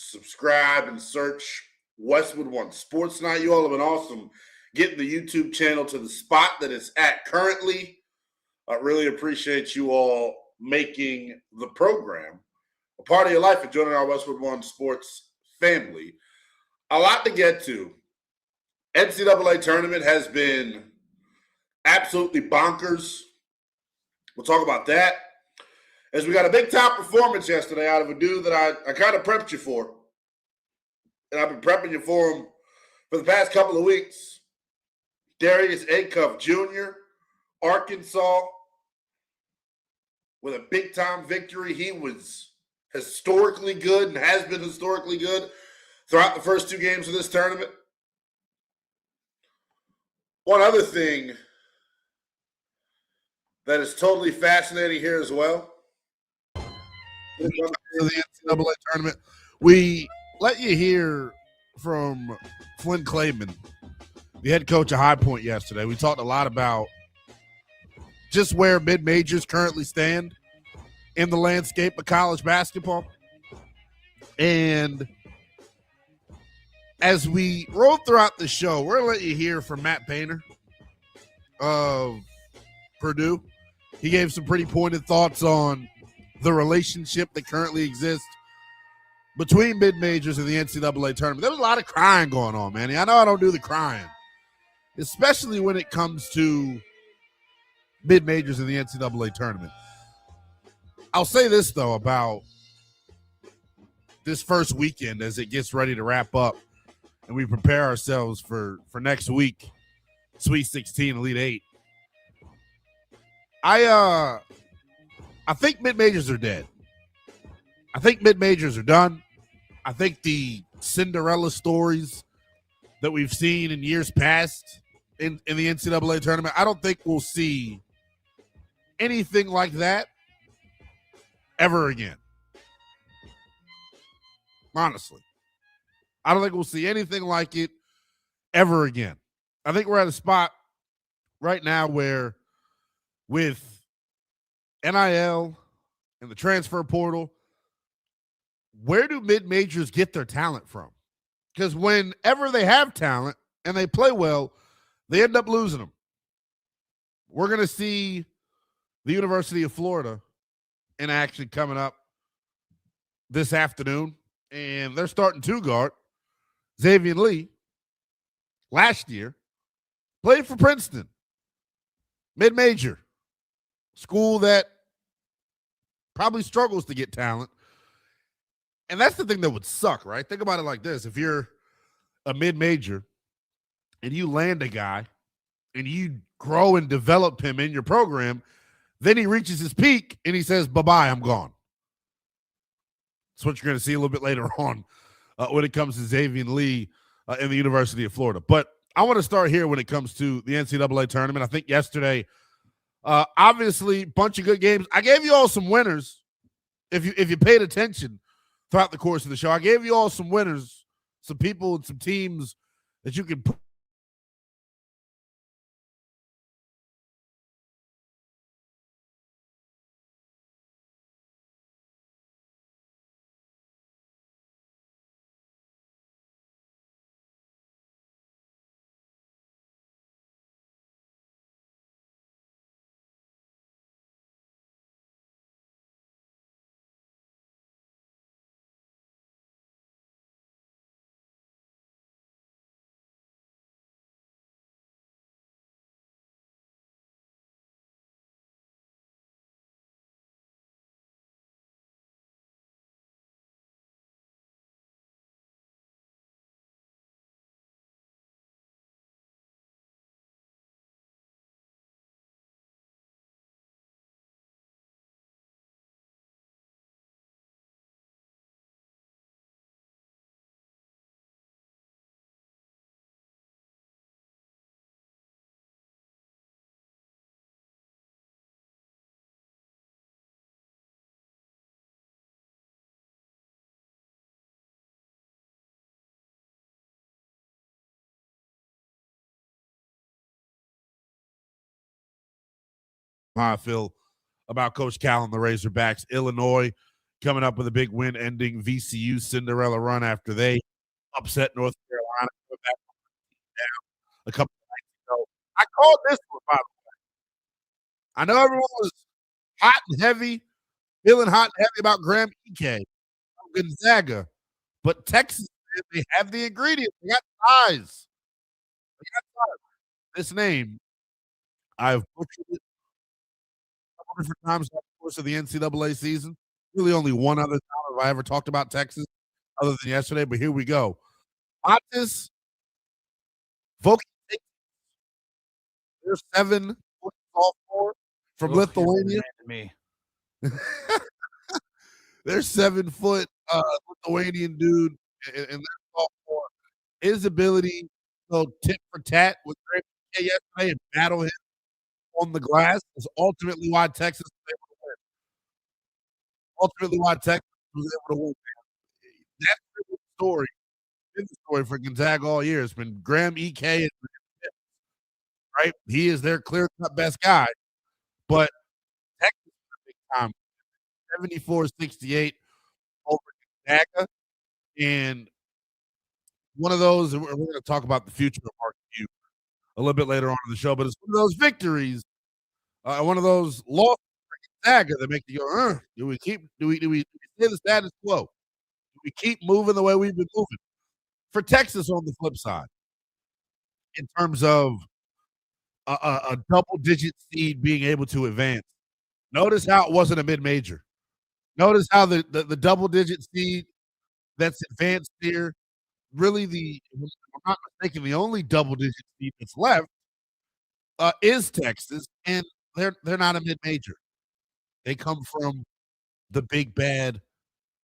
subscribe and search Westwood One Sports Night. You all have been awesome getting the YouTube channel to the spot that it's at currently. I really appreciate you all making the program a part of your life and joining our Westwood One Sports family. A lot to get to. NCAA tournament has been absolutely bonkers. We'll talk about that. As we got a big time performance yesterday out of a dude that I kind of prepped you for. And I've been prepping you for him for the past couple of weeks. Darius Acuff Jr., Arkansas, with a big time victory. He was historically good and has been historically good throughout the first two games of this tournament. One other thing that is totally fascinating here as well. The NCAA tournament, we let you hear from Flynn Clayman, the head coach of High Point, yesterday. We talked a lot about just where mid-majors currently stand in the landscape of college basketball. And as we roll throughout the show, we're going to let you hear from Matt Painter of Purdue. He gave some pretty pointed thoughts on the relationship that currently exists between mid-majors and the NCAA tournament. There was a lot of crying going on, man. I know I don't do the crying, especially when it comes to mid-majors in the NCAA tournament. I'll say this, though, about this first weekend as it gets ready to wrap up and we prepare ourselves for next week, Sweet 16, Elite 8. I think mid-majors are dead. I think mid-majors are done. I think the Cinderella stories that we've seen in years past in the NCAA tournament, I don't think we'll see anything like that ever again. Honestly. I don't think we'll see anything like it ever again. I think we're at a spot right now where with NIL and the transfer portal, where do mid-majors get their talent from? Because whenever they have talent and they play well, they end up losing them. We're going to see the University of Florida in action coming up this afternoon, and they're starting two guard, Xavier Lee, last year, played for Princeton, mid-major, school that probably struggles to get talent. And that's the thing that would suck, right? Think about it like this. If you're a mid-major and you land a guy and you grow and develop him in your program, then he reaches his peak and he says, bye-bye, I'm gone. That's what you're going to see a little bit later on when it comes to Xavier Lee in the University of Florida. But I want to start here when it comes to the NCAA tournament. I think yesterday, obviously, bunch of good games. I gave you all some winners. If you paid attention throughout the course of the show, I gave you all some winners, some people and some teams that you can put. How I feel about Coach Cal and the Razorbacks. Illinois coming up with a big win, ending VCU's Cinderella run after they upset North Carolina a couple of nights ago. I called this one, by the way. I know everyone was hot and heavy, feeling hot and heavy about Graham Ike from Gonzaga, but Texas, they have the ingredients. They got size. They got size. This name, I've butchered it a couple different times over the course of the NCAA season. Really, only one other time have I ever talked about Texas, other than yesterday. But here we go. Otis Voki. There's 7 sophomore from Lithuania. Me. They're 7-foot Lithuanian dude, and their sophomore. His ability to go tit for tat with Graham Ike yesterday and battle him on the glass is ultimately why Texas was able to win. Ultimately, why Texas was able to win. That's the story. Been the story for Gonzaga all year. It's been Graham Ike, right? He is their clear-cut best guy, but Texas is a big time. 74-68 over Gonzaga, and one of those. We're going to talk about the future of Mark Few a little bit later on in the show, but it's one of those victories, one of those losses for Gonzaga that make you go, do we stay the status quo? Do we keep moving the way we've been moving? For Texas, on the flip side, in terms of a double-digit seed being able to advance, notice how it wasn't a mid-major. Notice how the double-digit seed that's advanced here, really if I'm not mistaken, the only double-digit seed that's left is Texas, and they're not a mid-major. They come from the big bad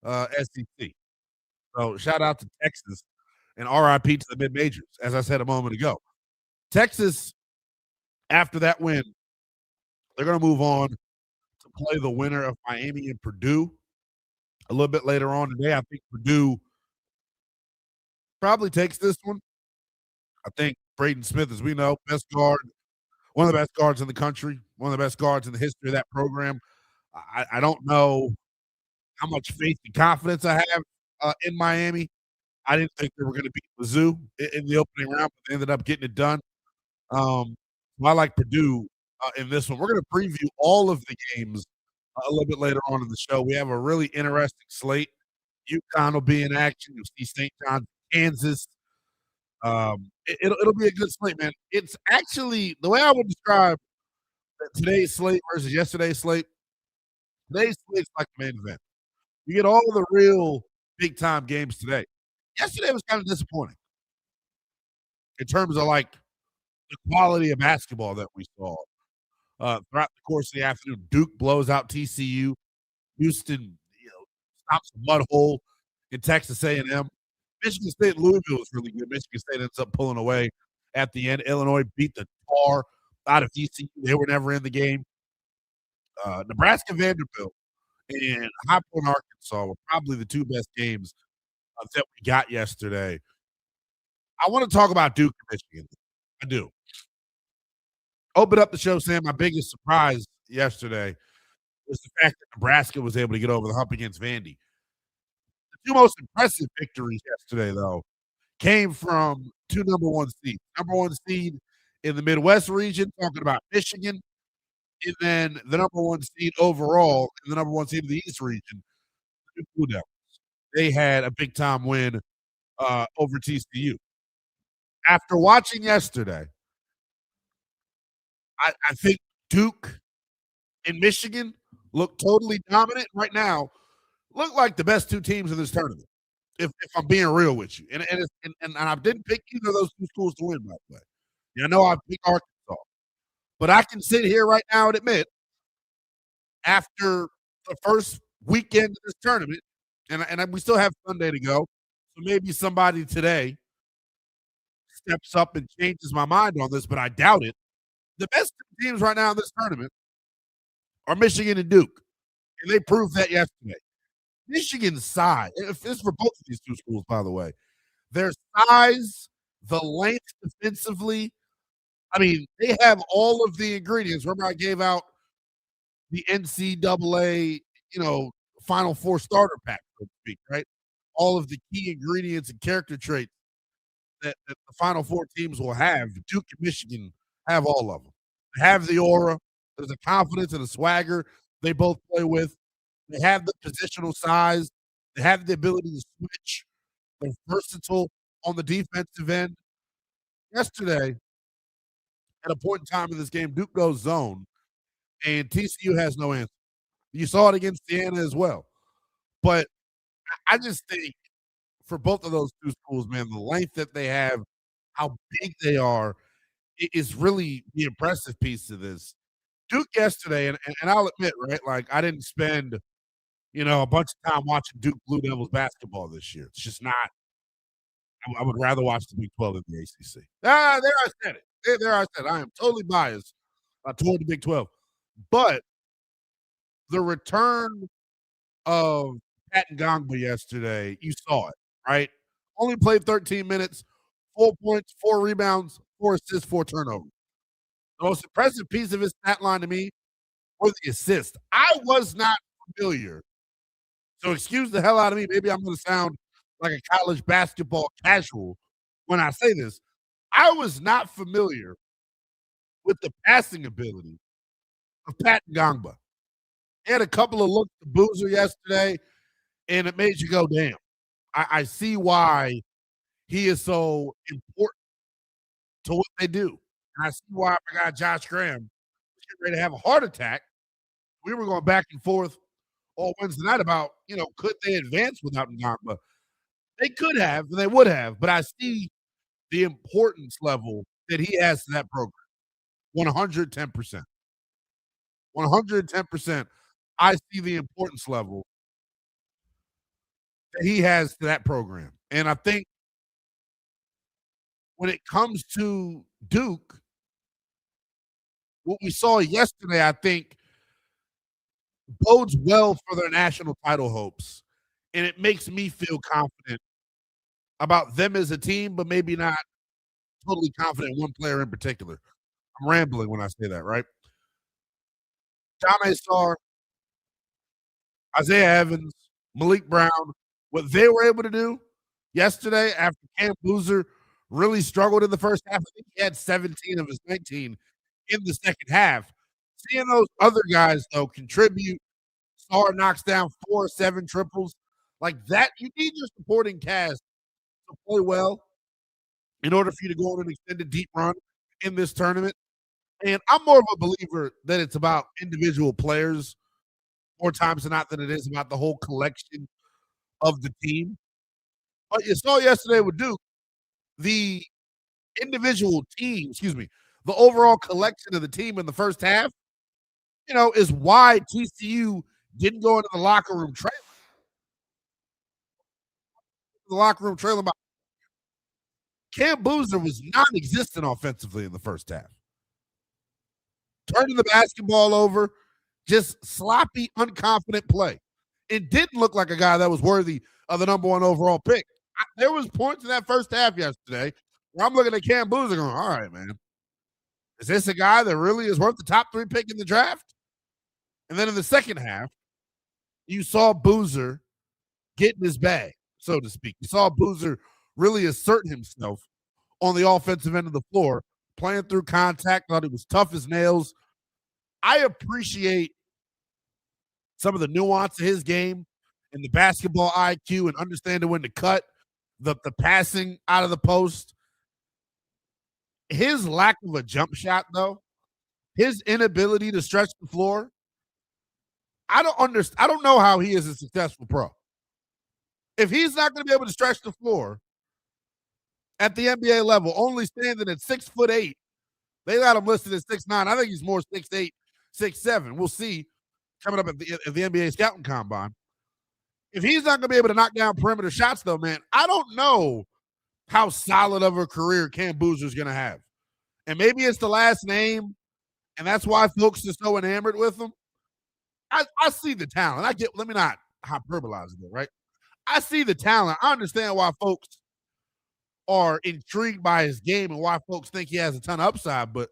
SEC. So shout out to Texas and RIP to the mid-majors, as I said a moment ago. Texas, after that win, they're going to move on to play the winner of Miami and Purdue a little bit later on today. I think Purdue probably takes this one. I think Braden Smith, as we know, best guard, one of the best guards in the country, one of the best guards in the history of that program. I don't know how much faith and confidence I have in Miami. I didn't think they were going to beat Mizzou in the opening round, but they ended up getting it done. So I like Purdue in this one. We're going to preview all of the games a little bit later on in the show. We have a really interesting slate. UConn will be in action. You'll see St. John's, Kansas. It'll be a good slate, man. It's actually the way I would describe today's slate versus yesterday's slate. Today's slate's like the main event. You get all the real big time games today. Yesterday was kind of disappointing in terms of like the quality of basketball that we saw throughout the course of the afternoon. Duke blows out TCU. Houston, stops a mud hole in Texas A&M. Michigan State and Louisville was really good. Michigan State ends up pulling away at the end. Illinois beat the tar out of TCU. They were never in the game. Nebraska, Vanderbilt, and High Point, Arkansas were probably the two best games that we got yesterday. I want to talk about Duke and Michigan. I do. Open up the show, Sam. My biggest surprise yesterday was the fact that Nebraska was able to get over the hump against Vandy. The two most impressive victories yesterday, though, came from two number one seeds. Number one seed in the Midwest region, talking about Michigan, and then the number one seed overall in the number one seed of the East region, the Blue Devils. They had a big time win over TCU. After watching yesterday, I think Duke and Michigan look totally dominant right now. Look like the best two teams in this tournament, if I'm being real with you. And I didn't pick either of those two schools to win, by the way. I know I picked Arkansas. But I can sit here right now and admit, after the first weekend of this tournament, and we still have Sunday to go, so maybe somebody today steps up and changes my mind on this, but I doubt it. The best two teams right now in this tournament are Michigan and Duke, and they proved that yesterday. Michigan's size, if this is for both of these two schools, by the way, their size, the length defensively, I mean, they have all of the ingredients. Remember, I gave out the NCAA, Final Four starter pack, so to speak, right? All of the key ingredients and character traits that the Final Four teams will have. Duke and Michigan have all of them. They have the aura. There's a confidence and a swagger they both play with. They have the positional size. They have the ability to switch. They're versatile on the defensive end. Yesterday, at a point in time in this game, Duke goes zone, and TCU has no answer. You saw it against Siena as well. But I just think for both of those two schools, man, the length that they have, how big they are, is really the impressive piece to this. Duke yesterday, and I'll admit, right, like I didn't spend, a bunch of time watching Duke Blue Devils basketball this year. It's just not. I would rather watch the Big 12 than the ACC. There I said it. There I said it. I am totally biased toward the Big 12. But the return of Pat Ngangba yesterday, you saw it, right? Only played 13 minutes, 4 points, 4 rebounds, 4 assists, 4 turnovers. The most impressive piece of his stat line to me were the assists. I was not familiar. So excuse the hell out of me. Maybe I'm going to sound like a college basketball casual when I say this. I was not familiar with the passing ability of Pat Ngangba. He had a couple of looks to Boozer yesterday, and it made you go, damn. I see why he is so important to what they do. And I see why my guy Josh Graham was getting ready to have a heart attack. We were going back and forth all Wednesday night about, could they advance without Ngangba? They could have, and they would have, but I see the importance level that he has to that program. 110%. 110%. I see the importance level that he has to that program. And I think when it comes to Duke, what we saw yesterday, I think, bodes well for their national title hopes. And it makes me feel confident about them as a team, but maybe not totally confident in one player in particular. I'm rambling when I say that, right? Jame Sarr, Isaiah Evans, Malik Brown, what they were able to do yesterday after Cam Boozer really struggled in the first half. I think he had 17 of his 19 in the second half. Seeing those other guys, though, contribute. Sarr knocks down 4 or 7 triples. Like that, you need your supporting cast to play well in order for you to go on an extended deep run in this tournament. And I'm more of a believer that it's about individual players more times than not than it is about the whole collection of the team. But you saw yesterday with Duke, the individual team, the overall collection of the team in the first half, is why TCU didn't go into the locker room trailing. By Cam Boozer was non-existent offensively in the first half. Turning the basketball over, just sloppy, unconfident play. It didn't look like a guy that was worthy of the number 1 overall pick. There was points in that first half yesterday where I'm looking at Cam Boozer going, all right, man, is this a guy that really is worth the top 3 pick in the draft? And then in the second half, you saw Boozer get in his bag, so to speak. You saw Boozer really assert himself on the offensive end of the floor, playing through contact, thought he was tough as nails. I appreciate some of the nuance of his game and the basketball IQ and understanding when to cut, the passing out of the post. His lack of a jump shot, though, his inability to stretch the floor, I don't know how he is a successful pro. If he's not going to be able to stretch the floor at the NBA level, only standing at 6'8", they got him listed at 6'9". I think he's more 6'8", 6'7". We'll see coming up at the NBA scouting combine. If he's not going to be able to knock down perimeter shots, though, man, I don't know how solid of a career Cam Boozer is going to have. And maybe it's the last name, and that's why folks are so enamored with him. I see the talent. Let me not hyperbolize it, right? I see the talent. I understand why folks are intrigued by his game and why folks think he has a ton of upside, but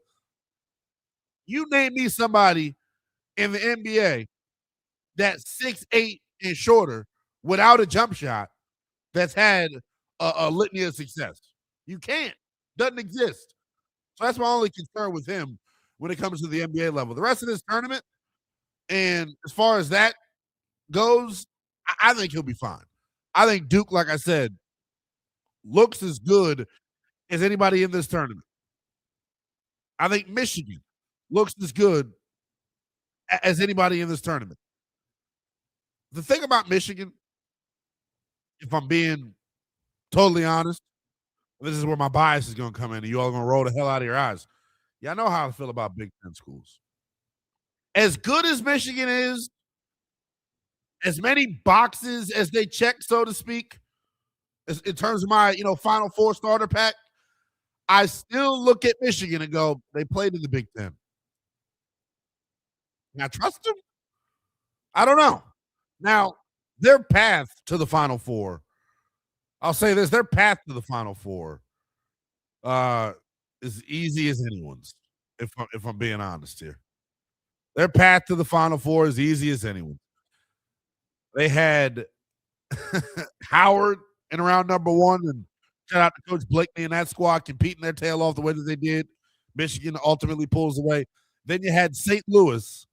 you name me somebody in the NBA that's 6'8" and shorter without a jump shot that's had a litany of success. You can't. Doesn't exist. So that's my only concern with him when it comes to the NBA level. The rest of this tournament, and as far as that goes, I think he'll be fine. I think Duke, like I said, looks as good as anybody in this tournament. I think Michigan looks as good as anybody in this tournament. The thing about Michigan, if I'm being totally honest, this is where my bias is going to come in, and you all are going to roll the hell out of your eyes. Yeah, I know how I feel about Big Ten schools. As good as Michigan is, as many boxes as they check, so to speak, in terms of my Final Four starter pack, I still look at Michigan and go, they played in the Big Ten. Can I trust them? I don't know. Now, their path to the Final Four, I'll say this, their path to the Final Four is easy as anyone's, if I'm being honest here. Their path to the Final Four is easy as anyone. They had Howard in round number 1, and shout out to Coach Blakeney and that squad competing their tail off the way that they did. Michigan ultimately pulls away. Then you had St. Louis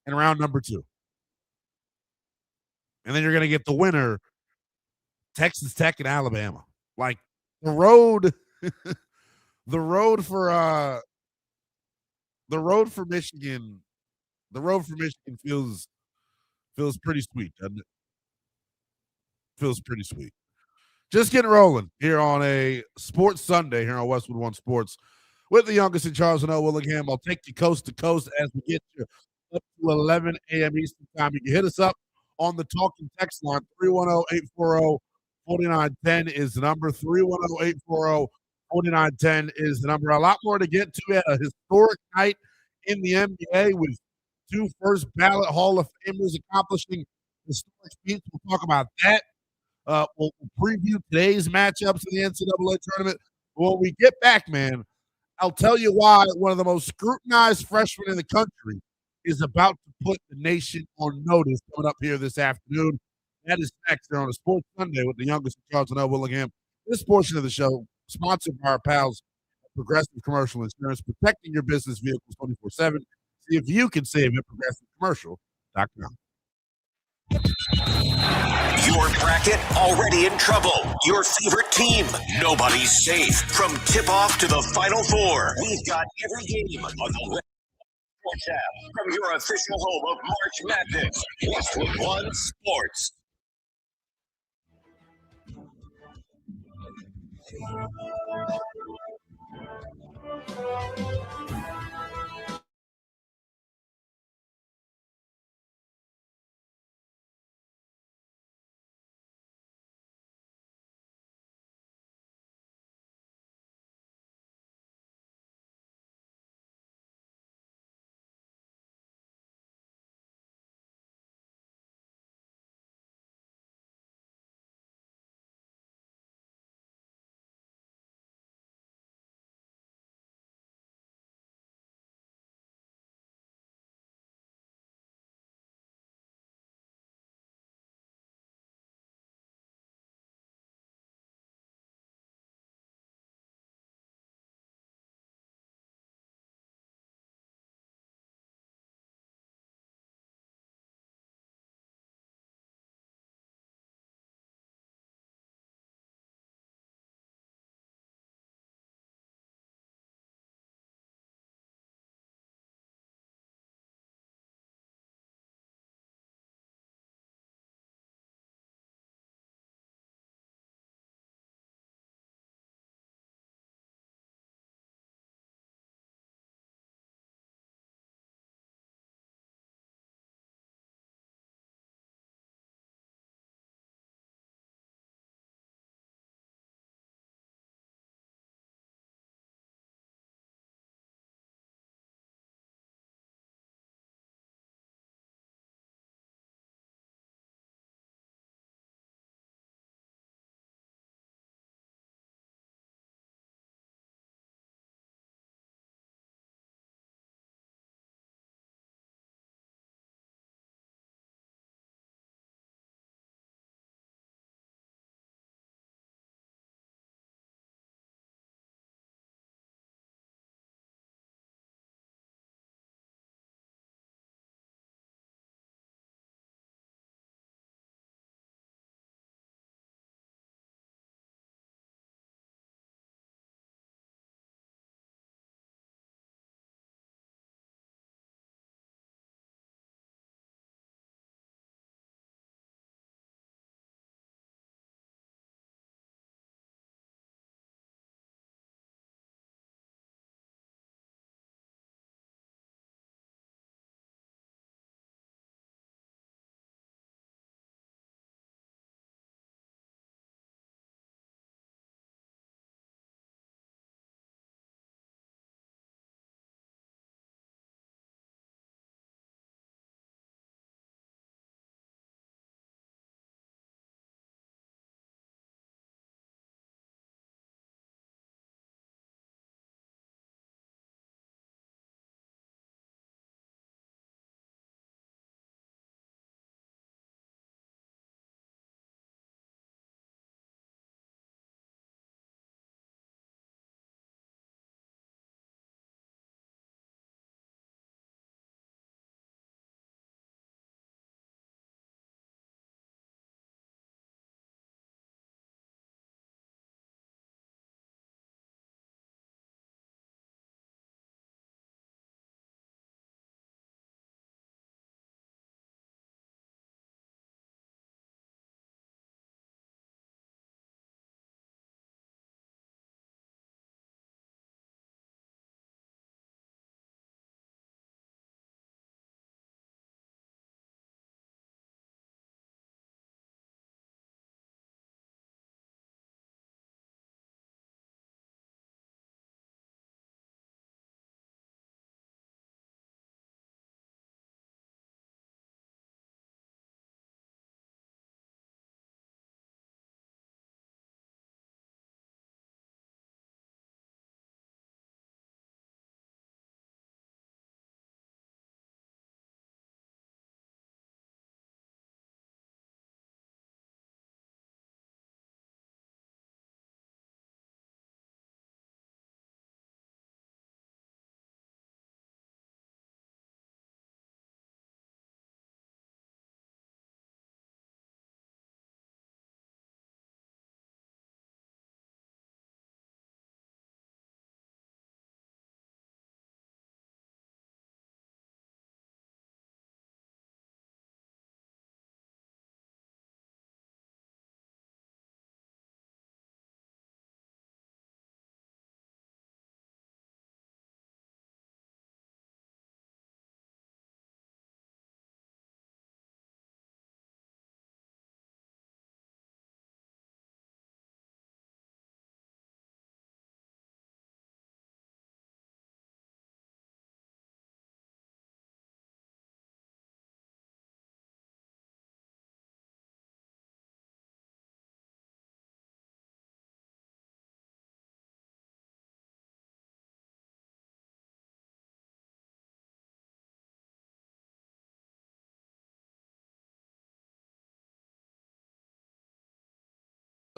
in round number 2. And then you're going to get the winner, Texas Tech and Alabama. Like the road, the road for Michigan, feels pretty sweet, doesn't it? Feels pretty sweet. Just getting rolling here on a Sports Sunday here on Westwood One Sports with the youngest in Charles and Willingham. I'll take you coast to coast as we get you up to 11 a.m. Eastern Time. You can hit us up on the talking text line. 310-840-4910 is the number. 310-840-4910 is the number. A lot more to get to at a historic night in the NBA with 2 first ballot Hall of Famers accomplishing historic feats. We'll talk about that. We'll preview today's matchups in the NCAA tournament. When we get back, man, I'll tell you why one of the most scrutinized freshmen in the country is about to put the nation on notice coming up here this afternoon. That is next here on a Sports Sunday with the youngest in Charles and Willingham. This portion of the show, sponsored by our pals at Progressive Commercial Insurance, protecting your business vehicles 24/7. See if you can save at progressivecommercial.com. Your bracket already in trouble. Your favorite team. Nobody's safe. From tip-off to the Final Four. We've got every game on the Sports app. From your official home of March Madness. Westwood One Sports.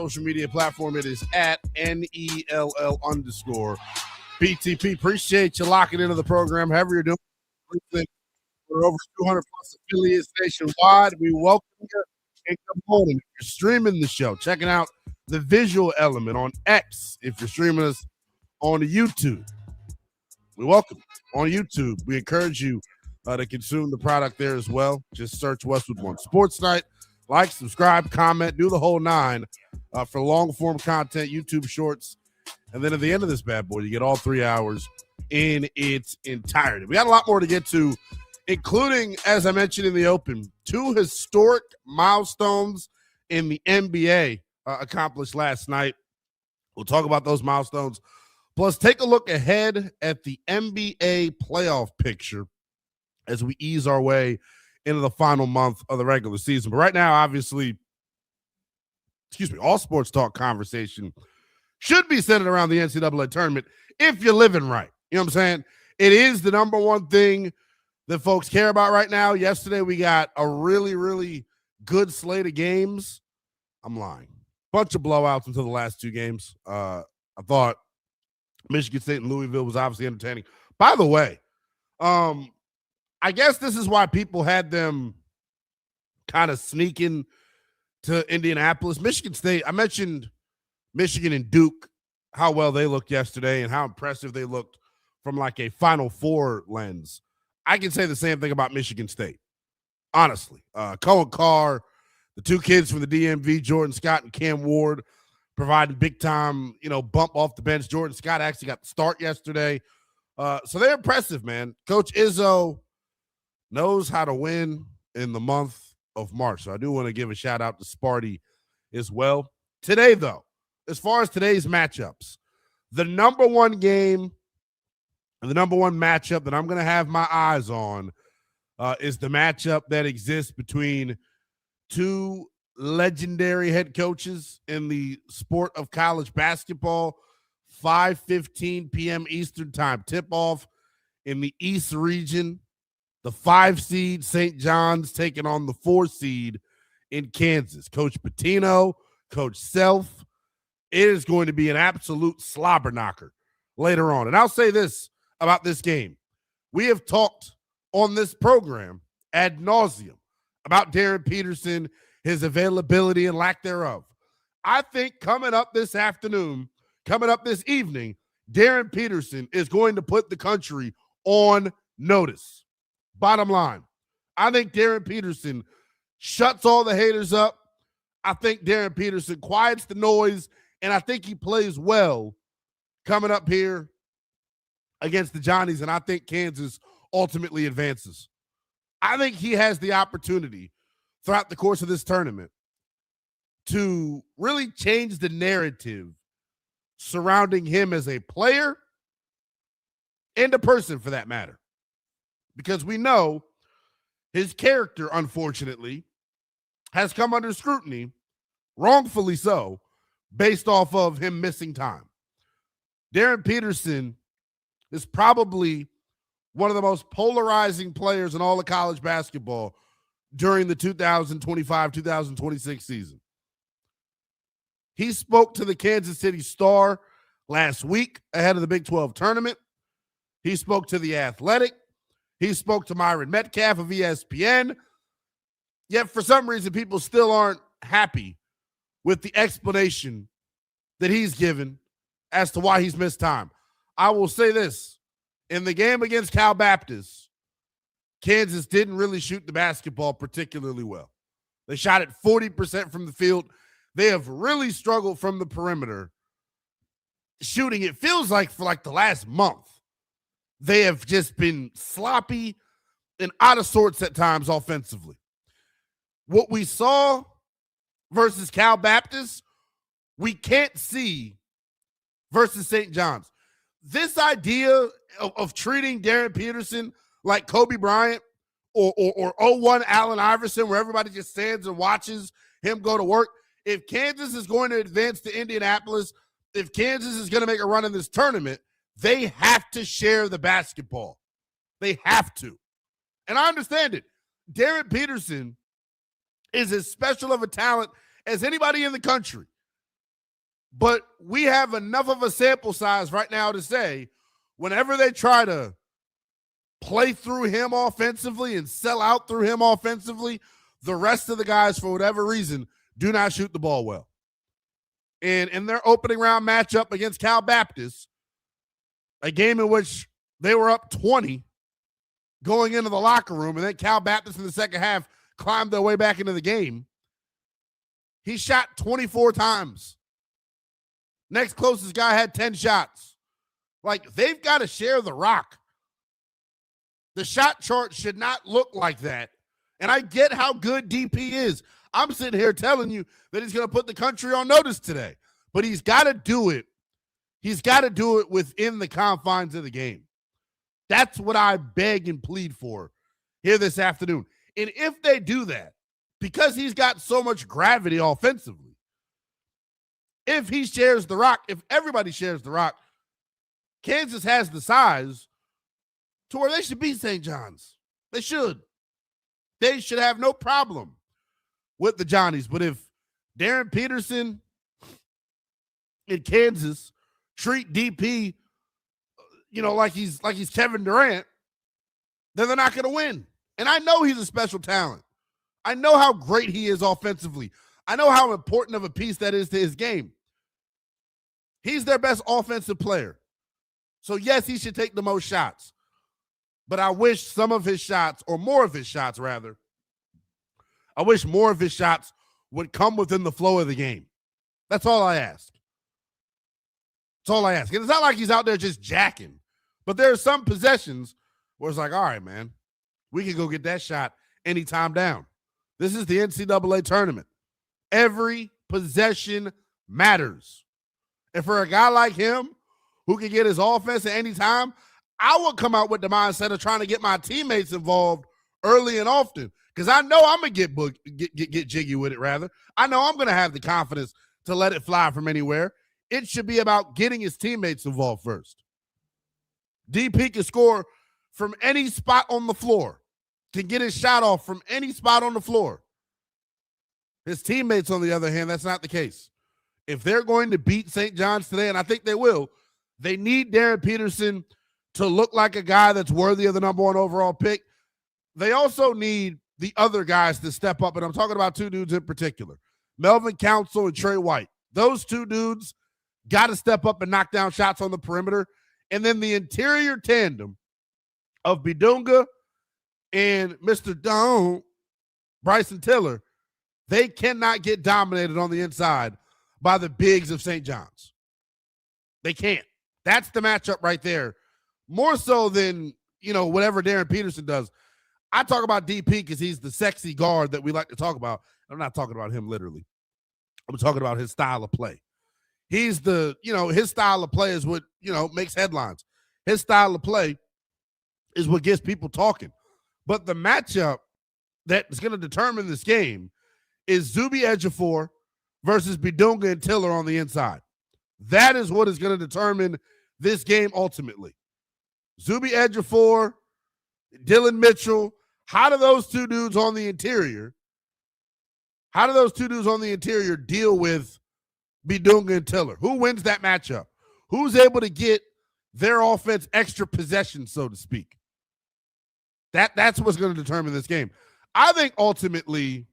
social media platform. It is at NELL_BTP. Appreciate you locking into the program. However you're doing, we're over 200 plus affiliates nationwide. We welcome you and good morning. If you're streaming the show, checking out the visual element on X. If you're streaming us on the YouTube, we welcome you on YouTube. We encourage you to consume the product there as well. Just search Westwood One Sports Night. Like, subscribe, comment, do the whole nine for long form content, YouTube shorts. And then at the end of this bad boy, you get all 3 hours in its entirety. We got a lot more to get to, including, as I mentioned in the open, 2 historic milestones in the NBA accomplished last night. We'll talk about those milestones. Plus, take a look ahead at the NBA playoff picture as we ease our way into the final month of the regular season. But right now, obviously, all sports talk conversation should be centered around the NCAA tournament if you're living right. You know what I'm saying? It is the number one thing that folks care about right now. Yesterday, we got a really, really good slate of games. I'm lying. Bunch of blowouts until the last 2 games. I thought Michigan State and Louisville was obviously entertaining. By the way, I guess this is why people had them kind of sneaking to Indianapolis. Michigan State, I mentioned Michigan and Duke, how well they looked yesterday and how impressive they looked from like a Final Four lens. I can say the same thing about Michigan State, honestly. Cohen Carr, the 2 kids from the DMV, Jordan Scott and Cam Ward, providing big-time, bump off the bench. Jordan Scott actually got the start yesterday. So they're impressive, man. Coach Izzo knows how to win in the month of March. So I do want to give a shout-out to Sparty as well. Today, though, as far as today's matchups, the number one game and the number one matchup that I'm going to have my eyes on is the matchup that exists between 2 legendary head coaches in the sport of college basketball. 5:15 p.m. Eastern time tip-off in the East region. The 5 seed St. John's taking on the 4 seed in Kansas. Coach Pitino, Coach Self. It is going to be an absolute slobber knocker later on. And I'll say this about this game. We have talked on this program ad nauseum about Darren Peterson, his availability and lack thereof. I think coming up this evening, Darren Peterson is going to put the country on notice. Bottom line, I think Darren Peterson shuts all the haters up. I think Darren Peterson quiets the noise, and I think he plays well coming up here against the Johnnies, and I think Kansas ultimately advances. I think he has the opportunity throughout the course of this tournament to really change the narrative surrounding him as a player and a person, for that matter. Because we know his character, unfortunately, has come under scrutiny, wrongfully so, based off of him missing time. Darren Peterson is probably one of the most polarizing players in all of college basketball during the 2025-2026 season. He spoke to the Kansas City Star last week ahead of the Big 12 tournament. He spoke to The Athletic. He spoke to Myron Metcalf of ESPN. Yet for some reason, people still aren't happy with the explanation that he's given as to why he's missed time. I will say this. In the game against Cal Baptist, Kansas didn't really shoot the basketball particularly well. They shot it 40% from the field. They have really struggled from the perimeter. Shooting, it feels like for like the last month, they have just been sloppy and out of sorts at times offensively. What we saw versus Cal Baptist, we can't see versus St. John's. This idea of treating Darren Peterson like Kobe Bryant or 01 Allen Iverson, where everybody just stands and watches him go to work. If Kansas is going to advance to Indianapolis, if Kansas is going to make a run in this tournament, they have to share the basketball. They have to. And I understand it. Darren Peterson is as special of a talent as anybody in the country. But we have enough of a sample size right now to say whenever they try to play through him offensively and sell out through him offensively, the rest of the guys, for whatever reason, do not shoot the ball well. And in their opening round matchup against Cal Baptist, a game in which they were up 20 going into the locker room, and then Cal Baptist in the second half climbed their way back into the game, he shot 24 times. Next closest guy had 10 shots. Like, they've got to share the rock. The shot chart should not look like that. And I get how good DP is. I'm sitting here telling you that he's going to put the country on notice today. But he's got to do it. He's got to do it within the confines of the game. That's what I beg and plead for here this afternoon. And if they do that, because he's got so much gravity offensively, if he shares the rock, if everybody shares the rock, Kansas has the size to where they should beat St. John's. They should. They should have no problem with the Johnnies. But if Darren Peterson in Kansas treat DP, like he's Kevin Durant, then they're not going to win. And I know he's a special talent. I know how great he is offensively. I know how important of a piece that is to his game. He's their best offensive player. So, yes, he should take the most shots. But I wish some of his shots, or more of his shots, rather, I wish more of his shots would come within the flow of the game. That's all I ask. That's all I ask. And it's not like he's out there just jacking. But there are some possessions where it's like, all right, man, we can go get that shot anytime down. This is the NCAA tournament. Every possession matters. And for a guy like him who can get his offense at any time, I would come out with the mindset of trying to get my teammates involved early and often, because I know I'm going to get jiggy with it, rather. I know I'm going to have the confidence to let it fly from anywhere. It should be about getting his teammates involved first. DP can score from any spot on the floor, can get his shot off from any spot on the floor. His teammates, on the other hand, that's not the case. If they're going to beat St. John's today, and I think they will, they need Darren Peterson to look like a guy that's worthy of the number one overall pick. They also need the other guys to step up, and I'm talking about two dudes in particular, Melvin Council and Trey White. Those two dudes got to step up and knock down shots on the perimeter. And then the interior tandem of Bidunga and Mr. Don, Bryson Tiller, they cannot get dominated on the inside by the bigs of St. John's. They can't. That's the matchup right there. More so than, whatever Darren Peterson does. I talk about DP because he's the sexy guard that we like to talk about. I'm not talking about him literally. I'm talking about his style of play. He's his style of play is what, makes headlines. His style of play is what gets people talking. But the matchup that is going to determine this game is Zuby Ejiofor versus Bidunga and Tiller on the inside. That is what is going to determine this game ultimately. Zuby Ejiofor, Dylan Mitchell, how do those two dudes on the interior deal with Bidunga and Tiller? Who wins that matchup? Who's able to get their offense extra possession, so to speak? That's what's going to determine this game. I think ultimately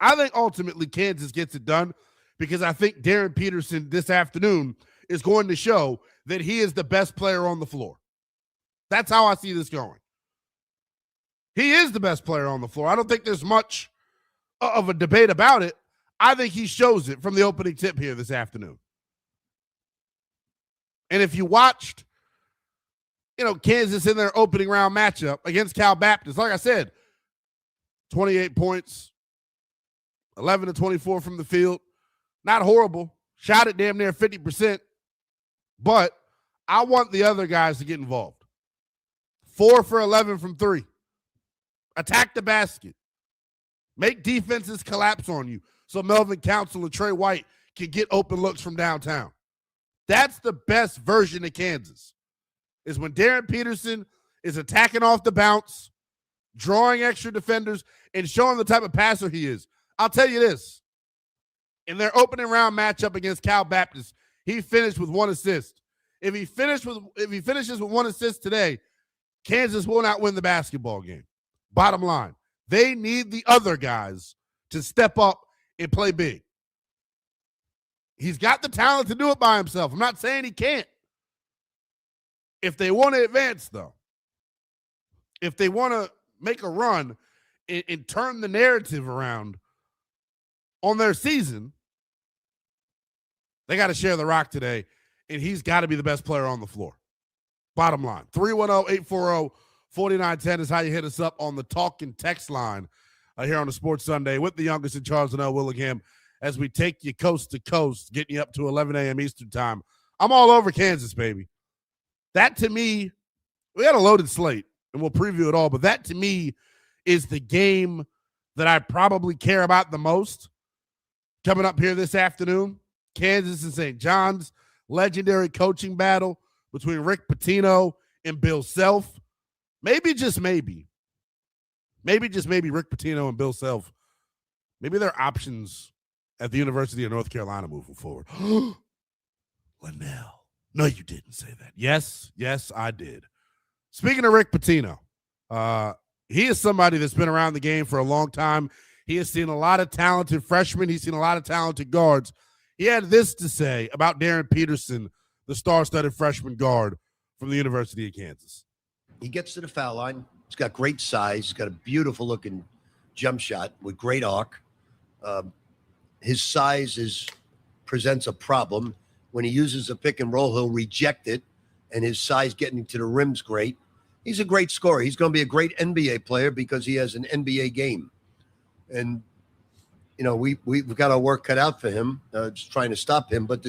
Kansas gets it done because I think Darren Peterson this afternoon is going to show that he is the best player on the floor. That's how I see this going. He is the best player on the floor. I don't think there's much of a debate about it. I think he shows it from the opening tip here this afternoon. And if you watched, Kansas in their opening round matchup against Cal Baptist, like I said, 28 points, 11 to 24 from the field. Not horrible. Shot it damn near 50%. But I want the other guys to get involved. 4 for 11 from 3. Attack the basket. Make defenses collapse on you so Melvin Council and Trey White can get open looks from downtown. That's the best version of Kansas, is when Darren Peterson is attacking off the bounce, drawing extra defenders, and showing the type of passer he is. I'll tell you this. In their opening round matchup against Cal Baptist, he finished with 1 assist. If he finishes with 1 assist today, Kansas will not win the basketball game. Bottom line, they need the other guys to step up and play big. He's got the talent to do it by himself. I'm not saying he can't. If they want to advance, though, if they want to make a run and turn the narrative around on their season, they got to share the rock today, and he's got to be the best player on the floor. Bottom line, 310-840-4910 is how you hit us up on the talk and text line here on the Sports Sunday with the youngest in Charles Lynnell Willingham as we take you coast to coast, getting you up to 11 a.m. Eastern time. I'm all over Kansas, baby. That, to me, we had a loaded slate, and we'll preview it all, but that, to me, is the game that I probably care about the most coming up here this afternoon. Kansas and St. John's, legendary coaching battle between Rick Pitino and Bill Self. Maybe just maybe Rick Pitino and Bill Self, maybe they're options at the University of North Carolina moving forward. Lynnell. No, you didn't say that. Yes, I did. Speaking of Rick Pitino, he is somebody that's been around the game for a long time. He has seen a lot of talented freshmen. He's seen a lot of talented guards. He had this to say about Darren Peterson, the star-studded freshman guard from the University of Kansas. He gets to the foul line. He's got great size. He's got a beautiful-looking jump shot with great arc. His size presents a problem. When he uses a pick and roll, he'll reject it, and his size getting to the rim's great. He's a great scorer. He's going to be a great NBA player because he has an NBA game. And, you know, we've got our work cut out for him, just trying to stop him. But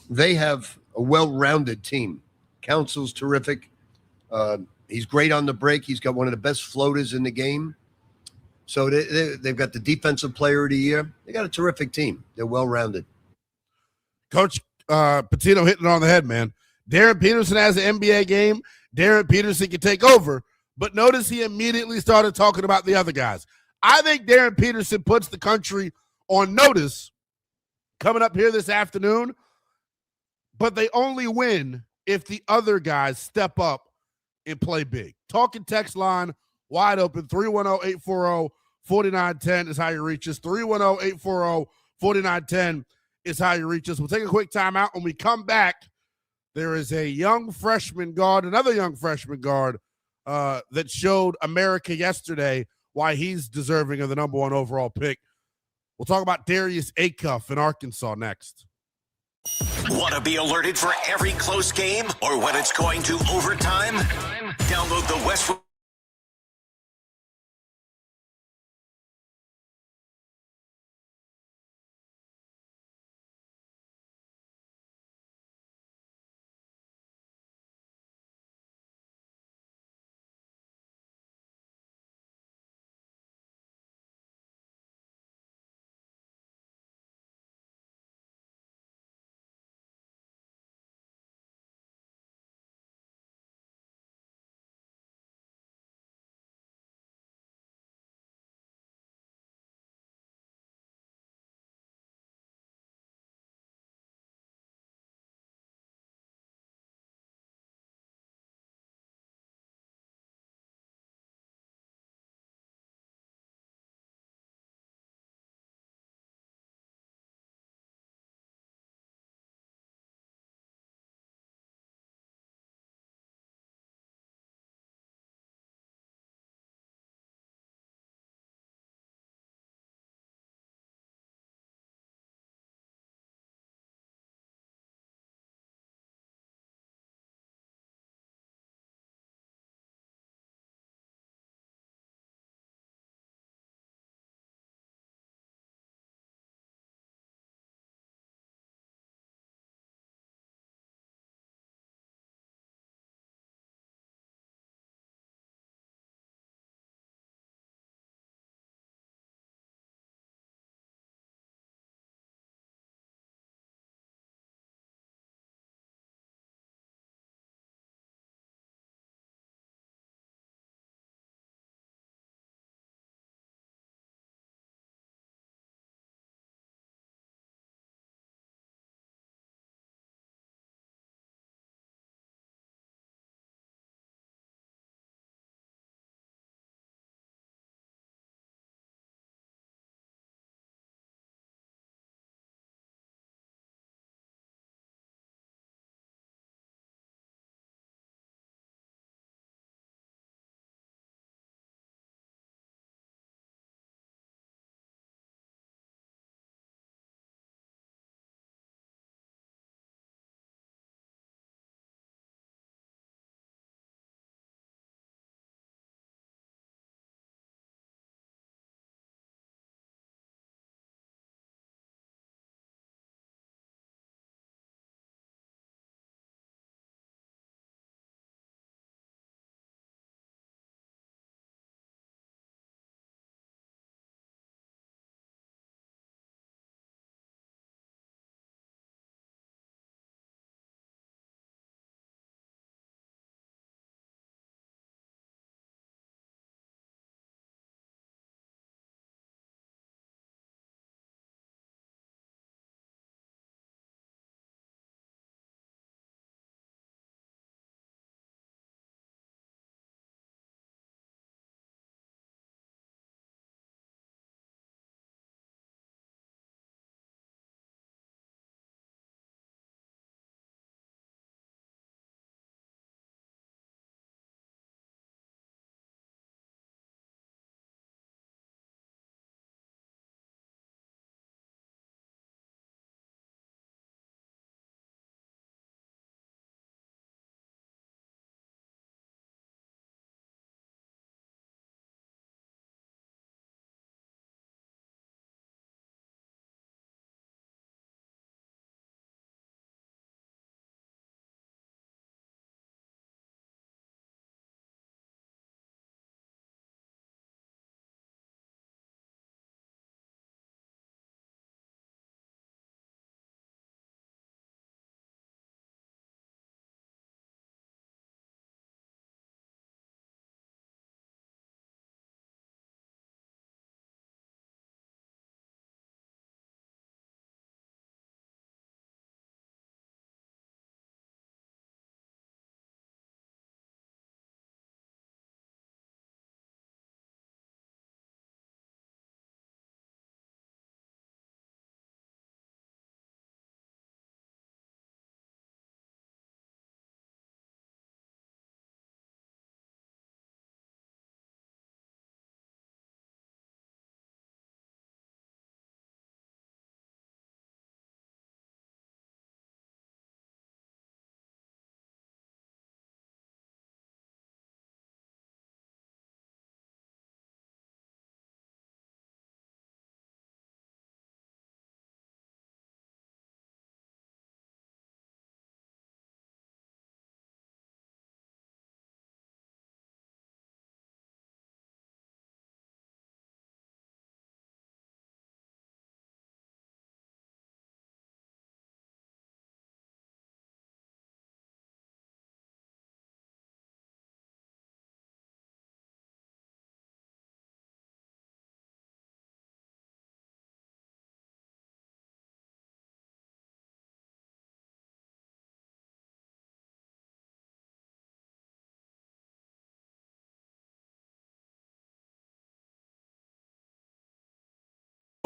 they have a well-rounded team. Council's terrific. He's great on the break. He's got one of the best floaters in the game. So they've got the defensive player of the year. They got a terrific team. They're well-rounded. Coach Pitino hitting it on the head, man. Darren Peterson has an NBA game. Darren Peterson can take over. But notice he immediately started talking about the other guys. I think Darren Peterson puts the country on notice coming up here this afternoon, but they only win if the other guys step up and play big. Talking text line wide open, 310-840-4910 is how you reach us. 310-840-4910 is how you reach us. We'll take a quick timeout. When we come back, there is a young freshman guard, another young freshman guard that showed America yesterday why he's deserving of the number 1 overall pick. We'll talk about Darius Acuff in Arkansas next. Want to be alerted for every close game or when it's going to overtime? Download the Westwood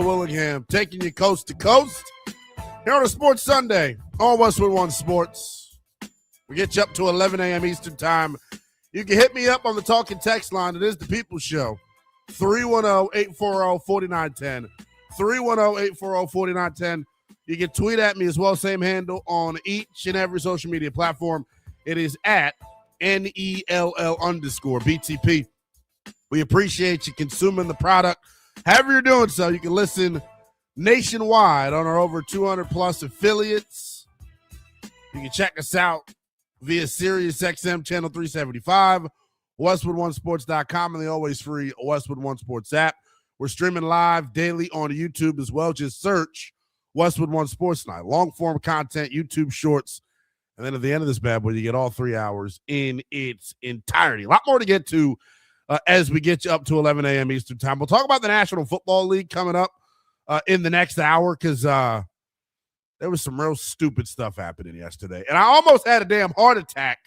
Willingham, taking you coast to coast here on a Sports Sunday on Westwood One Sports. We get you up to 11 a.m. Eastern Time. You can hit me up on the talk and text line. It is the People's Show, 310-840-4910, 310-840-4910. You can tweet at me as well, same handle on each and every social media platform. It is at NELL_BTP. We appreciate you consuming the product. However you're doing so, you can listen nationwide on our over 200 plus affiliates. You can check us out via Sirius XM channel 375, WestwoodOneSports.com, and the always free Westwood One Sports app. We're streaming live daily on YouTube as well. Just search Westwood One Sports Night. Long form content, YouTube shorts. And then at the end of this bad boy, you get all 3 hours in its entirety. A lot more to get to as we get you up to 11 a.m. Eastern Time. We'll talk about the National Football League coming up in the next hour because there was some real stupid stuff happening yesterday. And I almost had a damn heart attack.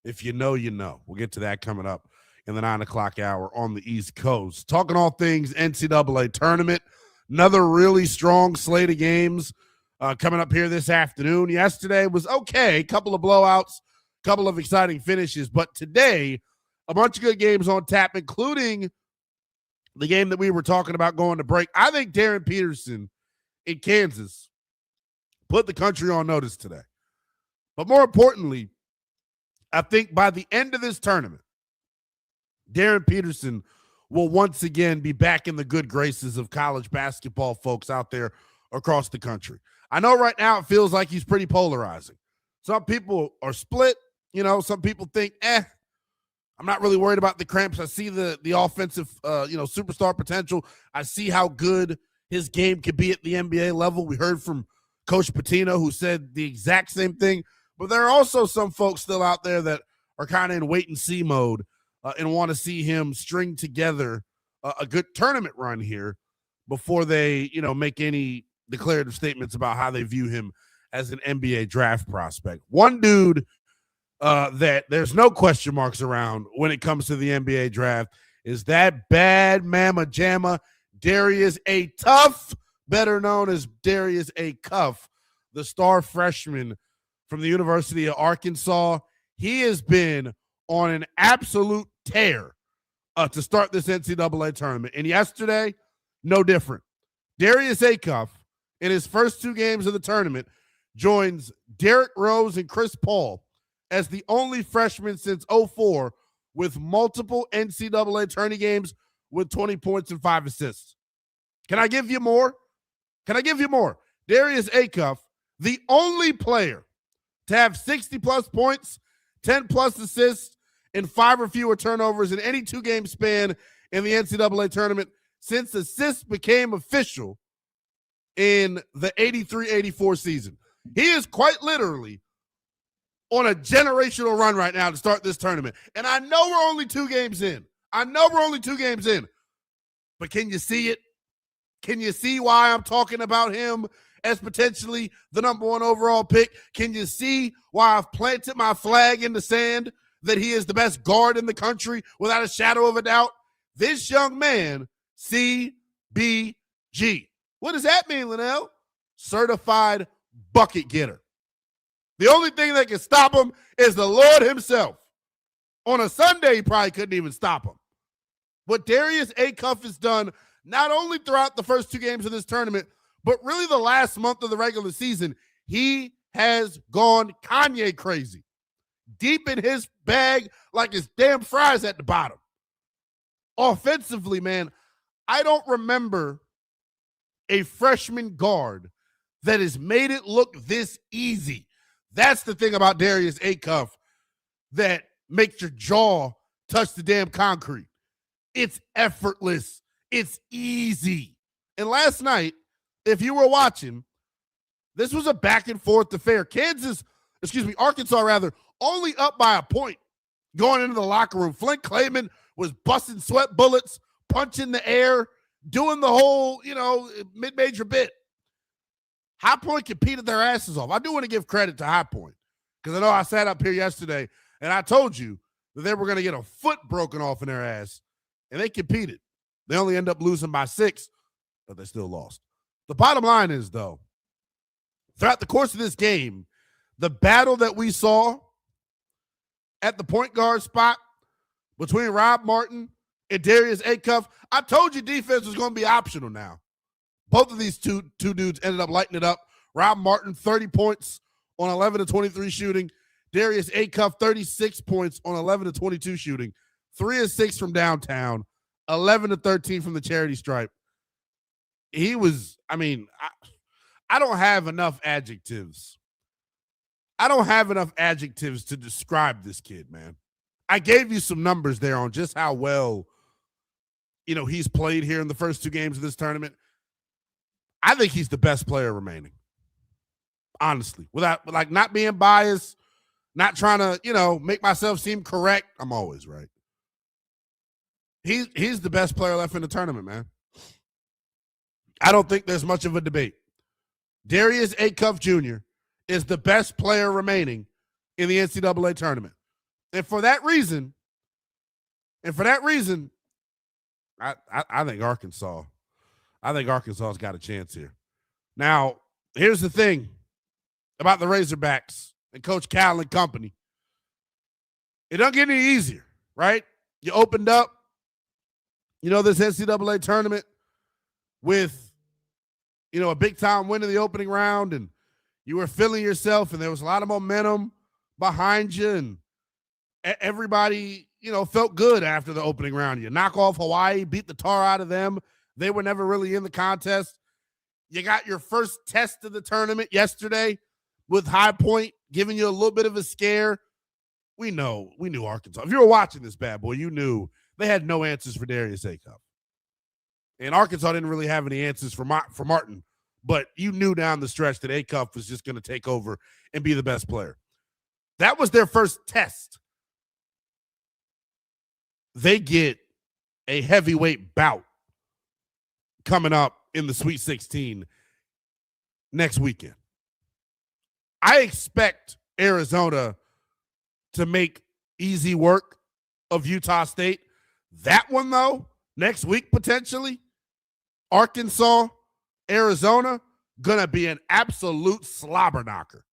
If you know, you know. We'll get to that coming up in the 9 o'clock hour on the East Coast. Talking all things NCAA tournament. Another really strong slate of games coming up here this afternoon. Yesterday was okay. A couple of blowouts, a couple of exciting finishes. But today, a bunch of good games on tap, including the game that we were talking about going to break. I think Darren Peterson in Kansas put the country on notice today. But more importantly, I think by the end of this tournament, Darren Peterson will once again be back in the good graces of college basketball folks out there across the country. I know right now it feels like he's pretty polarizing. Some people are split. Some people think, I'm not really worried about the cramps. I see the offensive, superstar potential. I see how good his game could be at the NBA level. We heard from Coach Pitino, who said the exact same thing. But there are also some folks still out there that are kind of in wait-and-see mode and want to see him string together a good tournament run here before they, make any declarative statements about how they view him as an NBA draft prospect. One dude that there's no question marks around when it comes to the NBA draft is that bad mama jamma, Darius A. Tough, better known as Darius A. Cuff, the star freshman from the University of Arkansas. He has been on an absolute tear to start this NCAA tournament. And yesterday, no different. Darius A. Cuff, in his first two games of the tournament, joins Derrick Rose and Chris Paul as the only freshman since 2004 with multiple NCAA tourney games with 20 points and 5 assists. Can I give you more? Darius A. Cuff, the only player to have 60-plus points, 10-plus assists, and 5 or fewer turnovers in any two-game span in the NCAA tournament since assists became official in the 83-84 season. He is quite literally on a generational run right now to start this tournament. And I know we're only 2 games in. But can you see it? Can you see why I'm talking about him as potentially the number 1 overall pick? Can you see why I've planted my flag in the sand that he is the best guard in the country without a shadow of a doubt? This young man, CBG. What does that mean, Lynnell? Certified bucket getter. The only thing that can stop him is the Lord himself. On a Sunday, he probably couldn't even stop him. What Darius A. Cuff has done, not only throughout the first 2 games of this tournament, but really the last month of the regular season, he has gone Kanye crazy. Deep in his bag like his damn fries at the bottom. Offensively, man, I don't remember a freshman guard that has made it look this easy. That's the thing about Darius A. Cuff that makes your jaw touch the damn concrete. It's effortless. It's easy. And last night, if you were watching, this was a back and forth affair. Arkansas, only up by a point going into the locker room. Flint Clayman was busting sweat bullets, punching the air, doing the whole, mid-major bit. High Point competed their asses off. I do want to give credit to High Point because I know I sat up here yesterday and I told you that they were going to get a foot broken off in their ass, and they competed. They only end up losing by 6, but they still lost. The bottom line is, though, throughout the course of this game, the battle that we saw at the point guard spot between Rob Martin and Darius Acuff, I told you defense was going to be optional now. Both of these two dudes ended up lighting it up. Rob Martin, 30 points on 11 to 23 shooting. Darius Acuff, 36 points on 11 to 22 shooting. 3 of 6 from downtown. 11 to 13 from the charity stripe. He was, I don't have enough adjectives. I don't have enough adjectives to describe this kid, man. I gave you some numbers there on just how well, he's played here in the first 2 games of this tournament. I think he's the best player remaining. Honestly, without not being biased, not trying to, make myself seem correct. I'm always right. He's the best player left in the tournament, man. I don't think there's much of a debate. Darius Acuff Jr. is the best player remaining in the NCAA tournament. And for that reason, I think Arkansas's got a chance here. Now, here's the thing about the Razorbacks and Coach Cal and company. It don't get any easier, right? You opened up, this NCAA tournament with, a big-time win in the opening round, and you were feeling yourself, and there was a lot of momentum behind you, and everybody, felt good after the opening round. You knock off Hawaii, beat the tar out of them. They were never really in the contest. You got your first test of the tournament yesterday with High Point giving you a little bit of a scare. We knew Arkansas. If you were watching this bad boy, you knew they had no answers for Darius Acuff. And Arkansas didn't really have any answers for Martin, but you knew down the stretch that Acuff was just going to take over and be the best player. That was their first test. They get a heavyweight bout coming up in the Sweet 16 next weekend. I expect Arizona to make easy work of Utah State. That one, though, next week potentially, Arkansas, Arizona, gonna be an absolute slobber knocker.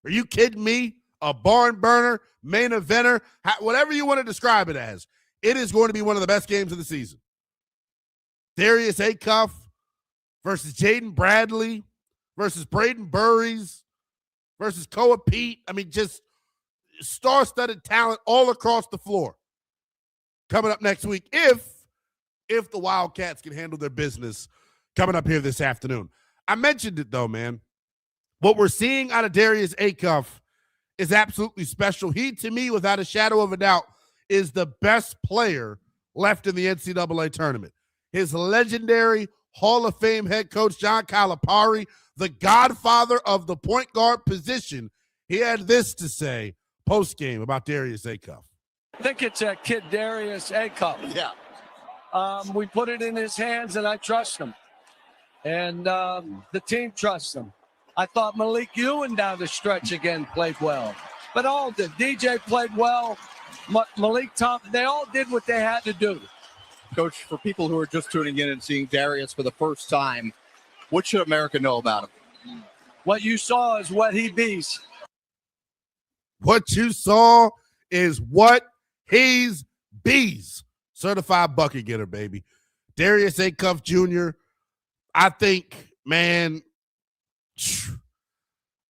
Are you kidding me? A barn burner, main eventer, whatever you want to describe it as. It is going to be one of the best games of the season. Darius Acuff versus Jaden Bradley versus Braden Burries versus Koa Pete. Just star-studded talent all across the floor. Coming up next week, if the Wildcats can handle their business coming up here this afternoon. I mentioned it, though, man. What we're seeing out of Darius Acuff is absolutely special. He, to me, without a shadow of a doubt, is the best player left in the NCAA tournament. His legendary Hall of Fame head coach, John Calipari, the godfather of the point guard position, he had this to say post-game about Darius Acuff. I think it's that kid Darius Acuff. Yeah. We put it in his hands, and I trust him. And the team trusts him. I thought Malik Ewan down the stretch again played well. But all did. DJ played well. Malik Thompson, they all did what they had to do. Coach, for people who are just tuning in and seeing Darius for the first time, what should America know about him? What you saw is what he beats. What you saw is what he's bees. Certified bucket getter, baby. Darius Acuff Jr., I think, man,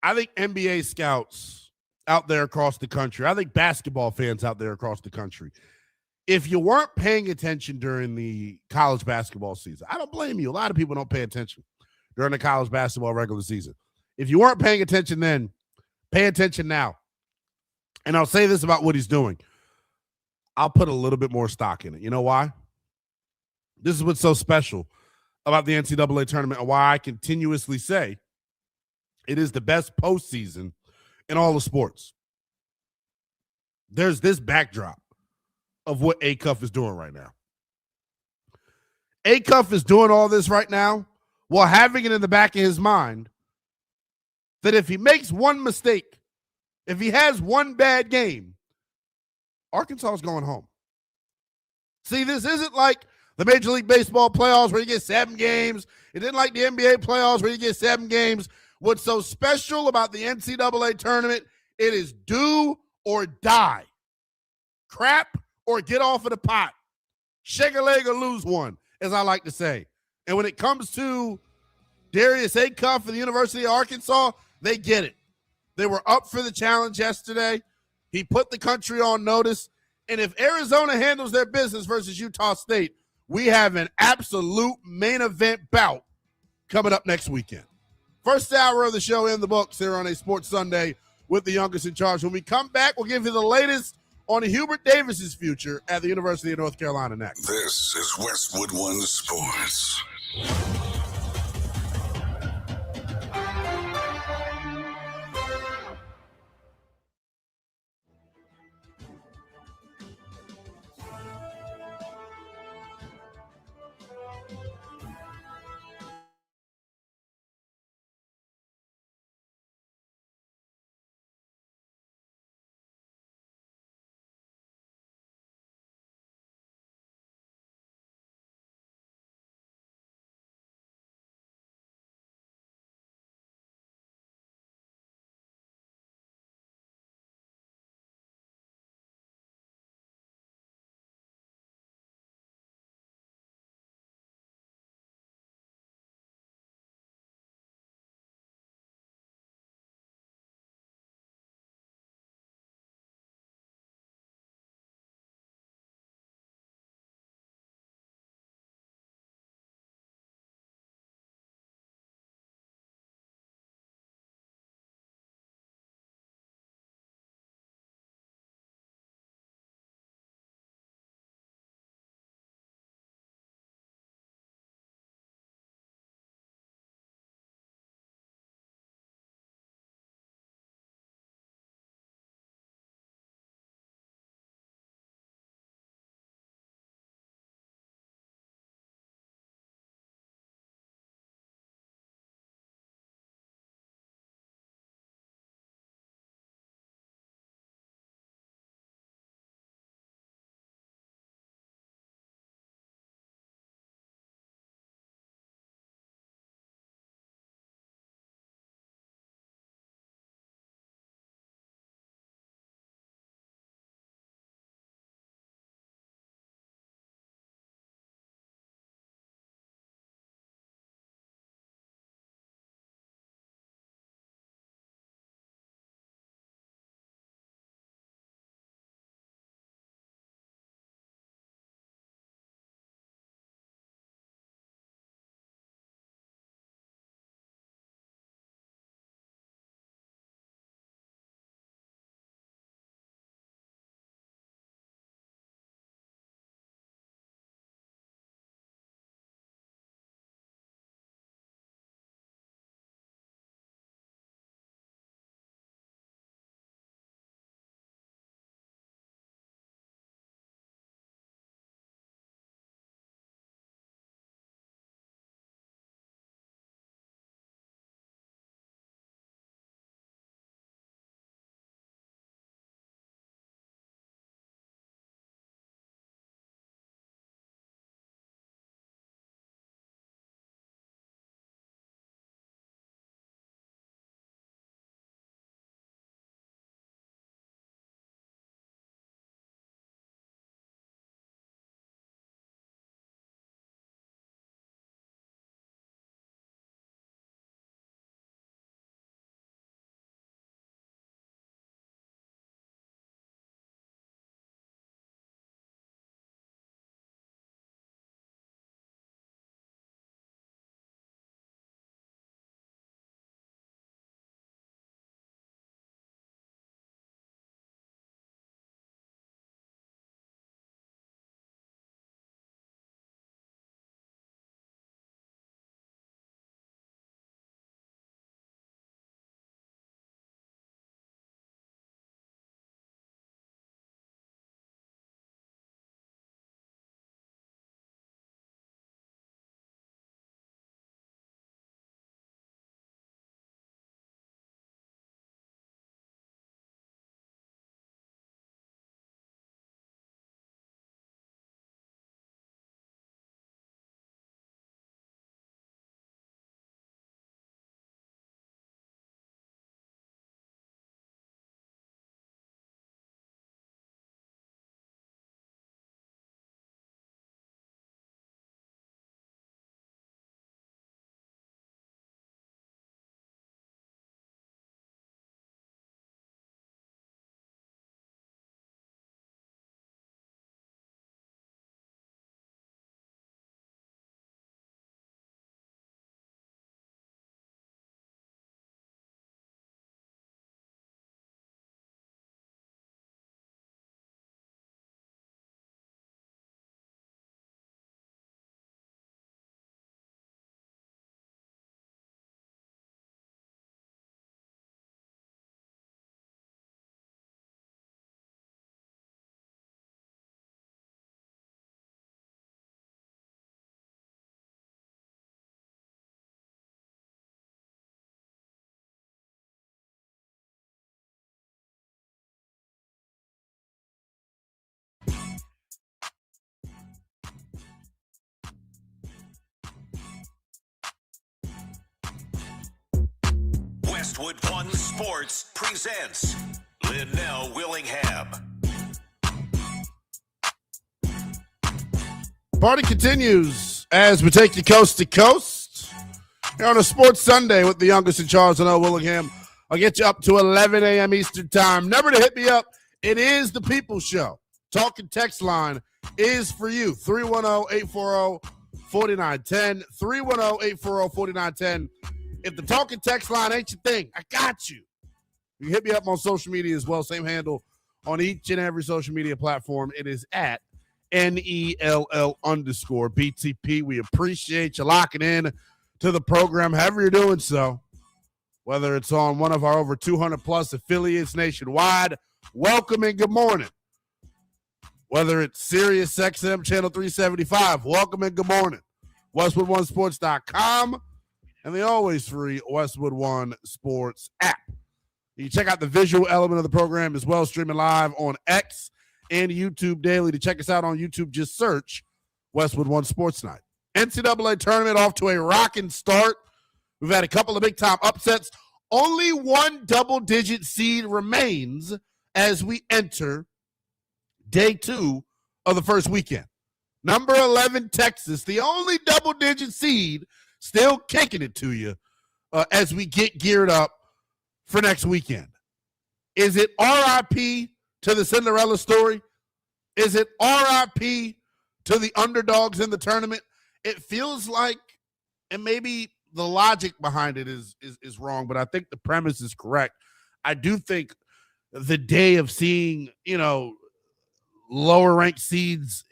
I think NBA scouts out there across the country, I think basketball fans out there across the country, if you weren't paying attention during the college basketball season, I don't blame you. A lot of people don't pay attention during the college basketball regular season. If you weren't paying attention then, pay attention now. And I'll say this about what he's doing. I'll put a little bit more stock in it. You know why? This is what's so special about the NCAA tournament and why I continuously say it is the best postseason in all of sports. There's this backdrop of what Acuff is doing right now. Acuff is doing all this right now while having it in the back of his mind that if he makes one mistake, if he has one bad game, Arkansas is going home. See, this isn't like the Major League Baseball playoffs where you get 7 games. It didn't like the NBA playoffs where you get 7 games. What's so special about the NCAA tournament, it is do or die. Crap or get off of the pot. Shake a leg or lose one, as I like to say. And when it comes to Darius Acuff for the University of Arkansas, they get it. They were up for the challenge yesterday. He put the country on notice. And if Arizona handles their business versus Utah State, we have an absolute main event bout coming up next weekend. First hour of the show in the books here on a Sports Sunday with the youngest in charge. When we come back, we'll give you the latest on Hubert Davis's future at the University of North Carolina next. This is Westwood One Sports. Westwood One Sports presents Lynnell Willingham. Party continues as we take you coast to coast. Here on a Sports Sunday with the youngest in Charles and Willingham. I'll get you up to 11 a.m. Eastern Time. Number to hit me up, it is the People's Show. Talking text line is for you, 310-840-4910, 310-840-4910. If the talking text line ain't your thing, I got you. You can hit me up on social media as well, same handle on each and every social media platform. It is at NELL_BTP. We appreciate you locking in to the program, however you're doing so. Whether it's on one of our over 200-plus affiliates nationwide, welcome and good morning. Whether it's Sirius XM Channel 375, welcome and good morning. WestwoodOneSports.com and the always free Westwood One Sports app. You can check out the visual element of the program as well, streaming live on X and YouTube daily. To check us out on YouTube, just search Westwood One Sports Night. NCAA tournament off to a rocking start. We've had a couple of big-time upsets. Only one double-digit seed remains as we enter day 2 of the first weekend. Number 11, Texas, the only double-digit seed, still kicking it to you as we get geared up for next weekend. Is it RIP to the Cinderella story? Is it RIP to the underdogs in the tournament? It feels like, and maybe the logic behind it is wrong, but I think the premise is correct. I do think the day of seeing, lower ranked seeds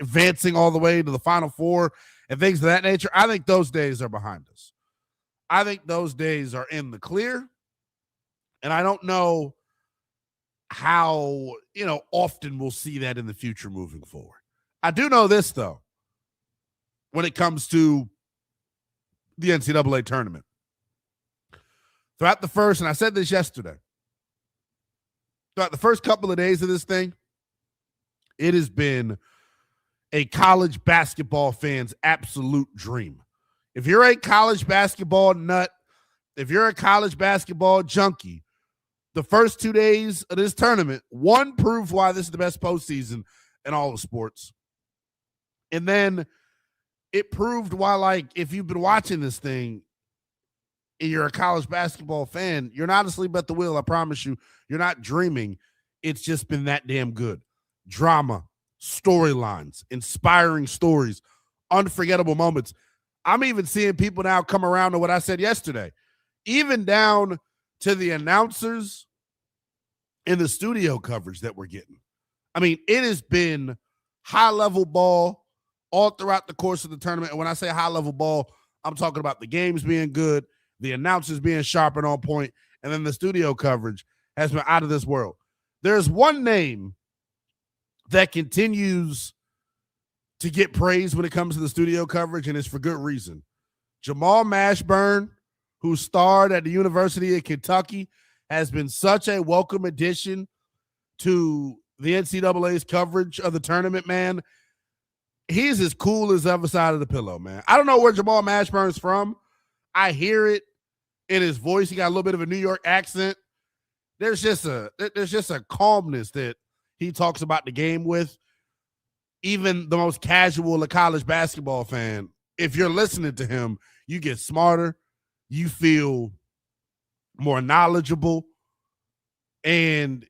advancing all the way to the Final Four and things of that nature, I think those days are behind us. I think those days are in the clear, and I don't know how, often we'll see that in the future moving forward. I do know this, though, when it comes to the NCAA tournament. Throughout the first, and I said this yesterday, throughout the first couple of days of this thing, it has been a college basketball fan's absolute dream. If you're a college basketball nut, if you're a college basketball junkie, the first 2 days of this tournament, one, proved why this is the best postseason in all of sports. And then it proved why, if you've been watching this thing and you're a college basketball fan, you're not asleep at the wheel, I promise you. You're not dreaming. It's just been that damn good. Drama, storylines, inspiring stories, unforgettable moments. I'm even seeing people now come around to what I said yesterday, even down to the announcers and the studio coverage that we're getting. I mean, it has been high-level ball all throughout the course of the tournament. And when I say high-level ball, I'm talking about the games being good, the announcers being sharp and on point, and then the studio coverage has been out of this world. There's one name that continues to get praise when it comes to the studio coverage, and it's for good reason. Jamal Mashburn, who starred at the University of Kentucky, has been such a welcome addition to the NCAA's coverage of the tournament, man. He's as cool as the other side of the pillow, man. I don't know where Jamal Mashburn's from. I hear it in his voice. He got a little bit of a New York accent. There's just a calmness that he talks about the game with. Even the most casual of college basketball fan, if you're listening to him, you get smarter, you feel more knowledgeable, and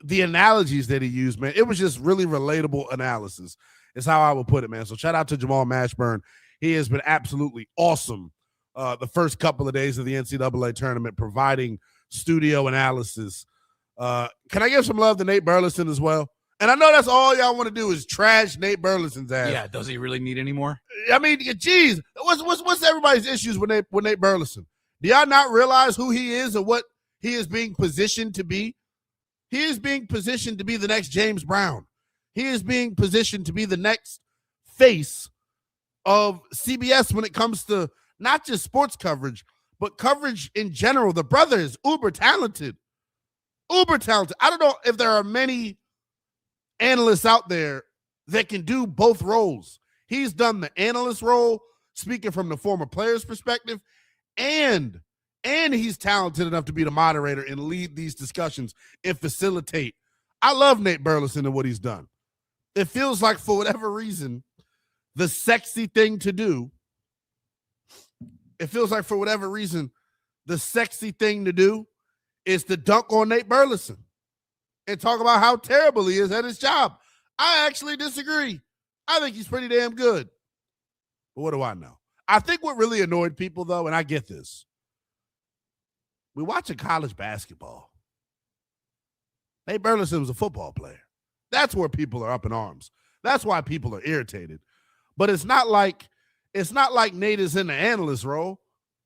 the analogies that he used, man, it was just really relatable analysis is how I would put it, man. So shout out to Jamal Mashburn. He has been absolutely awesome the first couple of days of the NCAA tournament, providing studio analysis. Can I give some love to Nate Burleson as well? And I know that's all y'all want to do is trash Nate Burleson's ass. Yeah, does he really need any more? I mean, geez, what's everybody's issues with Nate Burleson? Do y'all not realize who he is and what he is being positioned to be? He is being positioned to be the next James Brown. He is being positioned to be the next face of CBS when it comes to not just sports coverage, but coverage in general. The brother is uber talented. Uber talented. I don't know if there are many analysts out there that can do both roles. He's done the analyst role, speaking from the former player's perspective, and and he's talented enough to be the moderator and lead these discussions and facilitate. I love Nate Burleson and what he's done. It feels like, for whatever reason, the sexy thing to do, is to dunk on Nate Burleson and talk about how terrible he is at his job. I actually disagree. I think he's pretty damn good. But what do I know? I think what really annoyed people, though, and I get this, we watching college basketball. Nate Burleson was a football player. That's where people are up in arms. That's why people are irritated. But it's not like Nate is in the analyst role.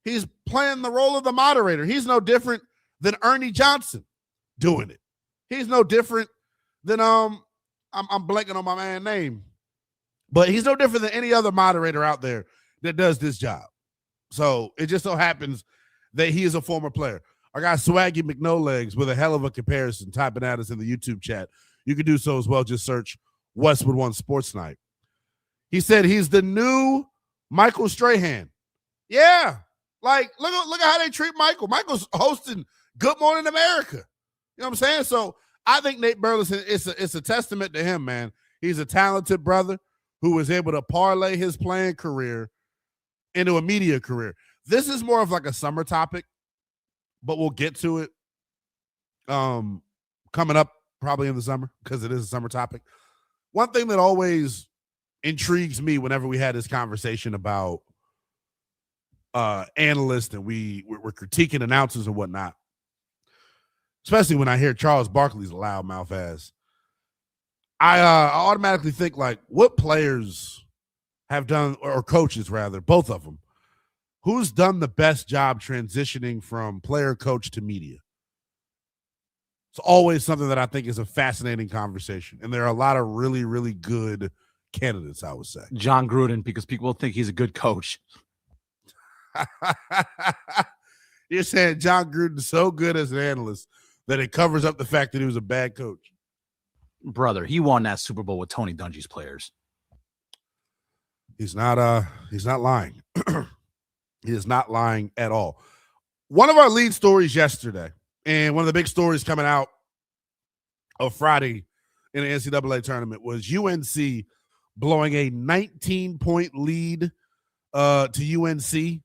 He's playing the role of the moderator. He's no different than Ernie Johnson doing it. He's no different than I'm blanking on my man's name. But he's no different than any other moderator out there that does this job. So it just so happens that he is a former player. I got Swaggy McNolegs with a hell of a comparison typing at us in the YouTube chat. You can do so as well. Just search Westwood One Sports Night. He said he's the new Michael Strahan. Yeah. Like, look at how they treat Michael. Michael's hosting Good Morning America. You know what I'm saying? So I think Nate Burleson, it's a testament to him, man. He's a talented brother who was able to parlay his playing career into a media career. This is more of like a summer topic, but we'll get to it coming up probably in the summer because it is a summer topic. One thing that always intrigues me whenever we had this conversation about analysts and we're critiquing announcers and whatnot, especially when I hear Charles Barkley's a loudmouth ass, I automatically think, like, what players have done, or coaches rather, both of them, who's done the best job transitioning from player coach to media? It's always something that I think is a fascinating conversation. And there are a lot of really, really good candidates, I would say. John Gruden, because people think he's a good coach. You're saying John Gruden's so good as an analyst that it covers up the fact that he was a bad coach. Brother, he won that Super Bowl with Tony Dungy's players. He's not lying. He is not lying at all. One of our lead stories yesterday, and one of the big stories coming out of Friday in the NCAA tournament, was UNC blowing a 19-point lead to UNC.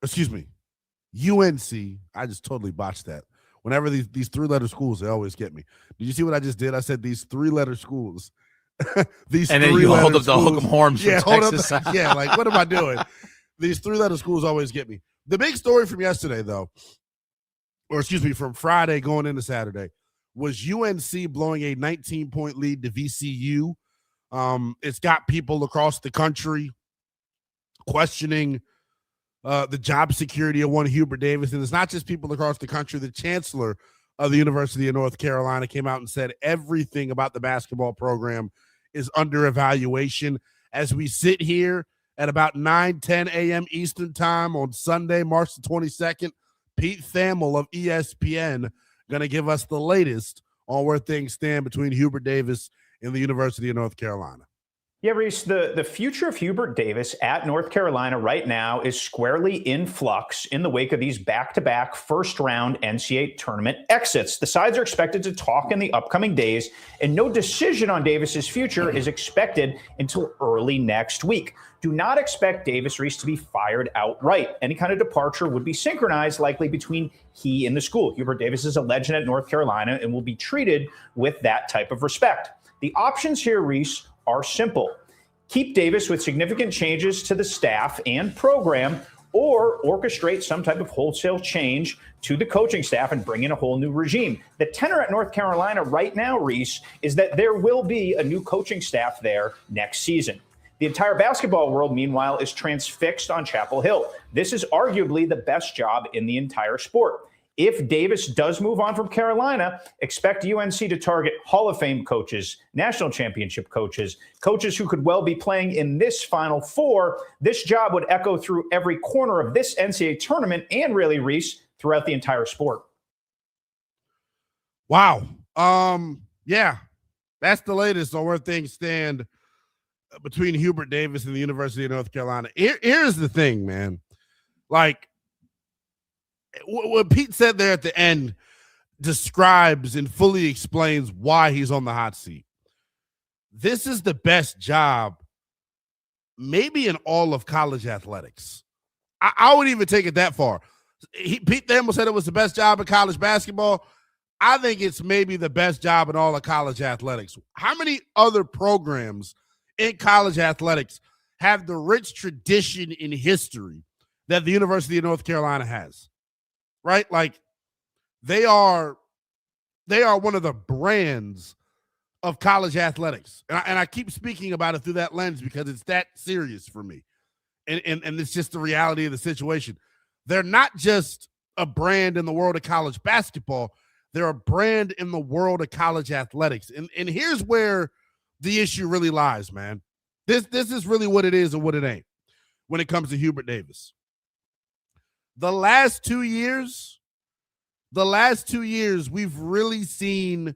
Excuse me, UNC. I just totally botched that. Whenever these three-letter schools, they always get me. Did you see what I just did? I said these three-letter schools. These and then you hold up the hook 'em horns from Texas. Yeah, like, what am I doing? These three-letter schools always get me. The big story from yesterday, though, or excuse me, from Friday going into Saturday, was UNC blowing a 19-point lead to VCU. It's got people across the country questioning the job security of one Hubert Davis. And it's not just people across the country. The chancellor of the University of North Carolina came out and said everything about the basketball program is under evaluation. As we sit here at about 9:10 a.m. Eastern time on Sunday, March the 22nd, Pete Thamel of ESPN going to give us the latest on where things stand between Hubert Davis and the University of North Carolina. Yeah, Reese, the future of Hubert Davis at North Carolina right now is squarely in flux in the wake of these back-to-back first-round NCAA tournament exits. The sides are expected to talk in the upcoming days, and no decision on Davis's future is expected until early next week. Do not expect Davis, Reese, to be fired outright. Any kind of departure would be synchronized likely between he and the school. Hubert Davis is a legend at North Carolina and will be treated with that type of respect. The options here, Reese, are simple. Keep Davis with significant changes to the staff and program, or orchestrate some type of wholesale change to the coaching staff and bring in a whole new regime. The tenor at North Carolina right now, Reese, is that there will be a new coaching staff there next season. The entire basketball world, meanwhile, is transfixed on Chapel Hill. This is arguably the best job in the entire sport. If Davis does move on from Carolina, expect UNC to target Hall of Fame coaches, national championship coaches, coaches who could well be playing in this Final Four. This job would echo through every corner of this NCAA tournament and really, Reese, throughout the entire sport. Wow. Yeah, that's the latest on where things stand between Hubert Davis and the University of North Carolina. Here's the thing, man. Like, what Pete said there at the end describes and fully explains why he's on the hot seat. This is the best job maybe in all of college athletics. I would even take it that far. Pete Thamel said it was the best job in college basketball. I think it's maybe the best job in all of college athletics. How many other programs in college athletics have the rich tradition in history that the University of North Carolina has? Right? Like they are one of the brands of college athletics. And I keep speaking about it through that lens because it's that serious for me. And it's just the reality of the situation. They're not just a brand in the world of college basketball. They're a brand in the world of college athletics. And here's where the issue really lies, man. This is really what it is and what it ain't when it comes to Hubert Davis. The last 2 years, we've really seen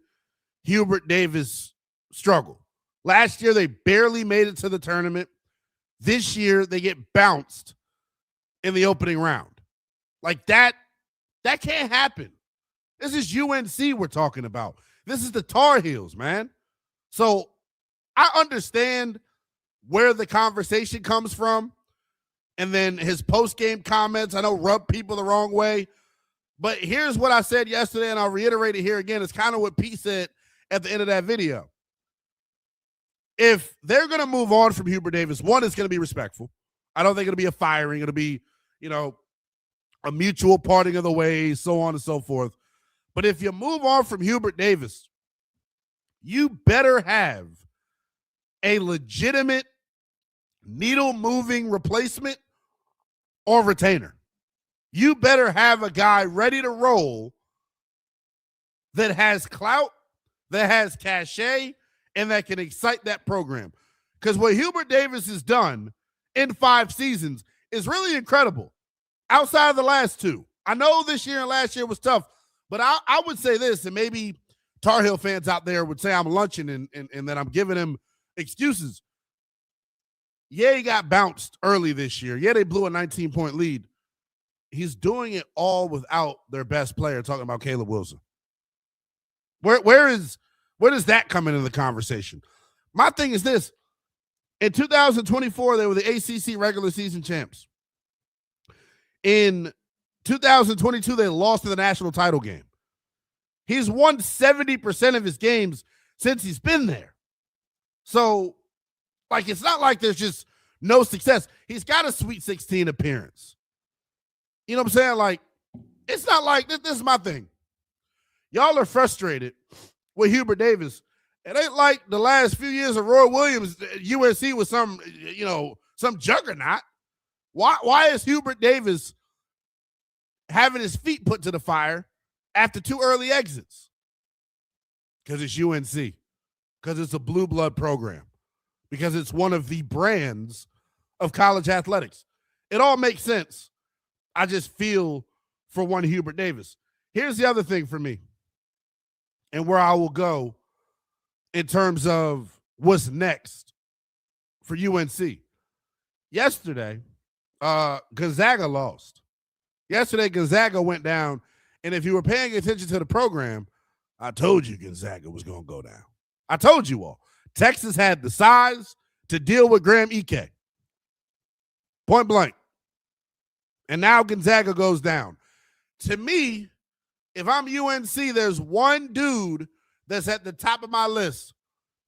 Hubert Davis struggle. Last year, they barely made it to the tournament. This year, they get bounced in the opening round. Like that can't happen. This is UNC we're talking about. This is the Tar Heels, man. So I understand where the conversation comes from. And then his post-game comments, I know, rub people the wrong way. But here's what I said yesterday, and I'll reiterate it here again. It's kind of what Pete said at the end of that video. If they're going to move on from Hubert Davis, one, it's going to be respectful. I don't think it'll be a firing. It'll be, a mutual parting of the ways, so on and so forth. But if you move on from Hubert Davis, you better have a legitimate needle-moving replacement or retainer. You better have a guy ready to roll that has clout, that has cachet, and that can excite that program. Because what Hubert Davis has done in 5 seasons is really incredible outside of the last 2. I know this year and last year was tough, but I would say this, and maybe Tar Heel fans out there would say I'm lunching and that I'm giving him excuses. Yeah, he got bounced early this year. Yeah, they blew a 19-point lead. He's doing it all without their best player, talking about Caleb Wilson. Where does that come into the conversation? My thing is this. In 2024, they were the ACC regular season champs. In 2022, they lost in the national title game. He's won 70% of his games since he's been there. So, it's not like there's just no success. He's got a Sweet 16 appearance. You know what I'm saying? It's not like this is my thing. Y'all are frustrated with Hubert Davis. It ain't like the last few years of Roy Williams, UNC was some juggernaut. Why is Hubert Davis having his feet put to the fire after 2 early exits? Because it's UNC. Because it's a blue blood program. Because it's one of the brands of college athletics. It all makes sense. I just feel for one Hubert Davis. Here's the other thing for me and where I will go in terms of what's next for UNC. Yesterday, Gonzaga lost. Yesterday, Gonzaga went down, and if you were paying attention to the program, I told you Gonzaga was going to go down. I told you all. Texas had the size to deal with Graham Ike. Point blank. And now Gonzaga goes down. To me, if I'm UNC, there's one dude that's at the top of my list.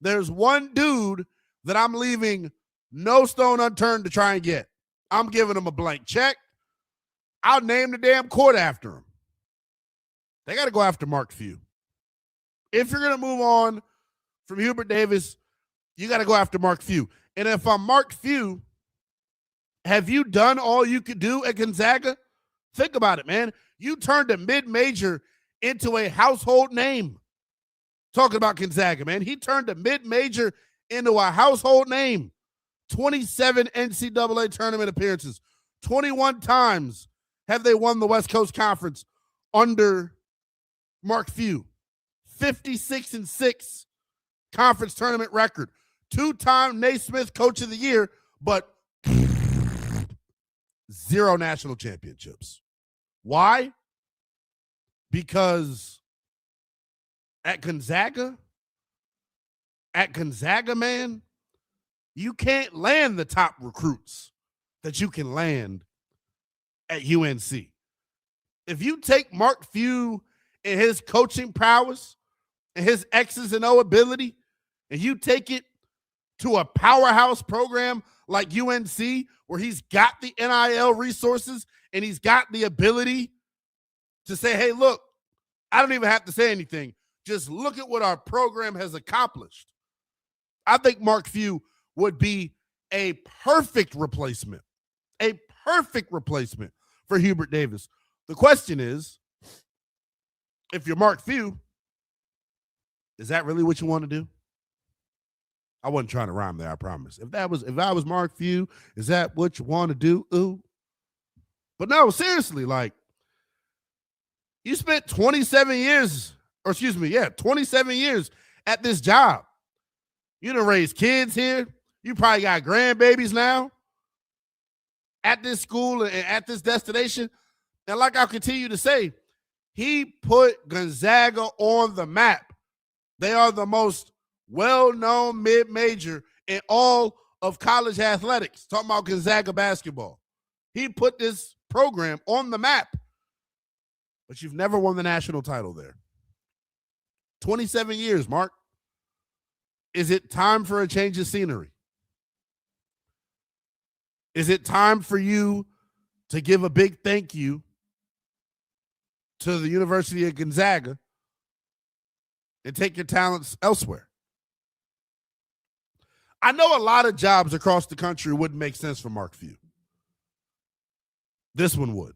There's one dude that I'm leaving no stone unturned to try and get. I'm giving him a blank check. I'll name the damn court after him. They got to go after Mark Few. If you're going to move on from Hubert Davis, you got to go after Mark Few. And if I'm Mark Few, have you done all you could do at Gonzaga? Think about it, man. You turned a mid-major into a household name. Talking about Gonzaga, man. He turned a mid-major into a household name. 27 NCAA tournament appearances. 21 times have they won the West Coast Conference under Mark Few. 56-6 conference tournament record. 2-time Naismith Coach of the Year, but 0 national championships. Why? because at Gonzaga, man, you can't land the top recruits that you can land at UNC. If you take Mark Few and his coaching prowess and his X's and O ability, and you take it to a powerhouse program like UNC, where he's got the NIL resources and he's got the ability to say, hey, look, I don't even have to say anything. Just look at what our program has accomplished. I think Mark Few would be a perfect replacement for Hubert Davis. The question is, if you're Mark Few, is that really what you want to do? I wasn't trying to rhyme there, I promise. If I was Mark Few, is that what you want to do? Ooh. But no, seriously, like, you spent 27 years at this job. You done raised kids here. You probably got grandbabies now at this school and at this destination. And like I'll continue to say, he put Gonzaga on the map. They are the most well-known mid-major in all of college athletics. Talking about Gonzaga basketball. He put this program on the map. But you've never won the national title there. 27 years, Mark. Is it time for a change of scenery? Is it time for you to give a big thank you to the University of Gonzaga and take your talents elsewhere? I know a lot of jobs across the country wouldn't make sense for Mark Few. This one would.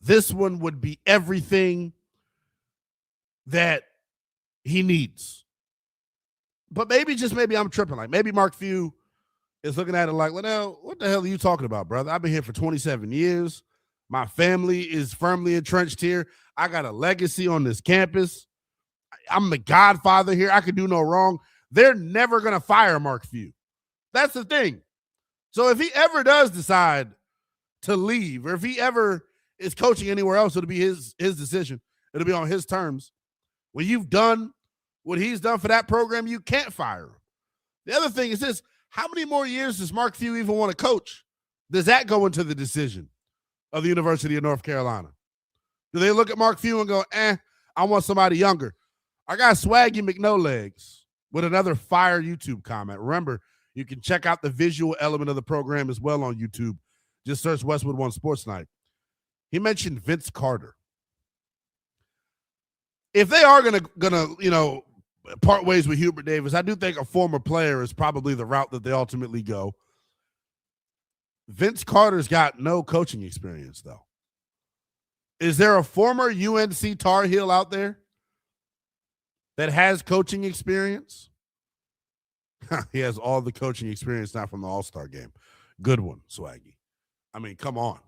This one would be everything that he needs. But maybe, just maybe, I'm tripping. Like, maybe Mark Few is looking at it like, Lynnell, what the hell are you talking about, brother? I've been here for 27 years. My family is firmly entrenched here. I got a legacy on this campus. I'm the godfather here. I could do no wrong. They're never going to fire Mark Few. That's the thing. So if he ever does decide to leave, or if he ever is coaching anywhere else, it'll be his decision. It'll be on his terms. When you've done what he's done for that program, you can't fire him. The other thing is this: how many more years does Mark Few even want to coach? Does that go into the decision of the University of North Carolina? Do they look at Mark Few and go, I want somebody younger? I got Swaggy McNolegs with another fire YouTube comment. Remember, you can check out the visual element of the program as well on YouTube. Just search Westwood One Sports Night. He mentioned Vince Carter. If they are gonna part ways with Hubert Davis, I do think a former player is probably the route that they ultimately go. Vince Carter's got no coaching experience, though. Is there a former UNC Tar Heel out there that has coaching experience? He has all the coaching experience now from the All-Star game. Good one, Swaggy. I mean, come on.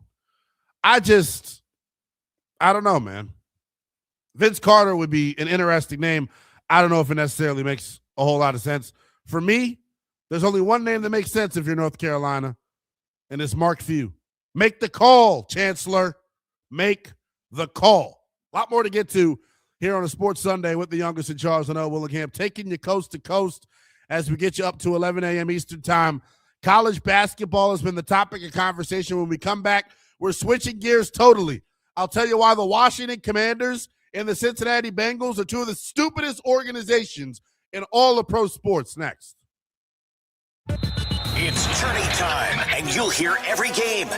I don't know, man. Vince Carter would be an interesting name. I don't know if it necessarily makes a whole lot of sense. For me, there's only one name that makes sense if you're North Carolina, and it's Mark Few. Make the call, Chancellor. Make the call. A lot more to get to here on a Sports Sunday with the youngest in Charles and Willingham, taking you coast to coast as we get you up to 11 a.m. Eastern time. College basketball has been the topic of conversation. When we come back, we're switching gears totally. I'll tell you why the Washington Commanders and the Cincinnati Bengals are two of the stupidest organizations in all of pro sports next. It's tourney time, and you'll hear every game.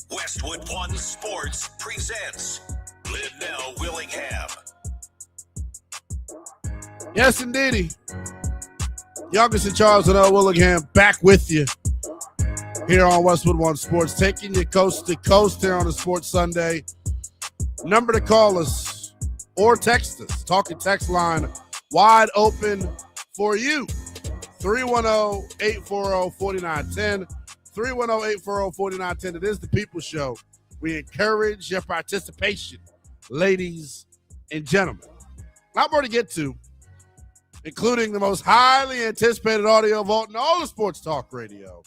Westwood One Sports presents Lynnell Willingham. Yes, indeedy. Youngest and Charles and Willingham back with you here on Westwood One Sports, taking you coast to coast here on a Sports Sunday. Number to call us or text us. Talking text line wide open for you. 310-840-4910. 310-840-4910. It is the People's Show. We encourage your participation, ladies and gentlemen. Not more to get to, including the most highly anticipated audio vault in all of sports talk radio.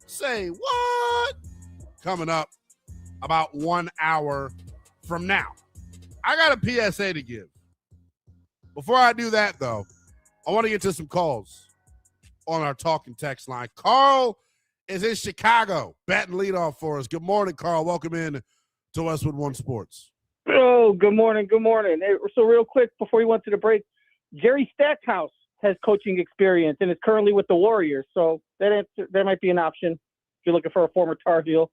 Say what? Coming up about 1 hour from now. I got a PSA to give. Before I do that, though, I want to get to some calls on our talking text line. Carl is in Chicago, batting leadoff for us. Good morning, Carl. Welcome in to Westwood One Sports. Oh, good morning. Good morning. Hey, so real quick, before we went to the break, Jerry Stackhouse has coaching experience and is currently with the Warriors. So that might be an option if you're looking for a former Tar Heel.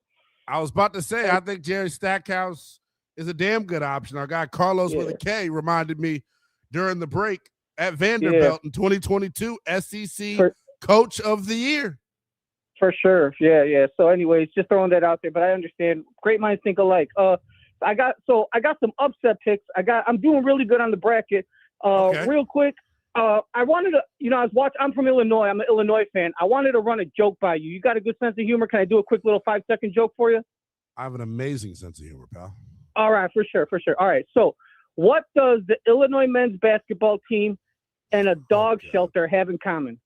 I was about to say, I think Jerry Stackhouse is a damn good option. Our guy Carlos with a K reminded me during the break at Vanderbilt in 2022, SEC Coach of the Year. For sure. Yeah. So anyways, just throwing that out there, but I understand. Great minds think alike. I got some upset picks. I'm doing really good on the bracket. Real quick, I wanted to, I'm from Illinois. I'm an Illinois fan. I wanted to run a joke by you. You got a good sense of humor? Can I do a quick little 5-second joke for you? I have an amazing sense of humor, pal. All right, for sure. All right. So what does the Illinois men's basketball team and a dog shelter have in common?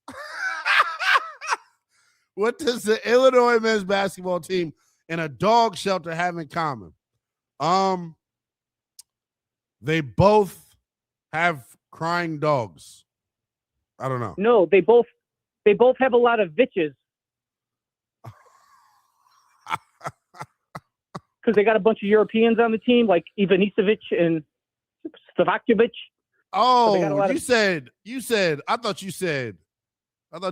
What does the Illinois men's basketball team and a dog shelter have in common? They both have crying dogs. I don't know. No, they both have a lot of bitches. Because they got a bunch of Europeans on the team, like Ivanisevic and Stavakovic. Oh, you said. I thought he said. No,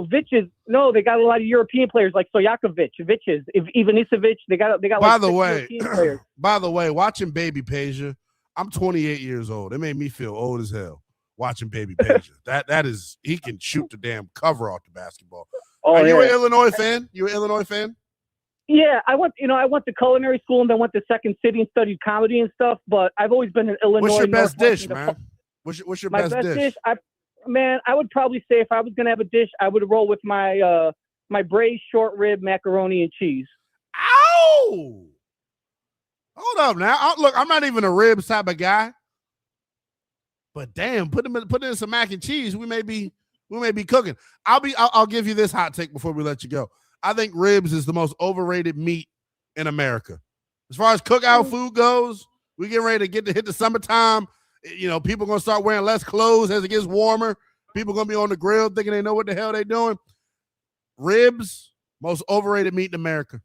Vitches. No, they got a lot of European players like Stojakovic, Vitches, Ivanisevic. They got. By like the way, European players. By the way, watching Baby Peja, I'm 28 years old. It made me feel old as hell watching Baby Peja. that is, he can shoot the damn cover off the basketball. Are you an Illinois fan? You an Illinois fan? Yeah, I went to culinary school and then went to Second City and studied comedy and stuff. But I've always been in Illinois. What's your best dish, man? What's your best dish? I would probably say if I was gonna have a dish, I would roll with my my braised short rib macaroni and cheese. Ow! Hold up now. Look, I'm not even a ribs type of guy, but damn, put in some mac and cheese. We may be cooking. I'll give you this hot take before we let you go. I think ribs is the most overrated meat in America. As far as cookout food goes, we getting ready to hit the summertime. People going to start wearing less clothes as it gets warmer. People going to be on the grill thinking they know what the hell they doing. Ribs, most overrated meat in America.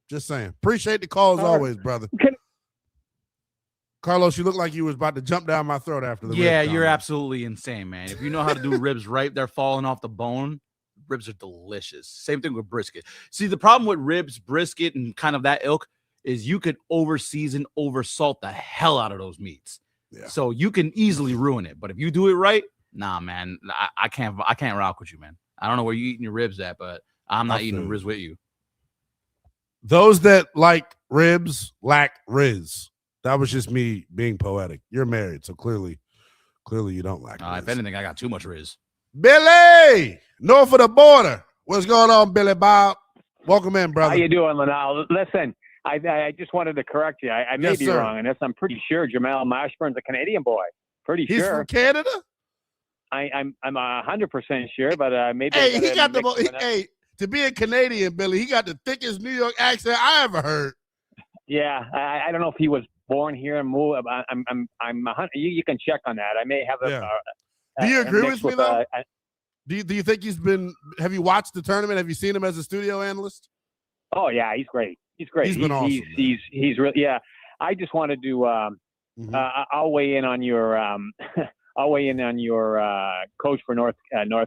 Just saying. Appreciate the call as always, brother. Carlos, you look like you was about to jump down my throat after the rib you're comment. absolutely insane, man. If you know how to do ribs right, they're falling off the bone. Ribs are delicious. Same thing with brisket. See, the problem with ribs, brisket, and kind of that ilk is you could over-season, over-salt the hell out of those meats. Yeah. So you can easily ruin it. But if you do it right, nah, man, I can't rock with you, man. I don't know where you're eating your ribs at, but I'm not eating ribs with you. Those that like ribs lack riz. That was just me being poetic. You're married, so clearly you don't like riz. If anything, I got too much riz. Billy, north of the border. What's going on, Billy Bob? Welcome in, brother. How you doing, Lynnell? Listen, I just wanted to correct you. I may be wrong on this. I'm pretty sure Jamal Mashburn's a Canadian boy. Pretty sure. He's from Canada? I'm 100% sure, but maybe. Hey, he got the to be a Canadian, Billy, he got the thickest New York accent I ever heard. Yeah, I don't know if he was born here and moved. You can check on that. I may have do you agree with me though? Do you think have you watched the tournament? Have you seen him as a studio analyst? Oh yeah, he's great. He's great. He's been awesome. He's really, yeah. I just wanted to I'll weigh in on your I'll weigh in on your coach for North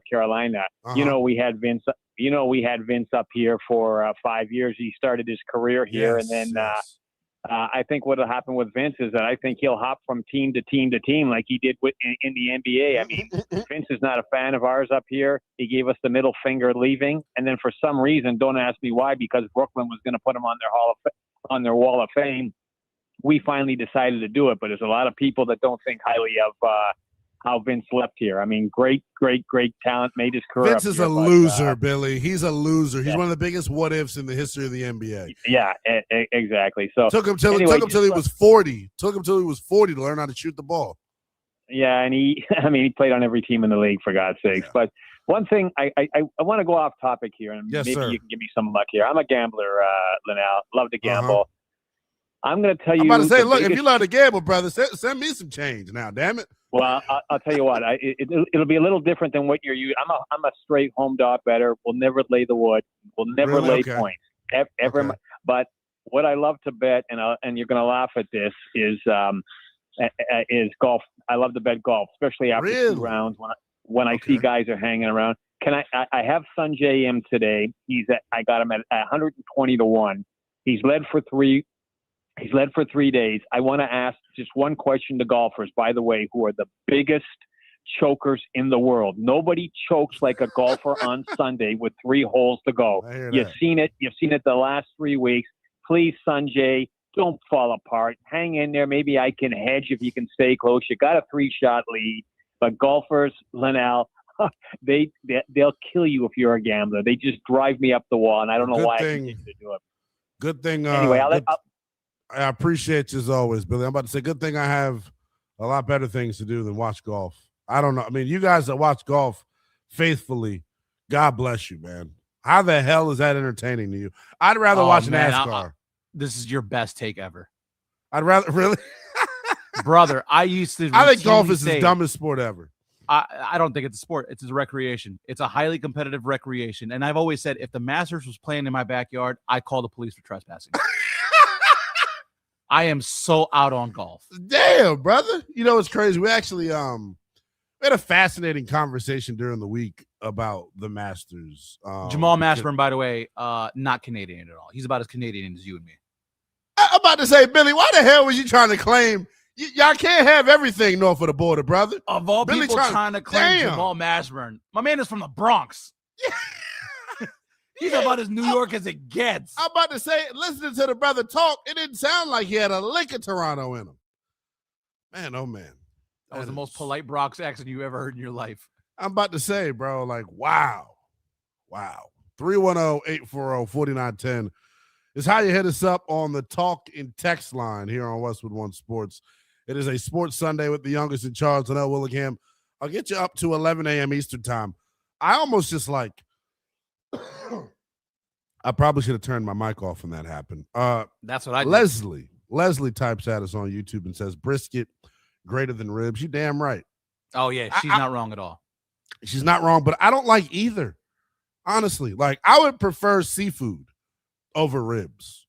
Carolina. You know, we had Vince. You know, we had Vince up here for 5 years. He started his career here, and then I think what will happen with Vince is that I think he'll hop from team to team to team like he did in the NBA. I mean, Vince is not a fan of ours up here. He gave us the middle finger leaving, and then for some reason, don't ask me why, because Brooklyn was going to put him on their Wall of Fame. We finally decided to do it, but there's a lot of people that don't think highly of how Vince left here. I mean, great talent, made his career. Vince is a loser, Billy. He's a loser. He's one of the biggest what ifs in the history of the NBA. Yeah, exactly. So took him till he was 40. Took him till he was 40 to learn how to shoot the ball. Yeah, and he played on every team in the league, for God's sakes. Yeah. But one thing, I want to go off topic here, and maybe you can give me some luck here. I'm a gambler, Lynnell. Love to gamble. I'm going to tell you. I'm about to say, look, if you love to gamble, brother, send me some change now. Damn it. Well, I'll tell you what. It'll be a little different than what you're used. I'm a straight home dog bettor. We'll never lay the wood. We'll never lay points. But what I love to bet, and you're going to laugh at this, is golf. I love to bet golf, especially after 2 rounds when I see guys are hanging around. I have Sanjay M today. I got him at 120 to 1. He's led for 3 days. I want to ask just one question to golfers, by the way, who are the biggest chokers in the world. Nobody chokes like a golfer on Sunday with 3 holes to go. You've seen it. You've seen it the last 3 weeks. Please, Sanjay, don't fall apart. Hang in there. Maybe I can hedge if you can stay close. You got a 3-shot lead. But golfers, Lynnell, they'll kill you if you're a gambler. They just drive me up the wall, and I don't know why I continue to do it. Good thing. Anyway, I appreciate you as always, Billy. I'm about to say, good thing I have a lot better things to do than watch golf. I don't know. I mean, you guys that watch golf faithfully, God bless you, man. How the hell is that entertaining to you? I'd rather watch NASCAR. This is your best take ever. I'd rather, really? Brother, I used to. I think golf is the dumbest sport ever. I don't think it's a sport. It's a recreation. It's a highly competitive recreation. And I've always said, if the Masters was playing in my backyard, I'd call the police for trespassing. I am so out on golf. Damn, brother. You know, it's crazy. We actually we had a fascinating conversation during the week about the Masters. Jamal Mashburn, by the way, not Canadian at all. He's about as Canadian as you and me. I'm about to say, Billy, why the hell was you trying to claim y'all can't have everything north of the border, brother? Of all Billy people trying to claim Jamal Mashburn. My man is from the Bronx. He's about as New York as it gets. I'm about to say, listening to the brother talk, it didn't sound like he had a lick of Toronto in him. Man, oh, man. That was the most polite Bronx accent you ever heard in your life. I'm about to say, bro, like, wow. 310-840-4910 is how you hit us up on the talk and text line here on Westwood One Sports. It is a sports Sunday with the youngest in charge, Lynnell Willingham. I'll get you up to 11 a.m. Eastern time. I almost just like, I probably should have turned my mic off when that happened. That's what I did. Leslie types at us on YouTube and says, brisket greater than ribs. You damn right. Oh, yeah. She's not wrong at all. She's not wrong, but I don't like either. Honestly, like I would prefer seafood over ribs.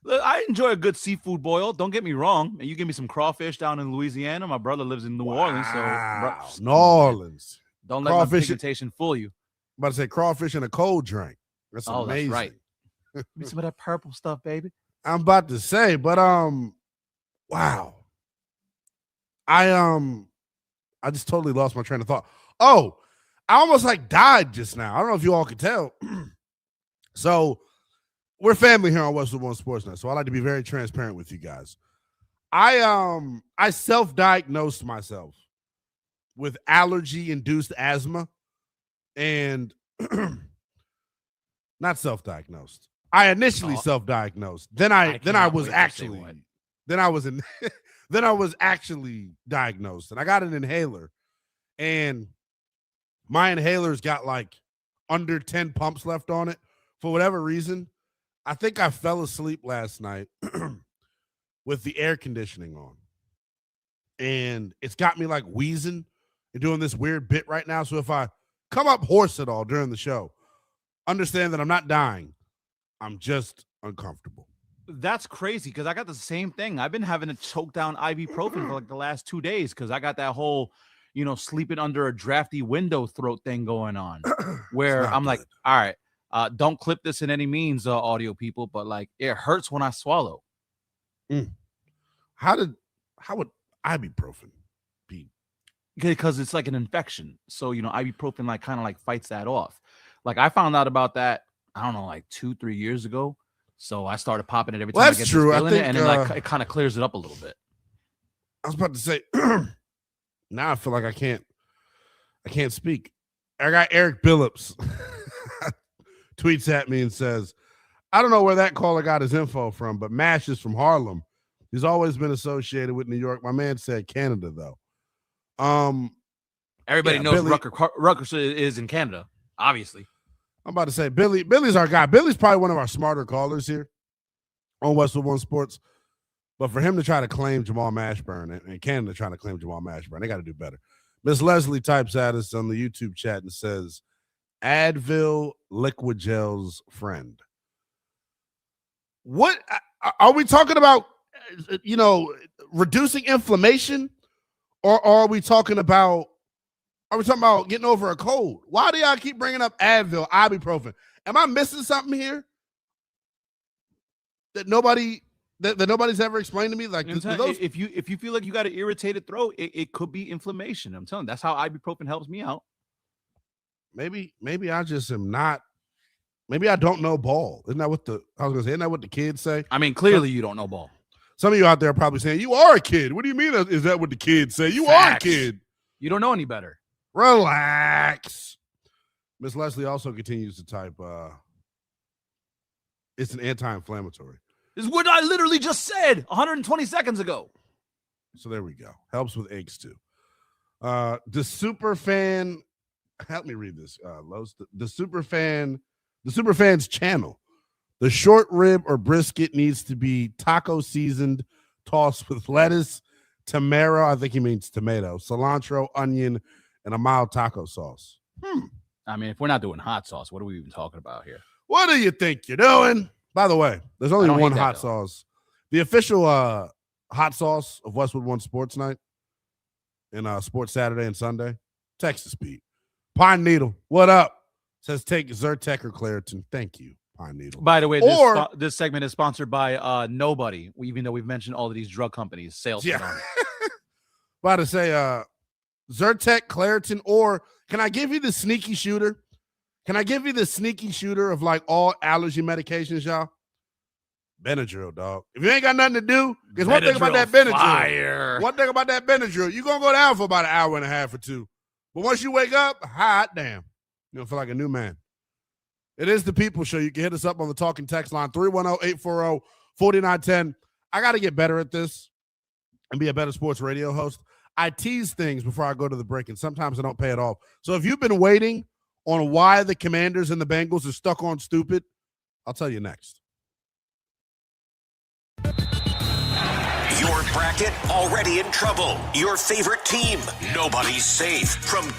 Look, I enjoy a good seafood boil. Don't get me wrong. And you give me some crawfish down in Louisiana. My brother lives in New Orleans. So New Orleans. Don't let my pigmentation fool you. I'm about to say crawfish in a cold drink. That's amazing. That's right. Give me some of that purple stuff, baby. I'm about to say, but wow. I just totally lost my train of thought. Oh, I almost like died just now. I don't know if you all could tell. So we're family here on Westwood One Sports Net, so I like to be very transparent with you guys. I self-diagnosed myself with allergy-induced asthma, and not self-diagnosed. I initially self-diagnosed. Then I was actually diagnosed, and I got an inhaler, and my inhaler's got like under 10 pumps left on it for whatever reason. I think I fell asleep last night with the air conditioning on, and it's got me like wheezing and doing this weird bit right now. So if I come up hoarse at all during the show, understand that I'm not dying. I'm just uncomfortable. That's crazy because I got the same thing. I've been having to choke down ibuprofen for like the last 2 days because I got that whole, sleeping under a drafty window throat thing going on, where I'm good. like, all right, don't clip this in any means, audio people, but like it hurts when I swallow. How would ibuprofen be? Because it's like an infection. So, ibuprofen like kind of like fights that off. Like I found out about that, I don't know, like 2-3 years ago. So I started popping it every time I get this feeling it, and then like it kind of clears it up a little bit. I was about to say, now I feel like I can't speak. I got Eric Billups tweets at me and says, I don't know where that caller got his info from, but Mash is from Harlem. He's always been associated with New York. My man said Canada, though. Everybody knows Rutgers is in Canada, obviously. I'm about to say Billy's our guy. Billy's probably one of our smarter callers here on Westwood One Sports. But for him to try to claim Jamal Mashburn and Canada trying to claim Jamal Mashburn, they got to do better. Miss Leslie types at us on the YouTube chat and says, Advil liquid gel's friend. What are we talking about? Reducing inflammation, or are we talking about getting over a cold? Why do y'all keep bringing up Advil, ibuprofen? Am I missing something here that nobody's ever explained to me? Like, if you feel like you got an irritated throat, it could be inflammation. I'm telling you, that's how ibuprofen helps me out. Maybe I just am not. Maybe I don't know ball. Isn't that what the kids say? I mean, clearly you don't know ball. Some of you out there are probably saying, you are a kid. What do you mean? Is that what the kids say? You Facts. are a kid. You don't know any better. Relax. Miss Leslie also continues to type, it's an anti-inflammatory. This is what I literally just said 120 seconds ago. So there we go. Helps with aches too. The super fan, help me read this, Los. The super fan's channel. The short rib or brisket needs to be taco seasoned, tossed with lettuce, tomato, I think he means tomato, cilantro, onion, and a mild taco sauce. I mean, if we're not doing hot sauce, what are we even talking about here? What do you think you're doing? By the way, there's only one hot sauce. The official hot sauce of Westwood One Sports Night and Sports Saturday and Sunday, Texas Pete. Pine Needle, what up? Says take Zyrtec or Claritin. Thank you, Pine Needle. By the way, this segment is sponsored by Nobody, even though we've mentioned all of these drug companies. Sales. Yeah. About to say Zyrtec, Claritin, or can I give you the sneaky shooter? Can I give you the sneaky shooter of like all allergy medications, y'all? Benadryl, dog. If you ain't got nothing to do, because one thing about that Benadryl, you're going to go down for about an hour and a half or two. But once you wake up, hot damn. You're going to feel like a new man. It is the People Show. You can hit us up on the talking text line, 310-840-4910. I got to get better at this and be a better sports radio host. I tease things before I go to the break, and sometimes I don't pay it off. So if you've been waiting on why the Commanders and the Bengals are stuck on stupid, I'll tell you next. Your bracket already in trouble. Your favorite team, nobody's safe. From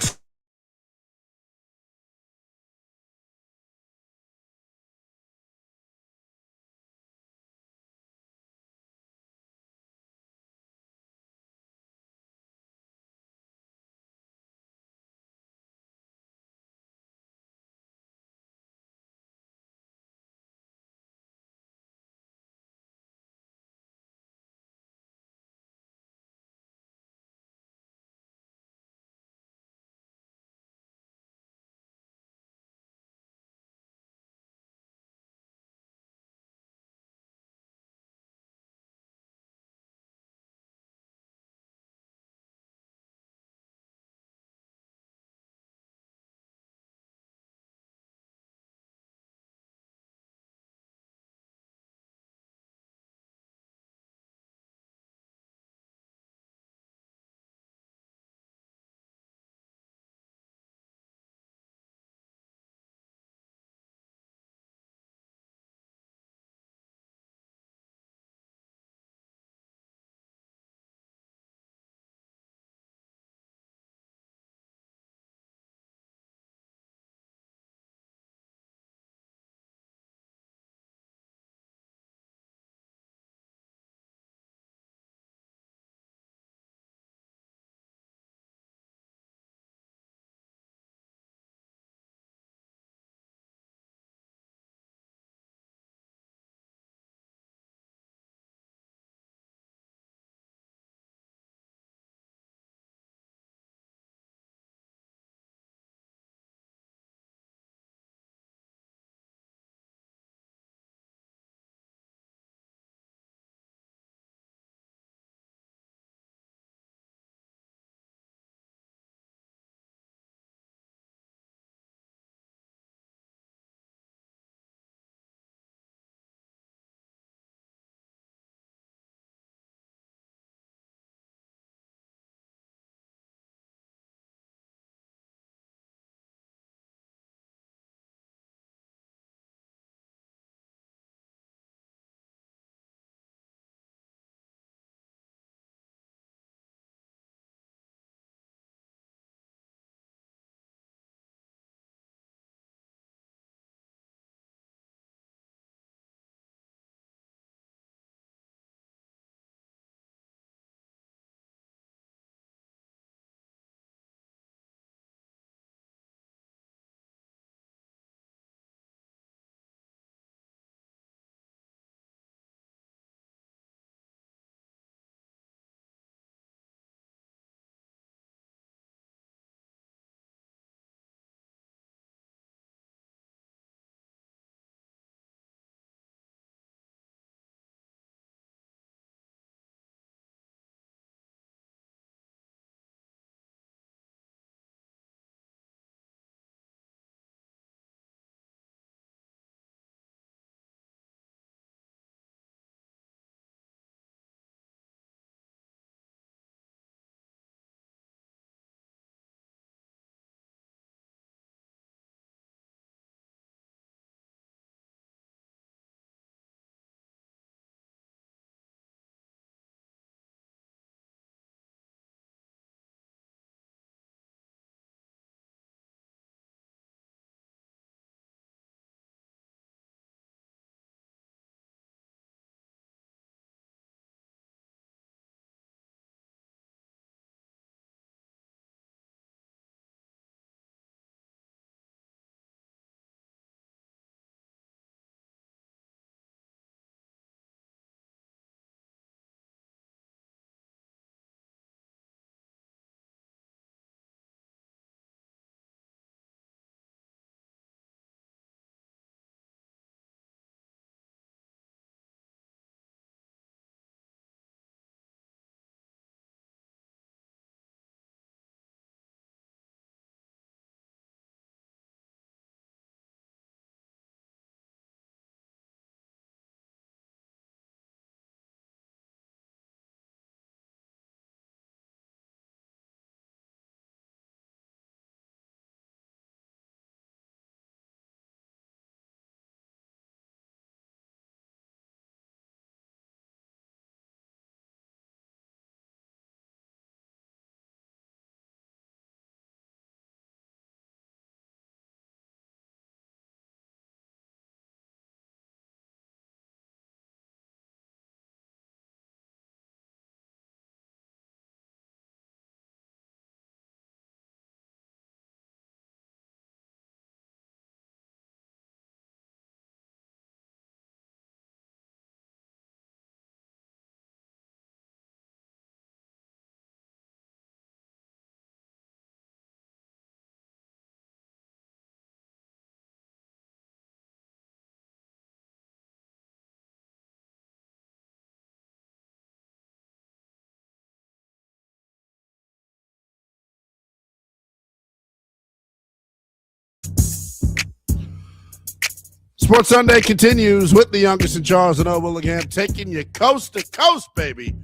Sports Sunday continues with the youngest in Charles and Willingham, taking you coast to coast, baby.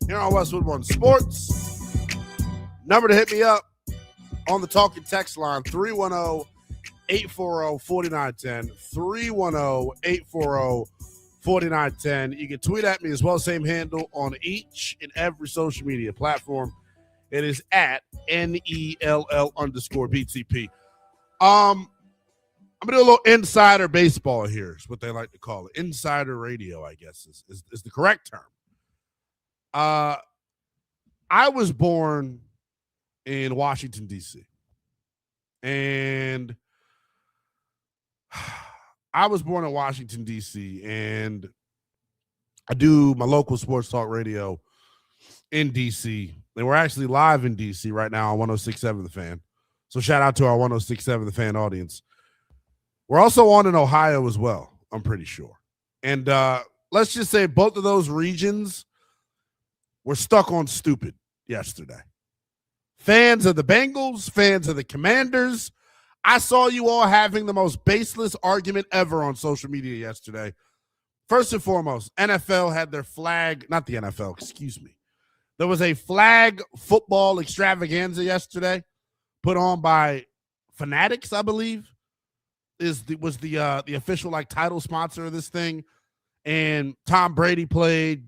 Here on Westwood One Sports. Number to hit me up on the talking text line, 310-840-4910. 310-840-4910. You can tweet at me as well, same handle on each and every social media platform. It is at NELL_BTP. I'm going to do a little insider baseball here, is what they like to call it. Insider radio, I guess, is the correct term. I was born in Washington, D.C. And I do my local sports talk radio in D.C. And we're actually live in D.C. right now on 106.7 The Fan. So shout out to our 106.7 The Fan audience. We're also on in Ohio as well, I'm pretty sure. And let's just say both of those regions were stuck on stupid yesterday. Fans of the Bengals, fans of the Commanders. I saw you all having the most baseless argument ever on social media yesterday. First and foremost, NFL had their flag, not the NFL, excuse me. There was a flag football extravaganza yesterday put on by Fanatics, I believe, was the official title sponsor of this thing. And Tom Brady played,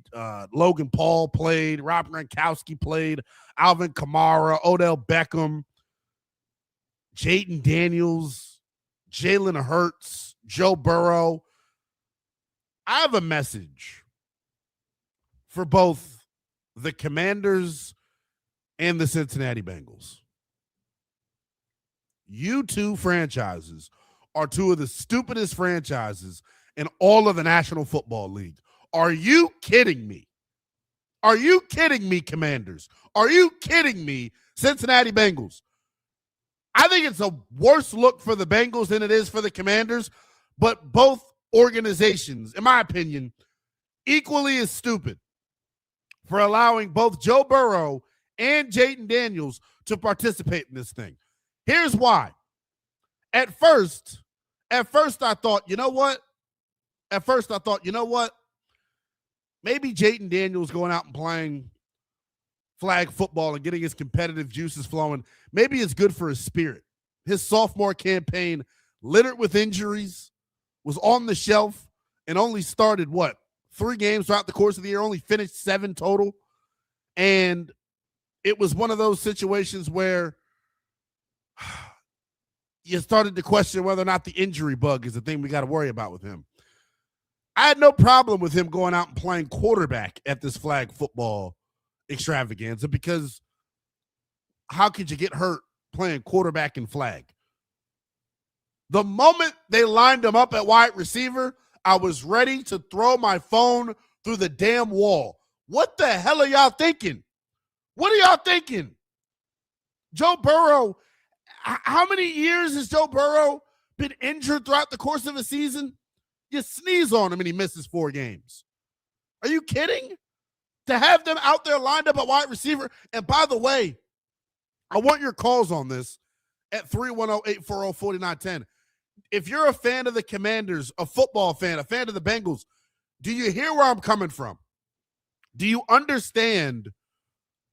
Logan Paul played, Rob Gronkowski played, Alvin Kamara, Odell Beckham, Jayden Daniels, Jalen Hurts, Joe Burrow. I have a message for both the Commanders and the Cincinnati Bengals. You two franchises are two of the stupidest franchises in all of the National Football League. Are you kidding me? Are you kidding me, Commanders? Are you kidding me, Cincinnati Bengals? I think it's a worse look for the Bengals than it is for the Commanders, but both organizations, in my opinion, equally as stupid for allowing both Joe Burrow and Jayden Daniels to participate in this thing. Here's why. At first I thought, you know what? Maybe Jayden Daniels going out and playing flag football and getting his competitive juices flowing, maybe it's good for his spirit. His sophomore campaign, littered with injuries, was on the shelf and only started, 3 games throughout the course of the year, only finished 7 total. And it was one of those situations where you started to question whether or not the injury bug is the thing we got to worry about with him. I had no problem with him going out and playing quarterback at this flag football extravaganza, because how could you get hurt playing quarterback and flag? The moment they lined him up at wide receiver, I was ready to throw my phone through the damn wall. What the hell are y'all thinking? What are y'all thinking? Joe Burrow, how many years has Joe Burrow been injured throughout the course of a season? You sneeze on him and he misses 4 games. Are you kidding? To have them out there lined up at wide receiver. And by the way, I want your calls on this at 310-840-4910. If you're a fan of the Commanders, a football fan, a fan of the Bengals, do you hear where I'm coming from? Do you understand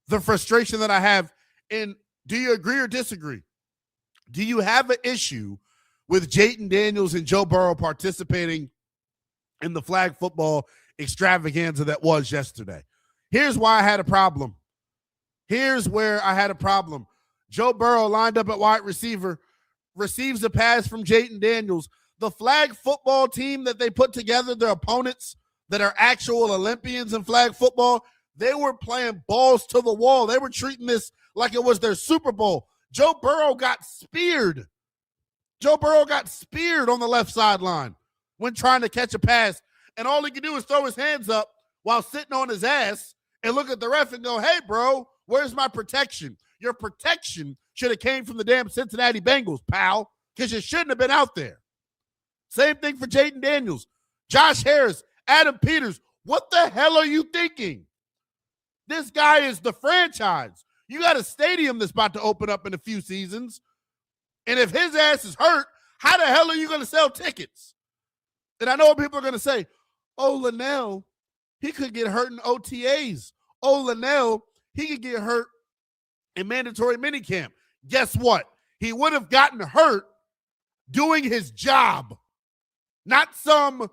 the frustration that I have? And do you agree or disagree? Do you have an issue with Jayden Daniels and Joe Burrow participating in the flag football extravaganza that was yesterday? Here's why I had a problem. Here's where I had a problem. Joe Burrow lined up at wide receiver, receives a pass from Jayden Daniels. The flag football team that they put together, their opponents that are actual Olympians in flag football, they were playing balls to the wall. They were treating this like it was their Super Bowl. Joe Burrow got speared. Joe Burrow got speared on the left sideline when trying to catch a pass. And all he could do is throw his hands up while sitting on his ass and look at the ref and go, hey, bro, where's my protection? Your protection should have came from the damn Cincinnati Bengals, pal, because you shouldn't have been out there. Same thing for Jayden Daniels, Josh Harris, Adam Peters. What the hell are you thinking? This guy is the franchise. You got a stadium that's about to open up in a few seasons. And if his ass is hurt, how the hell are you going to sell tickets? And I know what people are going to say. Oh, Lynnell, he could get hurt in OTAs. Oh, Lynnell, he could get hurt in mandatory minicamp. Guess what? He would have gotten hurt doing his job, not some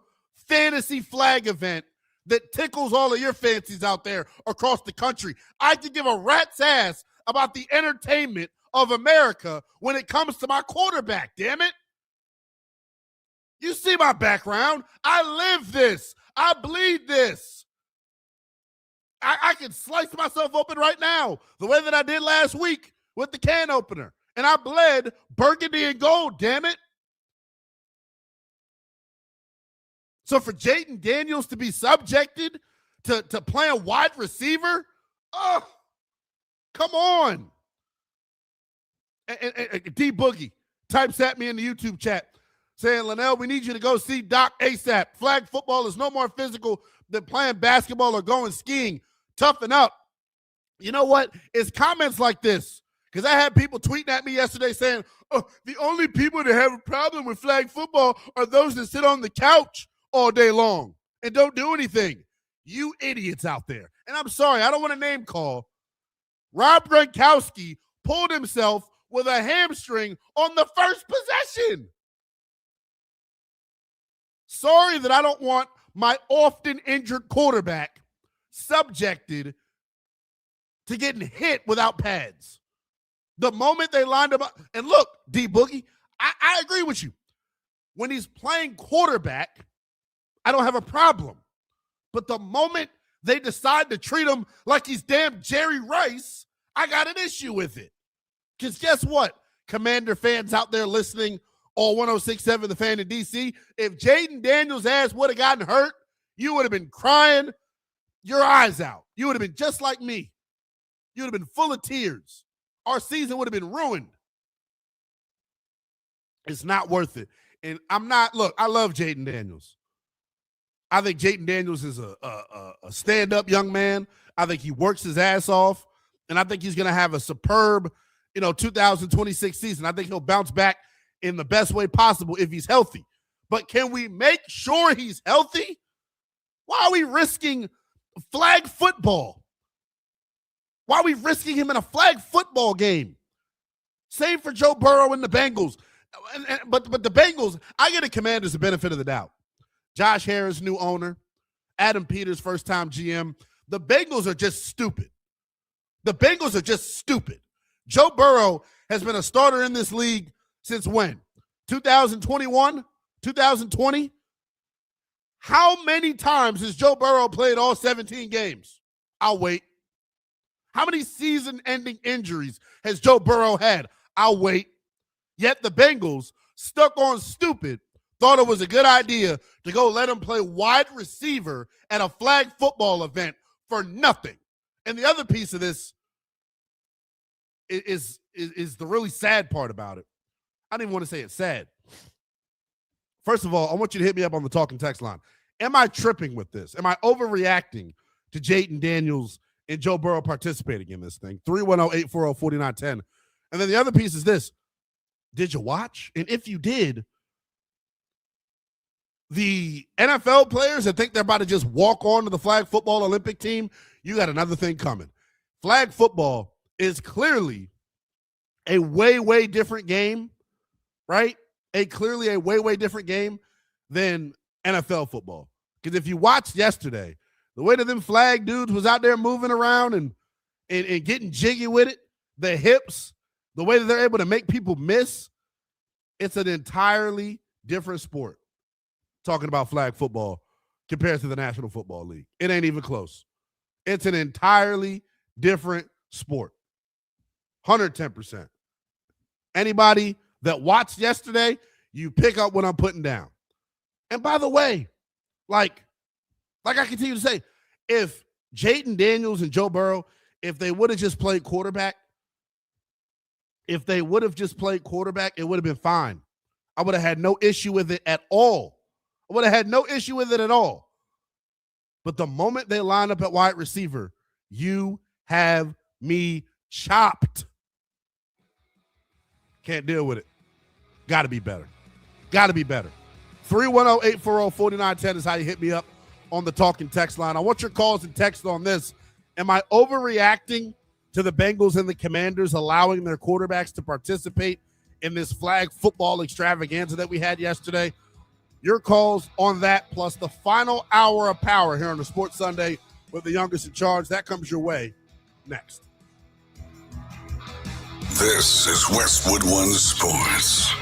fantasy flag event that tickles all of your fancies out there across the country. I could give a rat's ass about the entertainment of America when it comes to my quarterback, damn it. You see my background. I live this. I bleed this. I can slice myself open right now the way that I did last week with the can opener. And I bled burgundy and gold, damn it. So for Jayden Daniels to be subjected to playing wide receiver, oh, come on. And D Boogie types at me in the YouTube chat saying, Lynnell, we need you to go see Doc ASAP. Flag football is no more physical than playing basketball or going skiing. Toughen up. You know what? It's comments like this, because I had people tweeting at me yesterday saying, oh, the only people that have a problem with flag football are those that sit on the couch all day long and don't do anything. You idiots out there. And I'm sorry, I don't want to name call. Rob Gronkowski pulled himself with a hamstring on the first possession. Sorry that I don't want my often injured quarterback subjected to getting hit without pads. The moment they lined him up, and look, D Boogie, I agree with you. When he's playing quarterback, I don't have a problem. But the moment they decide to treat him like he's damn Jerry Rice, I got an issue with it. Because guess what, Commander fans out there listening, all 106.7 The Fan in D.C., if Jayden Daniels' ass would have gotten hurt, you would have been crying your eyes out. You would have been just like me. You would have been full of tears. Our season would have been ruined. It's not worth it. And I'm not, look, I love Jayden Daniels. I think Jayden Daniels is a stand-up young man. I think he works his ass off. And I think he's going to have a superb, 2026 season. I think he'll bounce back in the best way possible if he's healthy. But can we make sure he's healthy? Why are we risking flag football? Why are we risking him in a flag football game? Same for Joe Burrow and the Bengals. But the Bengals, I get the Commanders the benefit of the doubt. Josh Harris, new owner. Adam Peters, first-time GM. The Bengals are just stupid. The Bengals are just stupid. Joe Burrow has been a starter in this league since when? 2021? 2020? How many times has Joe Burrow played all 17 games? I'll wait. How many season-ending injuries has Joe Burrow had? I'll wait. Yet the Bengals, stuck on stupid, thought it was a good idea to go let him play wide receiver at a flag football event for nothing. And the other piece of this is the really sad part about it. I don't even want to say it's sad. First of all, I want you to hit me up on the talking text line. Am I tripping with this? Am I overreacting to Jayden Daniels and Joe Burrow participating in this thing? 310-840-4910. And then the other piece is this. Did you watch? And if you did, the NFL players that think they're about to just walk on to the flag football Olympic team, you got another thing coming. Flag football is clearly a way, way different game, right? Clearly a way, way different game than NFL football. Because if you watched yesterday, the way that them flag dudes was out there moving around and getting jiggy with it, the hips, the way that they're able to make people miss, it's an entirely different sport. Talking about flag football compared to the National Football League. It ain't even close. It's an entirely different sport. 110%. Anybody that watched yesterday, you pick up what I'm putting down. And by the way, like I continue to say, if Jayden Daniels and Joe Burrow, if they would have just played quarterback, it would have been fine. I would have had no issue with it at all. But the moment they line up at wide receiver, you have me chopped. Can't deal with it. Got to be better. 310-840-4910 is how you hit me up on the talking text line. I want your calls and text on this. Am I overreacting to the Bengals and the Commanders allowing their quarterbacks to participate in this flag football extravaganza that we had yesterday? Your calls on that, plus the final hour of power here on the Sports Sunday with the youngest in charge. That comes your way next. This is Westwood One Sports.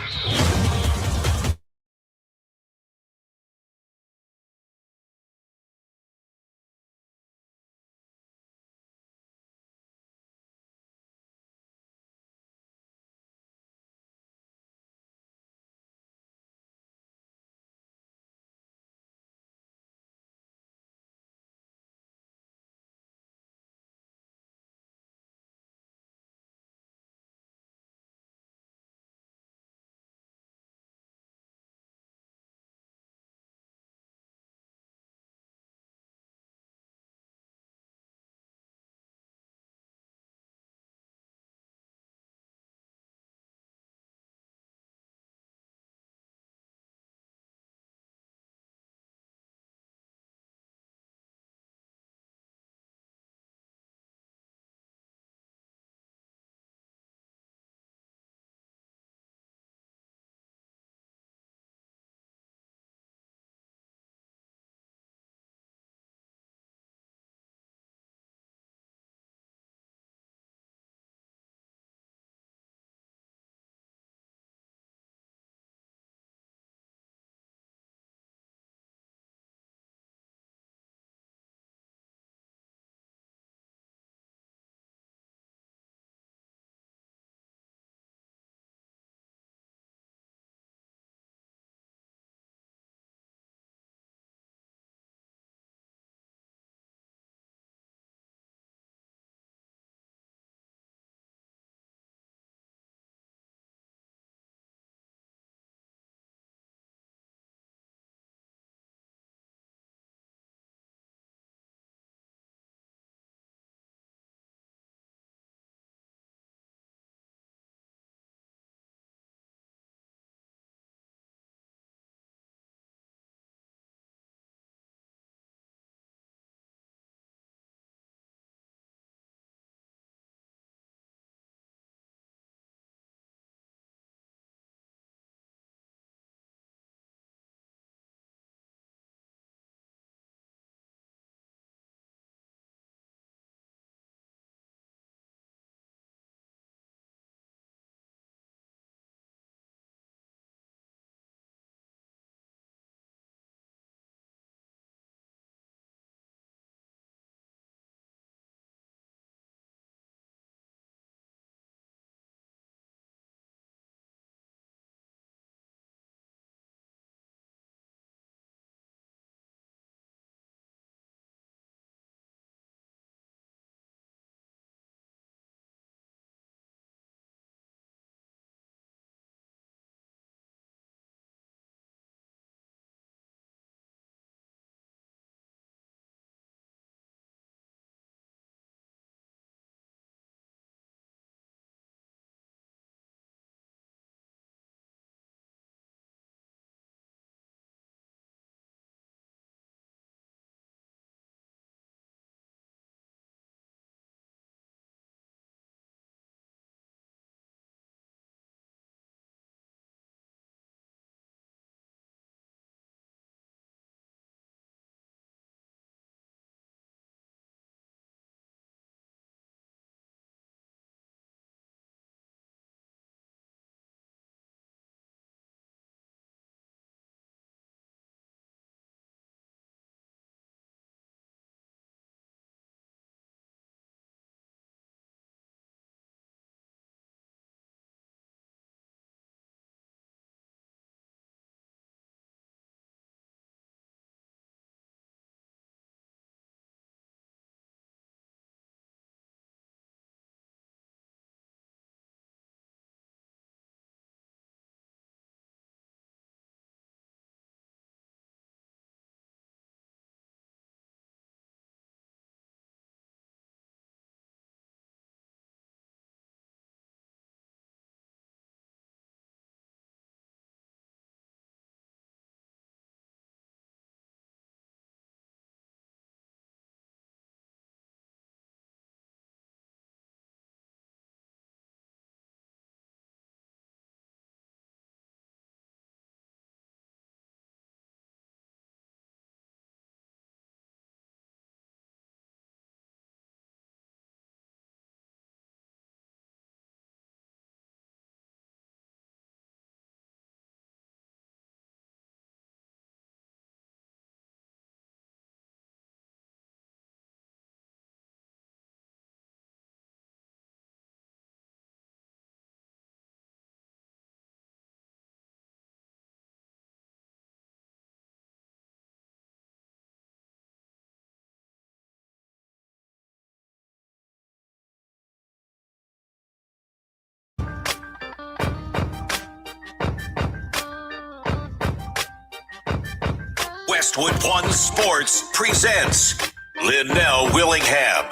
Westwood One Sports presents Lynnell Willingham.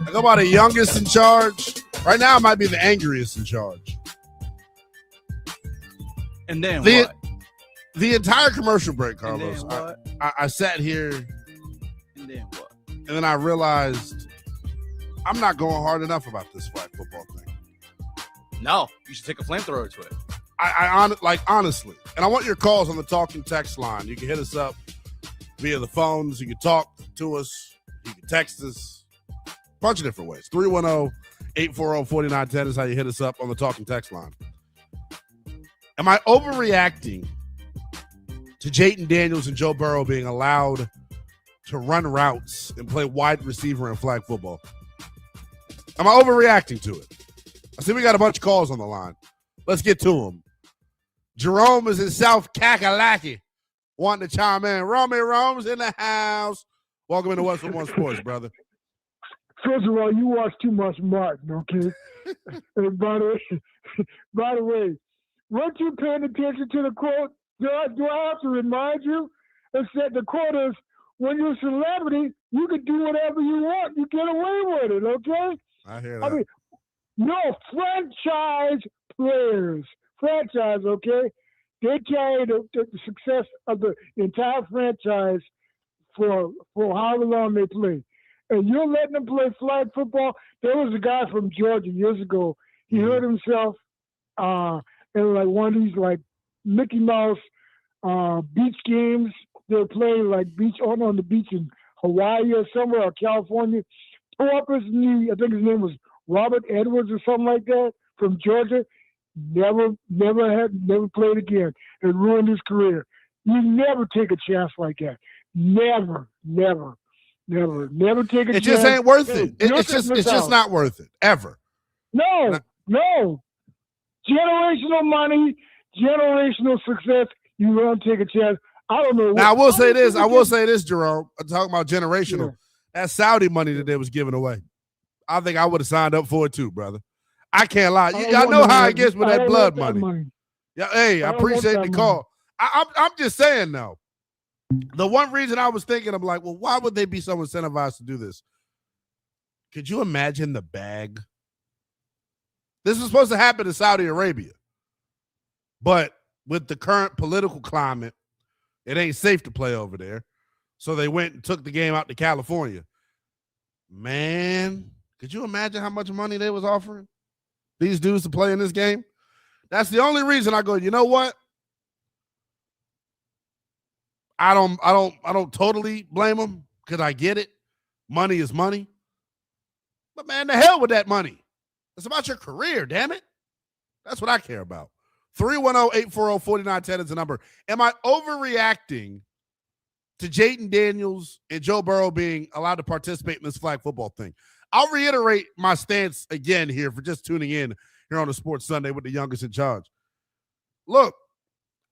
I go by the youngest in charge. Right now, I might be the angriest in charge. And then what? The entire commercial break, And Carlos. then what? I sat here And then what? and then I realized I'm not going hard enough about this flag football thing. No, you should take a flamethrower to it. Honestly, and I want your calls on the talking text line. You can hit us up via the phones. You can talk to us. You can text us. A bunch of different ways. 310-840-4910 is how you hit us up on the talking text line. Am I overreacting to Jayden Daniels and Joe Burrow being allowed to run routes and play wide receiver in flag football? Am I overreacting to it? I see we got a bunch of calls on the line. Let's get to them. Jerome is in South Kakalaki wanting to chime in. Rome's in the house. Welcome into Westwood One Sports, brother. First of all, you watch too much Martin, okay? And by the way, weren't you paying attention to the quote? Do I have to remind you? It said the quote is, when you're a celebrity, you can do whatever you want. You get away with it, okay? I hear that. I mean, no, franchise players, okay? They carry the success of the entire franchise for however long they play. And you're letting them play flag football. There was a guy from Georgia years ago. He hurt himself in like one of these like Mickey Mouse beach games. They were playing like beach on the beach in Hawaii or somewhere, or California. Tore up his knee. I think his name was Robert Edwards or something like that from Georgia. Never played again. It ruined his career. You never take a chance like that. Never take a chance. It just ain't worth it. It's just not worth it ever. No. Generational money, generational success. You don't take a chance. I don't know. Now I will say this, Jerome. I'm talking about generational. Yeah. That Saudi money that they was giving away. I think I would have signed up for it too, brother. I can't lie. Y'all know how it gets with that blood money. Yeah, hey, I appreciate the call. I'm just saying though. The one reason I was thinking, I'm like, well, why would they be so incentivized to do this? Could you imagine the bag? This was supposed to happen in Saudi Arabia. But with the current political climate, it ain't safe to play over there. So they went and took the game out to California. Man, could you imagine how much money they was offering these dudes to play in this game? That's the only reason I go, you know what? I don't totally blame them because I get it. Money is money. But man, the hell with that money. It's about your career, damn it. That's what I care about. 310-840-4910 is the number. Am I overreacting to Jayden Daniels and Joe Burrow being allowed to participate in this flag football thing? I'll reiterate my stance again here for just tuning in here on the Sports Sunday with the youngest in charge. Look,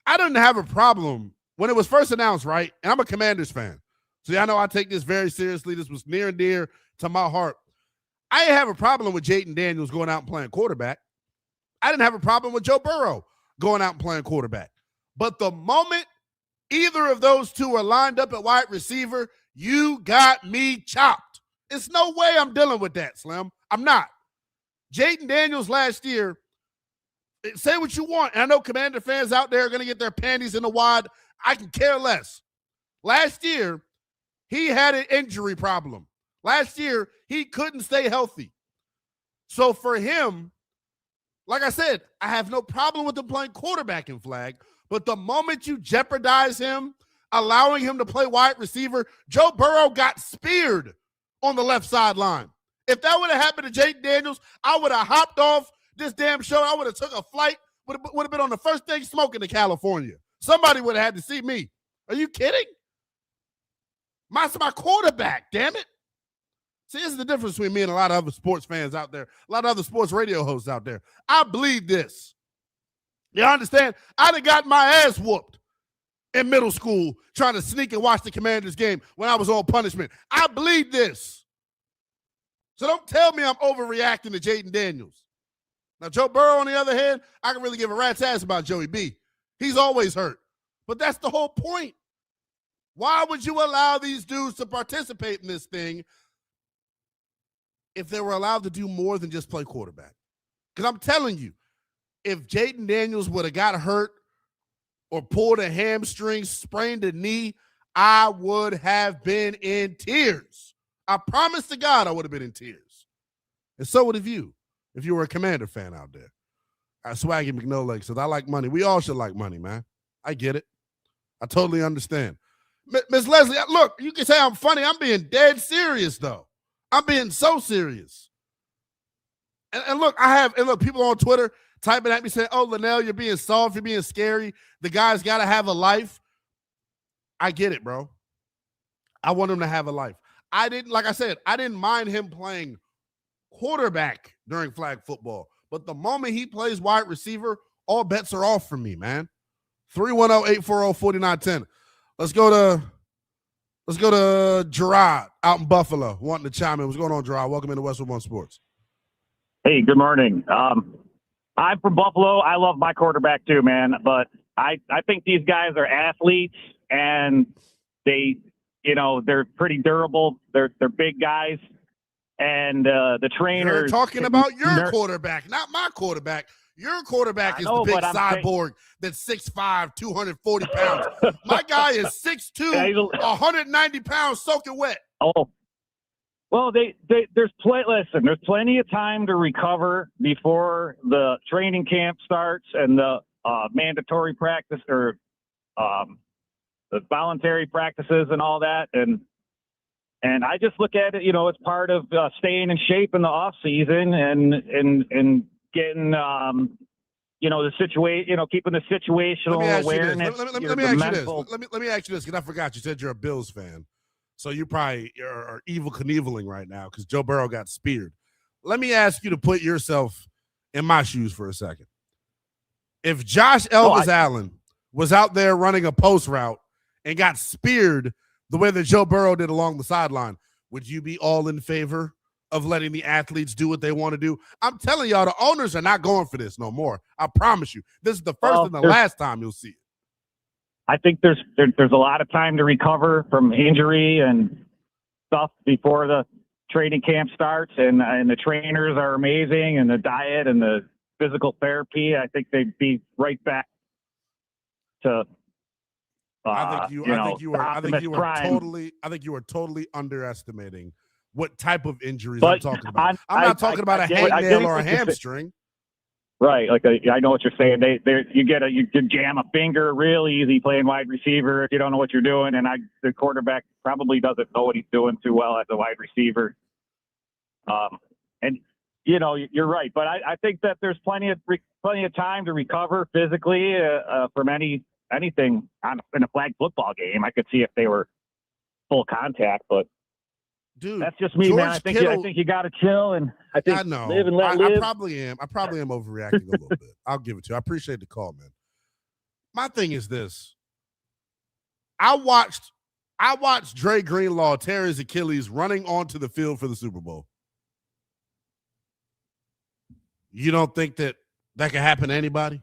I didn't have a problem when it was first announced, right? And I'm a Commanders fan. So I know I take this very seriously. This was near and dear to my heart. I didn't have a problem with Jayden Daniels going out and playing quarterback. I didn't have a problem with Joe Burrow going out and playing quarterback. But the moment either of those two are lined up at wide receiver, you got me chopped. It's no way I'm dealing with that, Slim. I'm not. Jayden Daniels last year, say what you want. And I know Commander fans out there are going to get their panties in the wad. I can care less. Last year, he had an injury problem. Last year, he couldn't stay healthy. So for him, like I said, I have no problem with him playing quarterback in flag, but the moment you jeopardize him, allowing him to play wide receiver, Joe Burrow got speared on the left sideline. If that would have happened to Jayden Daniels, I would have hopped off this damn show. I would have took a flight, would have been on the first thing smoking to California. Somebody would have had to see me. Are you kidding? My quarterback, damn it. See, this is the difference between me and a lot of other sports fans out there, a lot of other sports radio hosts out there. I believe this. You understand? I'd have got my ass whooped in middle school trying to sneak and watch the Commanders game when I was on punishment. I believe this. So don't tell me I'm overreacting to Jayden Daniels. Now, Joe Burrow, on the other hand, I can really give a rat's ass about Joey B He's always hurt. But that's the whole point. Why would you allow these dudes to participate in this thing if they were allowed to do more than just play quarterback? Because I'm telling you, if Jaden Daniels would have got hurt or pulled a hamstring, sprained a knee, I would have been in tears. I promise to God I would have been in tears. And so would have you, if you were a Commander fan out there. Swaggy McNolegs says, I like money. We all should like money, man. I get it. I totally understand. Miss Leslie, look, you can say I'm funny. I'm being dead serious, though. I'm being so serious. And look, people on Twitter typing at me saying, oh, Lynnell, you're being soft, you're being scary. The guy's got to have a life. I get it, bro. I want him to have a life. I didn't mind him playing quarterback during flag football. But the moment he plays wide receiver, all bets are off for me, man. 310-840-4910. Let's go to Gerard out in Buffalo, wanting to chime in. What's going on, Gerard? Welcome into Westwood One Sports. Hey, good morning. I'm from Buffalo. I love my quarterback too, man. But I think these guys are athletes, and they're pretty durable. They're big guys, and the trainers. You're talking about your quarterback, not my quarterback. Your quarterback is the big cyborg that's 6'5", 240 pounds. My guy is 6'2", 190 pounds, soaking wet. Oh, well, there's plenty of time to recover before the training camp starts and the mandatory practice or the voluntary practices and all that. And I just look at it, it's part of staying in shape in the off season and getting, the situation, keeping the situational awareness. Let me ask you this, because I forgot you said you're a Bills fan. So you probably are evil Knieveling right now because Joe Burrow got speared. Let me ask you to put yourself in my shoes for a second. If Josh Allen was out there running a post route and got speared the way that Joe Burrow did along the sideline, would you be all in favor of letting the athletes do what they want to do? I'm telling y'all, the owners are not going for this no more. I promise you. This is the first and the last time you'll see it. I think there's a lot of time to recover from injury and stuff before the training camp starts, and the trainers are amazing, and the diet and the physical therapy. I think they'd be right back to. I think you are totally underestimating what type of injuries I'm talking about. I'm not talking about a hangnail or a hamstring. Right, I know what you're saying. You can jam a finger real easy playing wide receiver if you don't know what you're doing, and the quarterback probably doesn't know what he's doing too well as a wide receiver. And you're right, but I think that there's plenty of time to recover physically from anything in a flag football game. I could see if they were full contact, but. Dude, that's just me, George, man. I think you got to chill, and I think live and let live. I probably am overreacting a little bit. I'll give it to you. I appreciate the call, man. My thing is this: I watched Dre Greenlaw tear his Achilles running onto the field for the Super Bowl. You don't think that can happen to anybody?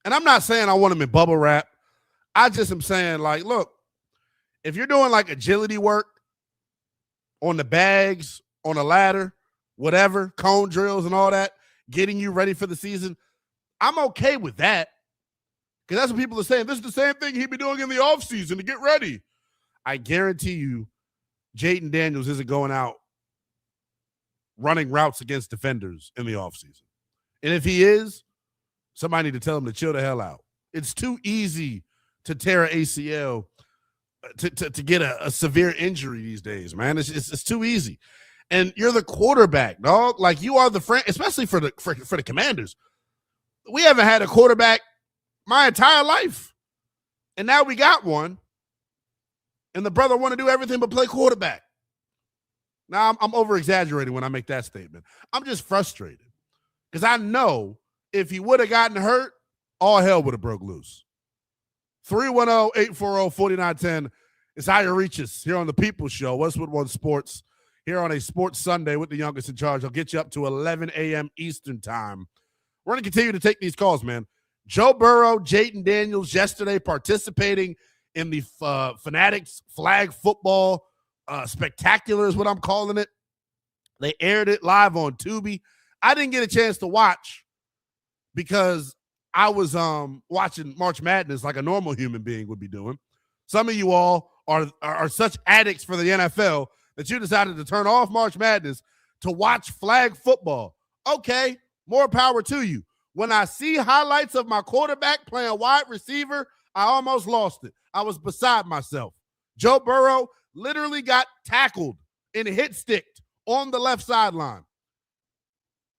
And I'm not saying I want him in bubble wrap. I just am saying, look, if you're doing agility work on the bags, on a ladder, whatever, cone drills and all that, getting you ready for the season, I'm okay with that. Because that's what people are saying. This is the same thing he'd be doing in the offseason to get ready. I guarantee you, Jaden Daniels isn't going out running routes against defenders in the offseason. And if he is, somebody need to tell him to chill the hell out. It's too easy to tear an ACL to get a severe injury these days, man. It's too easy. And you're the quarterback, dog. You are the friend, especially for the Commanders. We haven't had a quarterback my entire life. And now we got one. And the brother want to do everything but play quarterback. Now I'm over-exaggerating when I make that statement. I'm just frustrated. Because I know if he would have gotten hurt, all hell would have broke loose. 310-840-4910 is how you reach us here on the People's Show, Westwood One Sports, here on a Sports Sunday with the youngest in charge. I'll get you up to 11 a.m. Eastern time. We're going to continue to take these calls, man. Joe Burrow, Jayden Daniels yesterday participating in the Fanatics flag football spectacular is what I'm calling it. They aired it live on Tubi. I didn't get a chance to watch because I was watching March Madness like a normal human being would be doing. Some of you all are such addicts for the NFL that you decided to turn off March Madness to watch flag football. Okay, more power to you. When I see highlights of my quarterback playing wide receiver, I almost lost it. I was beside myself. Joe Burrow literally got tackled and hit sticked on the left sideline.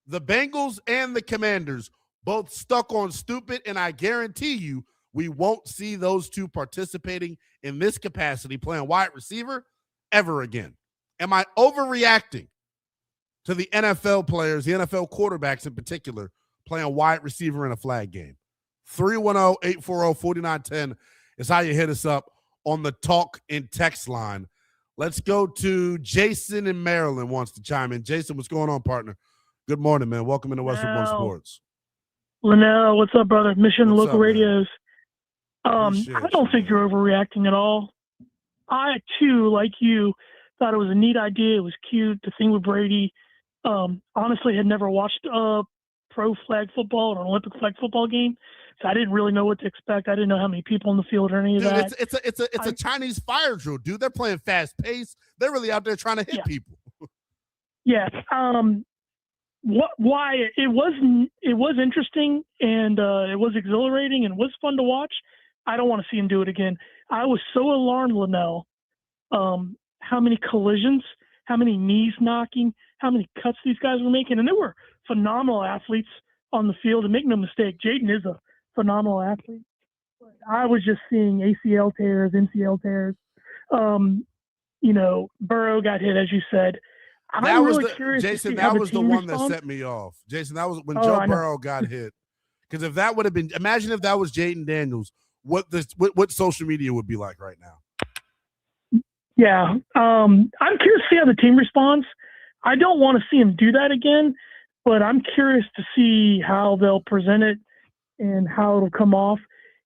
The Bengals and the Commanders both stuck on stupid, and I guarantee you we won't see those two participating in this capacity playing wide receiver ever again. Am I overreacting to the NFL players, the NFL quarterbacks in particular, playing wide receiver in a flag game? 310-840-4910 is how you hit us up on the talk and text line. Let's go to Jason in Maryland wants to chime in. Jason, what's going on, partner? Good morning, man. Welcome into Westwood One Sports. Lynnell, what's up, brother? Mission What's Local up, Radios. I Appreciate don't think you're overreacting at all. I, too, like you, thought it was a neat idea. It was cute. The thing with Brady. Honestly, had never watched a pro flag football or an Olympic flag football game, so I didn't really know what to expect. I didn't know how many people in the field or any of that. It's a Chinese fire drill, dude. They're playing fast pace. They're really out there trying to hit people. Yeah. Why it was interesting and it was exhilarating and was fun to watch. I don't want to see him do it again. I was so alarmed, Lynnell, how many collisions, how many knees knocking, how many cuts these guys were making. And they were phenomenal athletes on the field. And make no mistake, Jayden is a phenomenal athlete. But I was just seeing ACL tears, MCL tears. Burrow got hit, as you said. I'm really curious. Jason, to see how that was the one responds. that set me off. Jason, that was when Joe Burrow got hit. Because if that would have been, imagine if that was Jayden Daniels, what social media would be like right now. Yeah. I'm curious to see how the team responds. I don't want to see him do that again, but I'm curious to see how they'll present it and how it'll come off.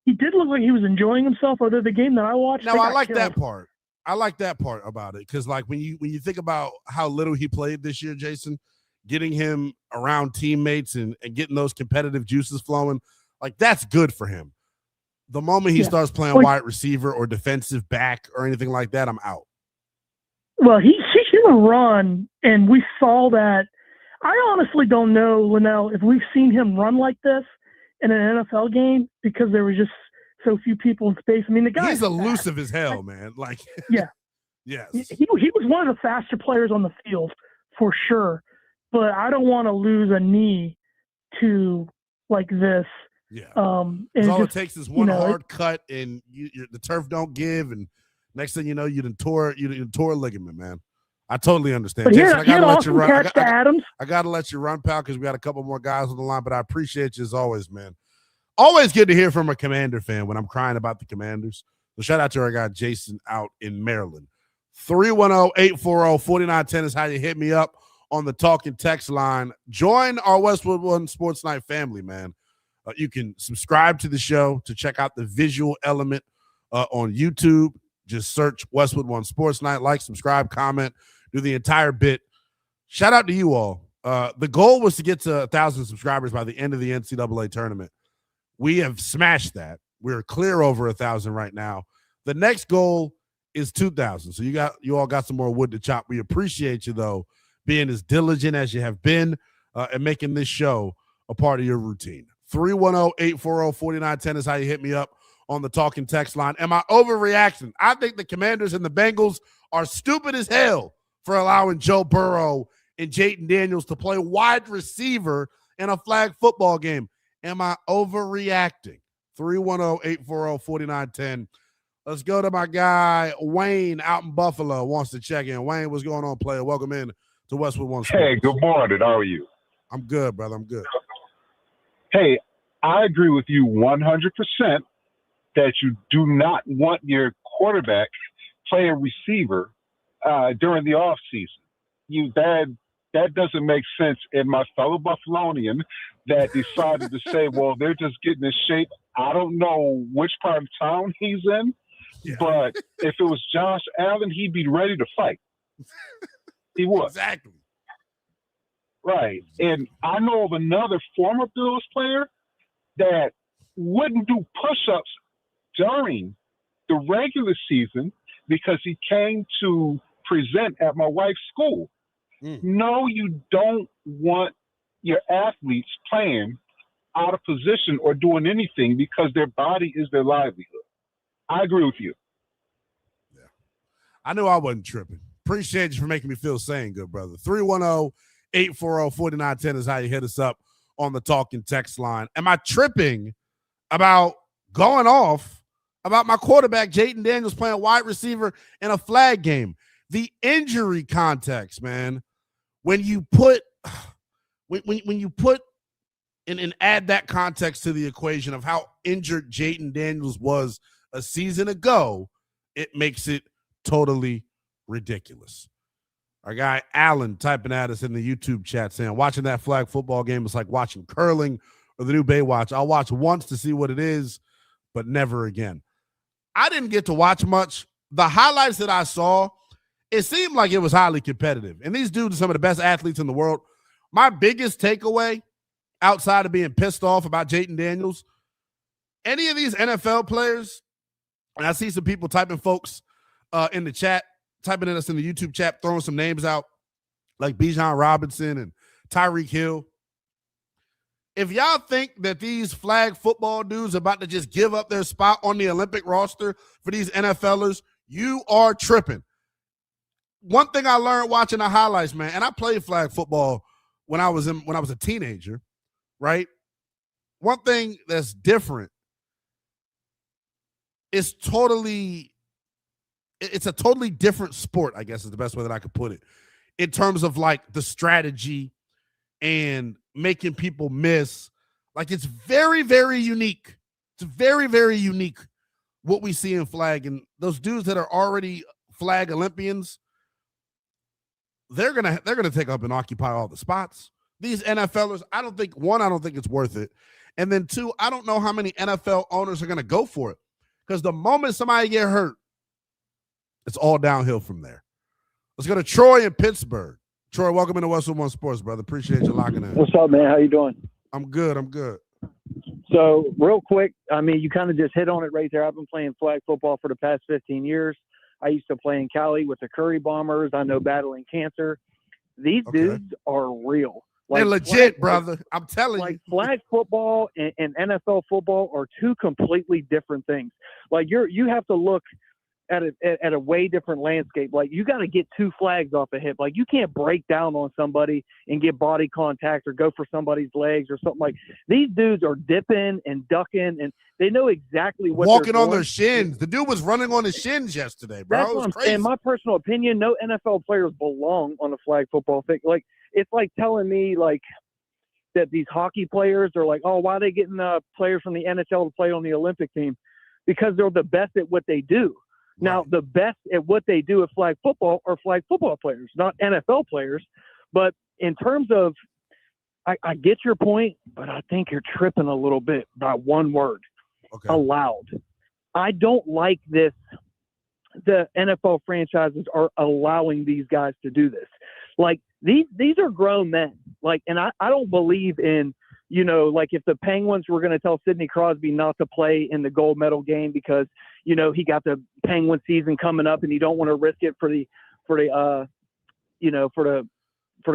He did look like he was enjoying himself, although the game that I watched. No, I like that part. I like that part about it because, like, when you think about how little he played this year, Jason, getting him around teammates and getting those competitive juices flowing, like, that's good for him. The moment he starts playing wide receiver or defensive back or anything like that, I'm out. Well, he should have run, and we saw that. I honestly don't know, Lynnell, if we've seen him run like this in an NFL game because there were just so few people in space. I mean, the guy's elusive as hell, man. Like, yeah. Yes. He was one of the faster players on the field for sure, but I don't want to lose a knee to like this. Yeah. And all it takes is one hard cut, and the turf don't give, and next thing you know, you done tore a ligament, man. I totally understand. But Jason, I gotta let you run. Adams. I gotta let you run, pal, because we got a couple more guys on the line. But I appreciate you as always, man. Always good to hear from a Commander fan when I'm crying about the Commanders. So shout out to our guy Jason out in Maryland. 310-840-4910 is how you hit me up on the talk and text line. Join our Westwood One Sports Night family, man. You can subscribe to the show to check out the visual element on YouTube. Just search Westwood One Sports Night. Like, subscribe, comment, do the entire bit. Shout out to you all. The goal was to get to 1,000 subscribers by the end of the NCAA tournament. We have smashed that. We're clear over 1,000 right now. The next goal is 2,000. So you all got some more wood to chop. We appreciate you, though, being as diligent as you have been and making this show a part of your routine. 310-840-4910 is how you hit me up on the talking text line. Am I overreacting? I think the Commanders and the Bengals are stupid as hell for allowing Joe Burrow and Jayden Daniels to play wide receiver in a flag football game. Am I overreacting? 310-840-4910. Let's go to my guy, Wayne, out in Buffalo, wants to check in. Wayne, what's going on, player? Welcome in to Westwood One Sports. Hey, good morning. How are you? I'm good, brother. I'm good. Hey, I agree with you 100% that you do not want your quarterback playing receiver during the offseason. You've had that doesn't make sense. And my fellow Buffalonian that decided to say, well, they're just getting in shape. I don't know which part of town he's in, but if it was Josh Allen, he'd be ready to fight. He would. Exactly. Right. And I know of another former Bills player that wouldn't do push-ups during the regular season because he came to present at my wife's school. No, you don't want your athletes playing out of position or doing anything because their body is their livelihood. I agree with you. Yeah. I knew I wasn't tripping. Appreciate you for making me feel sane, good brother. 310-840-4910 is how you hit us up on the talking text line. Am I tripping about going off about my quarterback, Jayden Daniels, playing wide receiver in a flag game? The injury context, man. When you put and add that context to the equation of how injured Jayden Daniels was a season ago, it makes it totally ridiculous. Our guy Alan typing at us in the YouTube chat saying, watching that flag football game is like watching curling or the new Baywatch. I'll watch once to see what it is, but never again. I didn't get to watch much. The highlights that I saw, it seemed like it was highly competitive. And these dudes are some of the best athletes in the world. My biggest takeaway, outside of being pissed off about Jayden Daniels, any of these NFL players, and I see some people typing folks in the chat, typing at us in the YouTube chat, throwing some names out like Bijan Robinson and Tyreek Hill. If y'all think that these flag football dudes are about to just give up their spot on the Olympic roster for these NFLers, you are tripping. One thing I learned watching the highlights, man, and I played flag football when I was a teenager, right? One thing that's different is it's a totally different sport, I guess is the best way that I could put it, in terms of like the strategy and making people miss. Like, it's very, very unique. It's very, very unique what we see in flag. And those dudes that are already flag Olympians, they're gonna take up and occupy all the spots. These NFLers, I don't think it's worth it. And then two, I don't know how many NFL owners are gonna go for it. Because the moment somebody get hurt, it's all downhill from there. Let's go to Troy in Pittsburgh. Troy, welcome into Westwood One Sports, brother. Appreciate you locking in. What's up, man? How you doing? I'm good. So, real quick, I mean, you kind of just hit on it right there. I've been playing flag football for the past 15 years. I used to play in Cali with the Curry Bombers. I know battling cancer. These dudes are real. They're legit, brother. I'm telling you. Like, flag football and NFL football are two completely different things. Like, you have to look at a way different landscape. Like, you got to get two flags off the hip. Like, you can't break down on somebody and get body contact or go for somebody's legs or something. Like, these dudes are dipping and ducking, and they know exactly what walking on their shins. The dude was running on his shins yesterday, bro. That's what I'm saying. In my personal opinion, no NFL players belong on the flag football thing. Like, it's like telling me like that these hockey players are like, oh, why are they getting players from the NHL to play on the Olympic team? Because they're the best at what they do. Now, the best at what they do at flag football are flag football players, not NFL players. But in terms of, I get your point, but I think you're tripping a little bit by one word, allowed. I don't like this. The NFL franchises are allowing these guys to do this. Like, these are grown men. Like, and I don't believe in, you know, like if the Penguins were going to tell Sidney Crosby not to play in the gold medal game because, you know, he got the Penguin season coming up and you don't want to risk it for the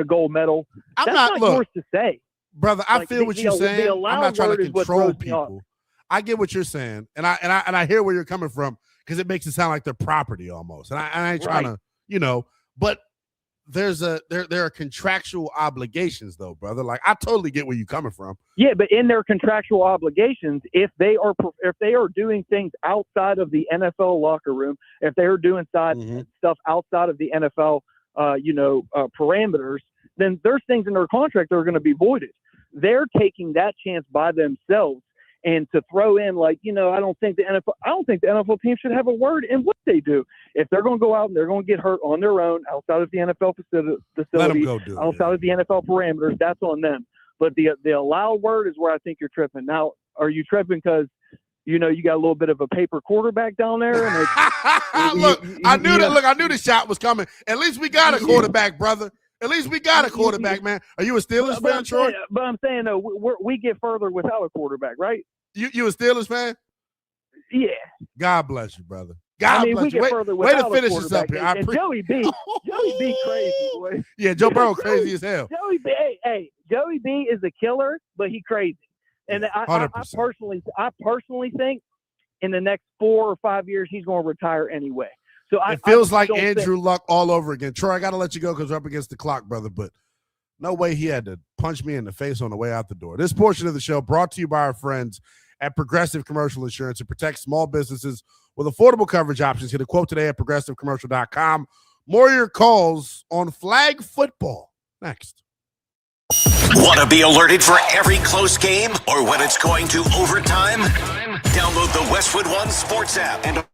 gold medal. That's not yours to say. Brother, I feel what you're saying. I'm not trying to control people. I get what you're saying. And I hear where you're coming from because it makes it sound like they're property almost. And I ain't trying to, you know, but there are contractual obligations though, brother. Like, I totally get where you're coming from. Yeah, but in their contractual obligations, if they are doing things outside of the NFL locker room, if they are doing stuff outside of the NFL, parameters, then there's things in their contract that are going to be voided. They're taking that chance by themselves, And to throw in like, I don't think the NFL team should have a word in what they do. If they're going to go out and they're going to get hurt on their own outside of the NFL facility, outside of the NFL parameters, that's on them. But the allowed word is where I think you're tripping. Now, are you tripping because you got a little bit of a paper quarterback down there? And I knew the shot was coming. At least we got a quarterback, brother. At least we got a quarterback, man. Are you a Steelers fan, Troy? But I'm saying, though, we get further without a quarterback, right? You a Steelers fan? Yeah. God bless you, brother. God bless you. Way to finish this up here. And Joey B crazy, boy. Yeah, Joe Burrow crazy as hell. Joey B, Joey B is a killer, but he crazy. And I personally think in the next 4 or 5 years he's going to retire anyway. So it feels like Andrew Luck all over again. Troy, I got to let you go because we're up against the clock, brother. But no way he had to punch me in the face on the way out the door. This portion of the show brought to you by our friends at Progressive Commercial Insurance. It protects small businesses with affordable coverage options. Get a quote today at progressivecommercial.com. More of your calls on flag football next. Want to be alerted for every close game or when it's going to overtime? Download the Westwood One Sports app and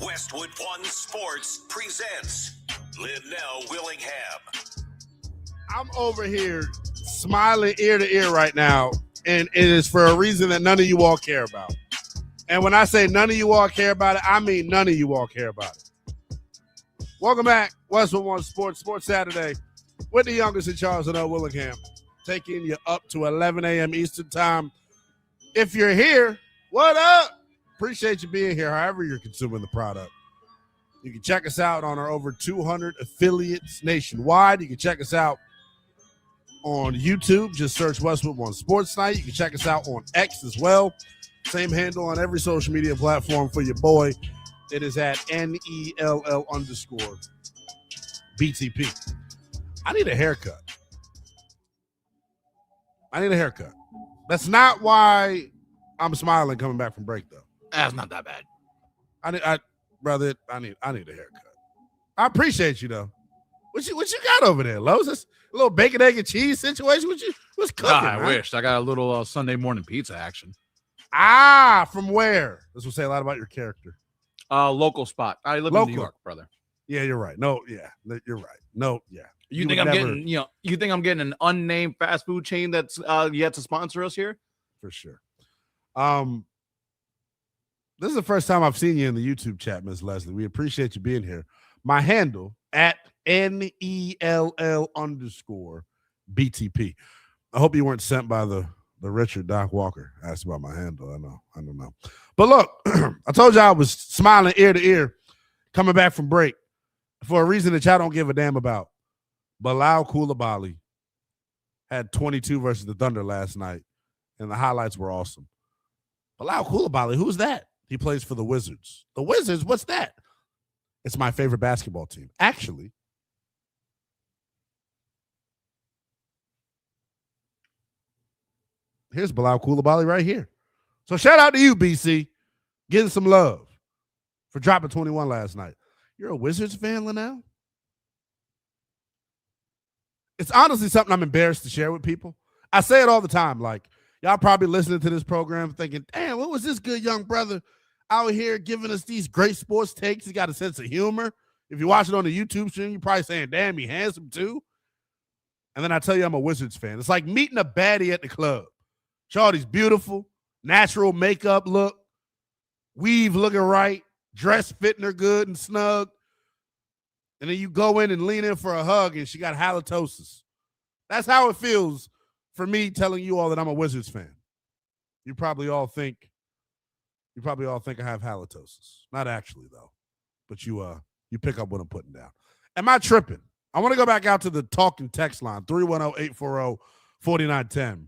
Westwood One Sports presents Lynnell Willingham. I'm over here smiling ear to ear right now, and it is for a reason that none of you all care about. And when I say none of you all care about it, I mean none of you all care about it. Welcome back, Westwood One Sports Saturday, with the youngest in Charles and Willingham, taking you up to 11 a.m. Eastern Time. If you're here, what up? Appreciate you being here, however you're consuming the product. You can check us out on our over 200 affiliates nationwide. You can check us out on YouTube. Just search Westwood One Sports Night. You can check us out on X as well. Same handle on every social media platform for your boy. It is at NELL_BTP. I need a haircut. That's not why I'm smiling coming back from break, though. That's not that bad. Brother, I need a haircut. I appreciate you, though. What you got over there, Lowe's? This a little bacon, egg, and cheese situation? What's cooking? I wish. I got a little Sunday morning pizza action. From where? This will say a lot about your character. Local spot. I live in New York, brother. Yeah, you're right. No, yeah, you're right. No, yeah. You think I'm getting an unnamed fast food chain that's yet to sponsor us here? For sure. This is the first time I've seen you in the YouTube chat, Ms. Leslie. We appreciate you being here. My handle at NELL_BTP. I hope you weren't sent by the Richard Doc Walker. Asked about my handle. I don't know. But look, I told you I was smiling ear to ear coming back from break for a reason that y'all don't give a damn about. Bilal Coulibaly had 22 versus the Thunder last night, and the highlights were awesome. Bilal Coulibaly, who's that? He plays for the Wizards. The Wizards? What's that? It's my favorite basketball team. Actually, here's Bilal Coulibaly right here. So shout out to you, BC. Getting some love for dropping 21 last night. You're a Wizards fan, Lynnell? It's honestly something I'm embarrassed to share with people. I say it all the time. Like, y'all probably listening to this program thinking, damn, what was this good young brother out here giving us these great sports takes? He got a sense of humor. If you watch it on the YouTube stream, you're probably saying, damn, he handsome too. And then I tell you I'm a Wizards fan. It's like meeting a baddie at the club. Shawty's beautiful, natural makeup look, weave looking right, dress fitting her good and snug. And then you go in and lean in for a hug and she got halitosis. That's how it feels for me telling you all that I'm a Wizards fan. You probably all think I have halitosis. Not actually, though. But you pick up what I'm putting down. Am I tripping? I want to go back out to the talking text line, 310-840-4910.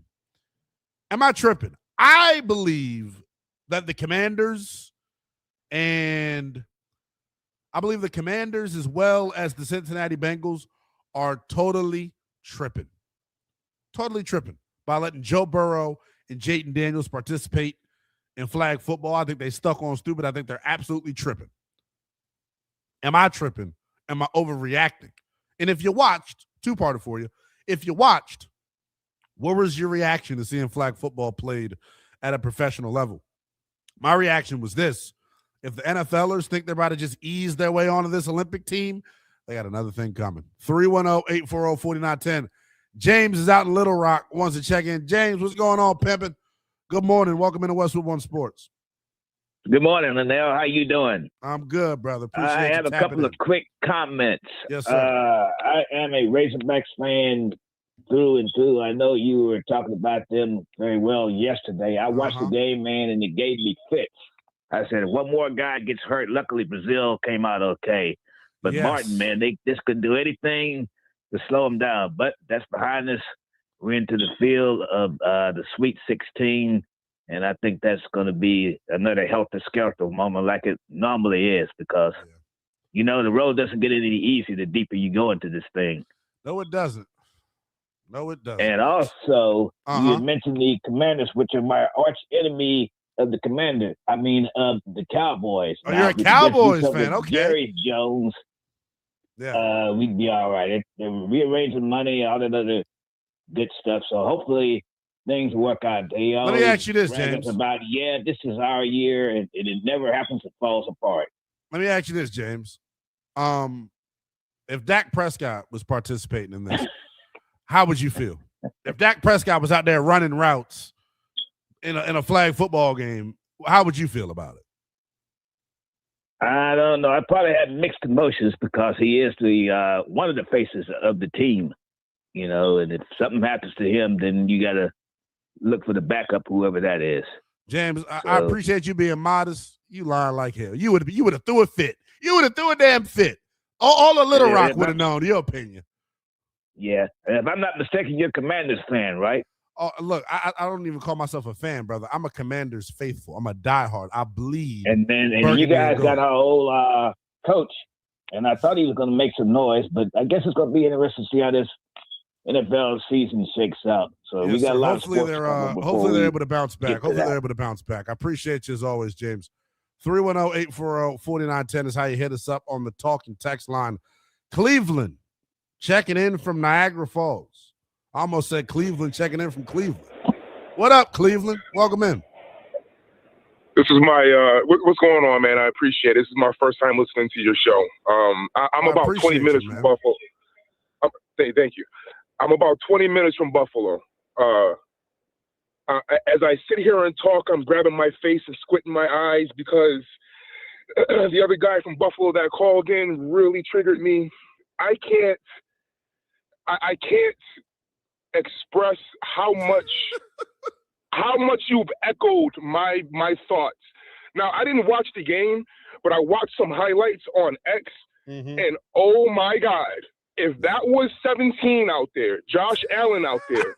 Am I tripping? I believe that the Commanders as well as the Cincinnati Bengals are totally tripping. Totally tripping by letting Joe Burrow and Jayden Daniels participate in flag football. I think they stuck on stupid. I think they're absolutely tripping. Am I tripping? Am I overreacting? And if you watched, two-parter for you, if you watched, what was your reaction to seeing flag football played at a professional level? My reaction was this. If the NFLers think they're about to just ease their way onto this Olympic team, they got another thing coming. 310-840-4910. James is out in Little Rock, wants to check in. James, what's going on, pimpin'? Good morning. Welcome into Westwood One Sports. Good morning, Lynnell. How you doing? I'm good, brother. Appreciate I have a couple of quick comments. Yes, sir. I am a Razorbacks fan through and through. I know you were talking about them very well yesterday. I watched the game, man, and it gave me fits. I said, if one more guy gets hurt, luckily Brazil came out okay. But Yes. Martin, man, they just couldn't do anything to slow him down. But that's behind us. We're into the field of the Sweet 16, and I think that's going to be another helter-skelter moment like it normally is because, you know, the road doesn't get any easier the deeper you go into this thing. No, it doesn't. No, it doesn't. And also, you had mentioned the Commanders, which are my arch enemy of the Commanders. I mean, of the Cowboys. Oh, you're a Cowboys fan. With Okay. Jerry Jones. Yeah. We'd be all right. They're rearranging money, all that other good stuff. So hopefully things work out. They Let me ask you this, brag us James. about, this is our year, and it never happens. It falls apart. Let me ask you this, James. If Dak Prescott was participating in this, how would you feel? If Dak Prescott was out there running routes in a flag football game, how would you feel about it? I don't know. I probably had mixed emotions because he is the one of the faces of the team, and if something happens to him, then you got to look for the backup, whoever that is. James, I appreciate you being modest. You lying like hell. You would have threw a fit. You would have threw a damn fit. All of Little Rock would have known your opinion. Yeah. And if I'm not mistaken, you're a Commanders fan, right? Oh, look, I don't even call myself a fan, brother. I'm a Commanders faithful. I'm a diehard. I bleed. And you guys got our old coach, and I thought he was going to make some noise, but I guess it's going to be interesting to see how this NFL season shakes out. So we got a lot of sports. Hopefully they're able to bounce back. Hopefully they're able to bounce back. I appreciate you as always, James. 310-840-4910 is how you hit us up on the talk and text line. Cleveland checking in from Niagara Falls. I almost said Cleveland checking in from Cleveland. What up, Cleveland? Welcome in. This is my what's going on, man? I appreciate it. This is my first time listening to your show. I'm about 20 minutes from Buffalo. Thank you. I'm about 20 minutes from Buffalo. As I sit here and talk, I'm grabbing my face and squinting my eyes because the other guy from Buffalo that called in really triggered me. I can't express how much you've echoed my thoughts. Now, I didn't watch the game, but I watched some highlights on X, and oh my God, if that was 17 out there, Josh Allen out there,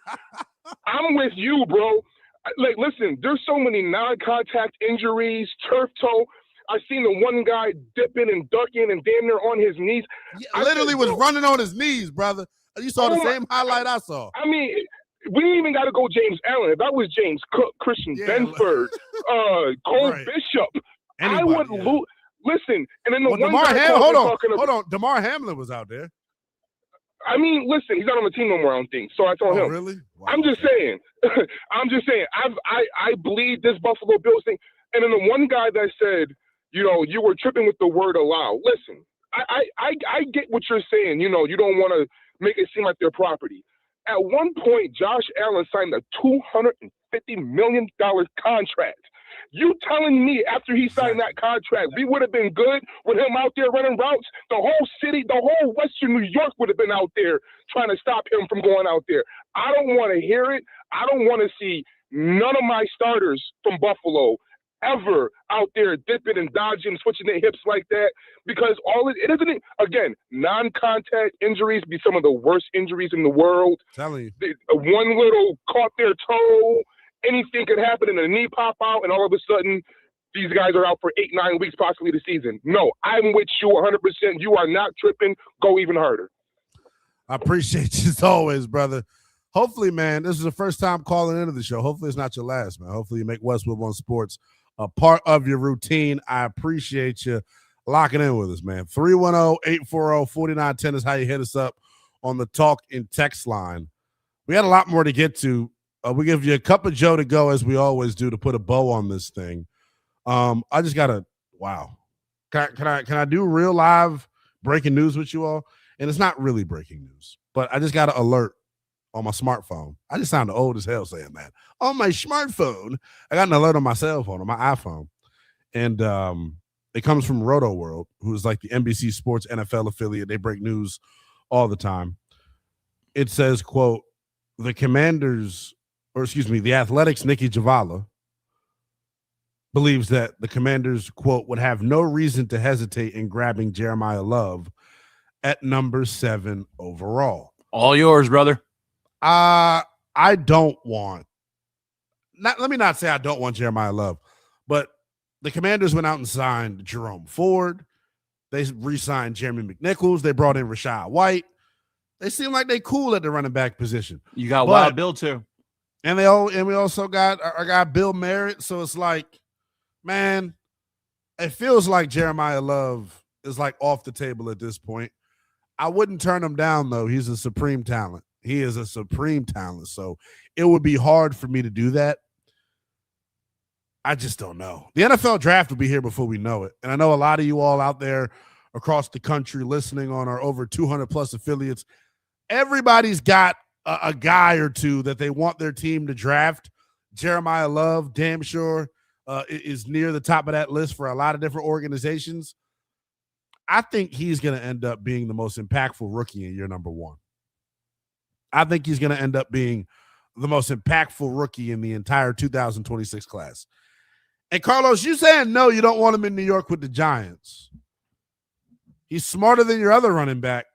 I'm with you, bro. Like, listen, there's so many non-contact injuries, turf toe. I seen the one guy dipping and ducking and damn near on his knees. Yeah, literally was running on his knees, brother. You saw the same highlight I saw. I mean, we didn't even got to go James Allen. If that was James Cook, Christian Benford, Cole Bishop, I would lose. Listen, and then the one guy hold on. DeMar Hamlin was out there. I mean, listen, he's not on the team no more, I don't think. So I told him. Really? Wow. I'm just saying. I believe this Buffalo Bills thing. And then the one guy that said, you were tripping with the word allow. Listen, I get what you're saying. You don't want to make it seem like their property. At one point, Josh Allen signed a $250 million contract. You telling me after he signed that contract, we would have been good with him out there running routes? The whole city, the whole Western New York would have been out there trying to stop him from going out there. I don't want to hear it. I don't want to see none of my starters from Buffalo ever out there dipping and dodging, switching their hips like that, because it isn't, again, non-contact injuries be some of the worst injuries in the world. Telling you. One little caught their toe, anything could happen, and a knee pop out, and all of a sudden, these guys are out for 8-9 weeks, possibly the season. No, I'm with you 100%. You are not tripping. Go even harder. I appreciate you as always, brother. Hopefully, man, this is the first time calling into the show. Hopefully it's not your last, man. Hopefully you make Westwood One Sports a part of your routine. I appreciate you locking in with us, man. 310-840-4910 is how you hit us up on the talk and text line. We had a lot more to get to. We give you a cup of Joe to go, as we always do, to put a bow on this thing. I just gotta Can I do real live breaking news with you all? And it's not really breaking news, but I just got an alert on my smartphone. I just sound old as hell saying that. On my smartphone, I got an alert on my cell phone, on my iPhone. And it comes from Roto World, who's like the NBC Sports NFL affiliate. They break news all the time. It says, quote, the Athletics' Nikki Javala believes that the Commanders, quote, would have no reason to hesitate in grabbing Jeremiah Love at number 7 overall. All yours, brother. I don't want let me not say I don't want Jeremiah Love, but the Commanders went out and signed Jerome Ford. They re-signed Jeremy McNichols. They brought in Rashad White. They seem like they cool at the running back position. You got Wild Bill too. And we also got our guy Bill Merritt. So it's like, man, it feels like Jeremiah Love is like off the table at this point. I wouldn't turn him down, though. He's a supreme talent. He is a supreme talent. So it would be hard for me to do that. I just don't know. The NFL draft will be here before we know it. And I know a lot of you all out there across the country listening on our over 200 plus affiliates. Everybody's got a guy or two that they want their team to draft. Jeremiah Love, damn sure, is near the top of that list for a lot of different organizations. I think he's going to end up being the most impactful rookie in year number one. I think he's going to end up being the most impactful rookie in the entire 2026 class. And Carlos, you saying no, you don't want him in New York with the Giants. He's smarter than your other running back.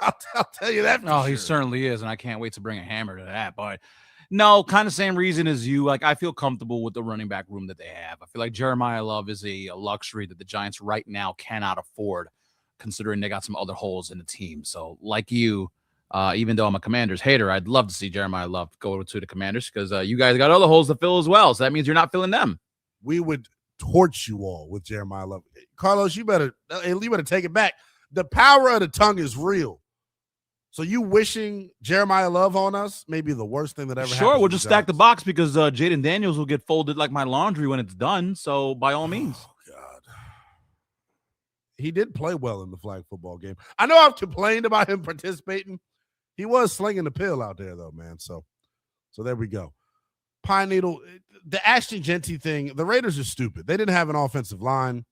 I'll tell you that. Oh, he certainly is, and I can't wait to bring a hammer to that. But no, kind of same reason as you. Like, I feel comfortable with the running back room that they have. I feel like Jeremiah Love is a luxury that the Giants right now cannot afford, considering they got some other holes in the team. So, like you, even though I'm a Commanders hater, I'd love to see Jeremiah Love go to the Commanders because you guys got other holes to fill as well. So that means you're not filling them. We would torch you all with Jeremiah Love. Carlos, you better take it back. The power of the tongue is real. So you wishing Jeremiah Love on us may be the worst thing that ever happened. Sure, we'll just stack the box because Jaden Daniels will get folded like my laundry when it's done. So by all means. Oh, God. He did play well in the flag football game. I know I've complained about him participating. He was slinging the pill out there, though, man. So there we go. Pine Needle, the Ashton Genty thing, the Raiders are stupid. They didn't have an offensive line,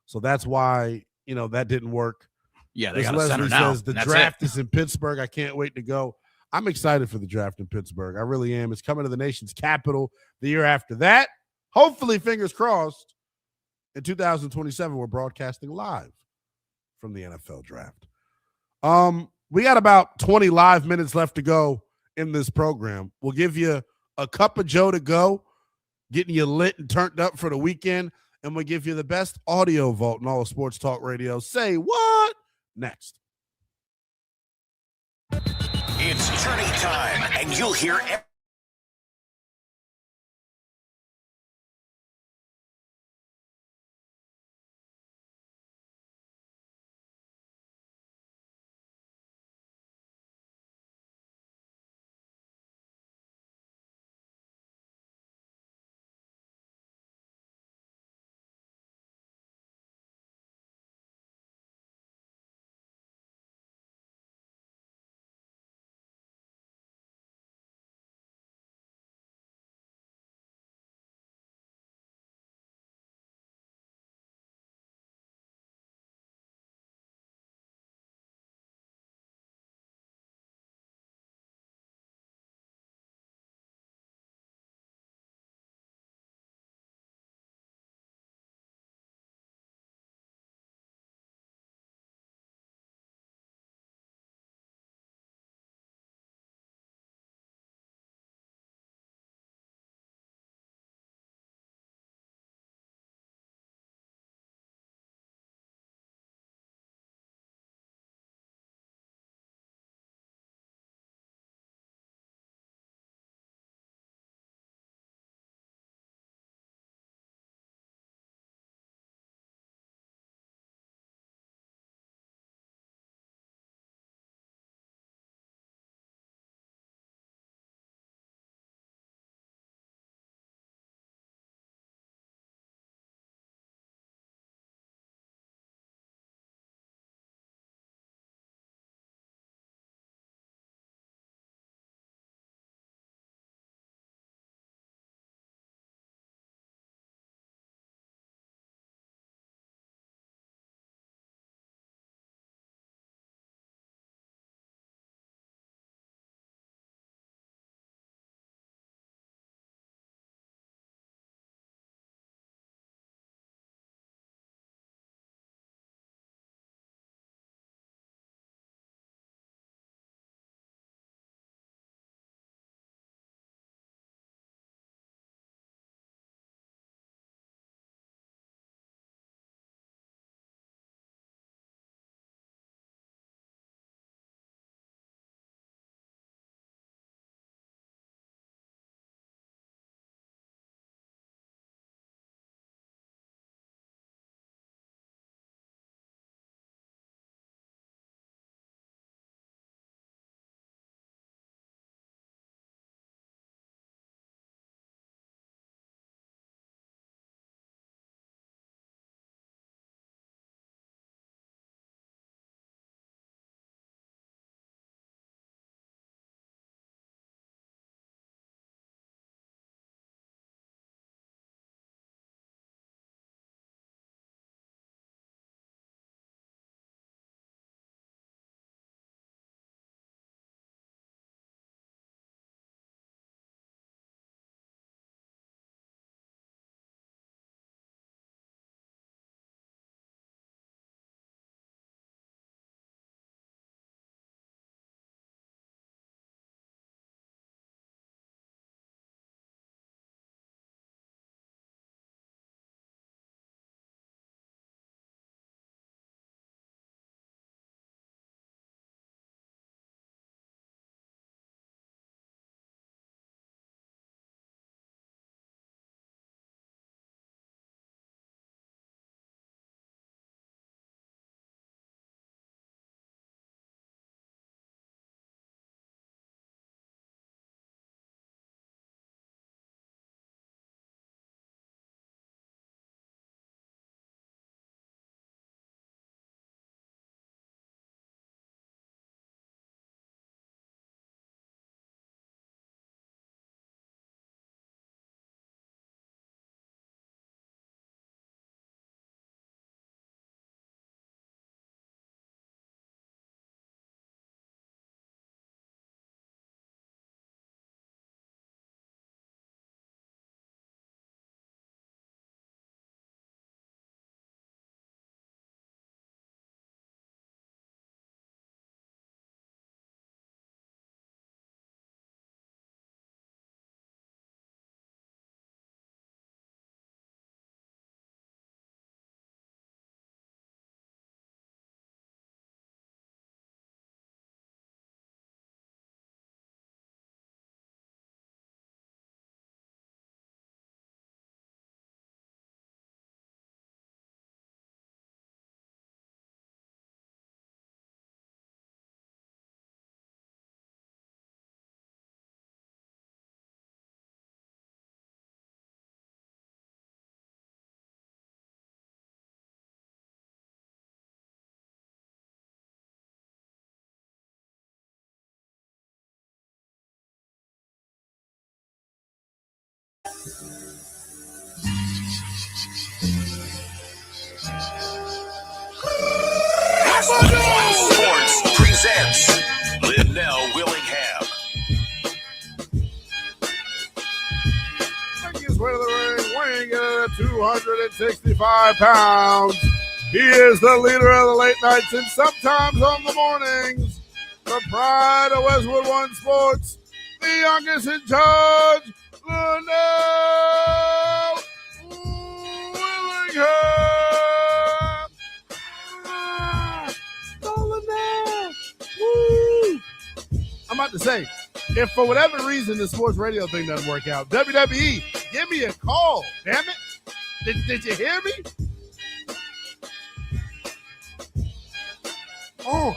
so that's why, that didn't work. Yeah, they As got a Leslie center now. says, the draft is in Pittsburgh. I can't wait to go. I'm excited for the draft in Pittsburgh. I really am. It's coming to the nation's capital the year after that. Hopefully, fingers crossed, in 2027, we're broadcasting live from the NFL draft. We got about 20 live minutes left to go in this program. We'll give you a cup of Joe to go, getting you lit and turned up for the weekend, and we'll give you the best audio vault in all of sports talk radio. Say what? Next. It's journey time, and you'll hear presents Lynnell Willingham. Biggest weight of the ring, weighing in at 265 pounds. He is the leader of the late nights and sometimes on the mornings. The pride of Westwood One Sports, the youngest in charge, Lynnell Willingham. Lynnell. Woo. I'm about to say, if for whatever reason the sports radio thing doesn't work out, WWE, give me a call, damn it. Did you hear me? Oh,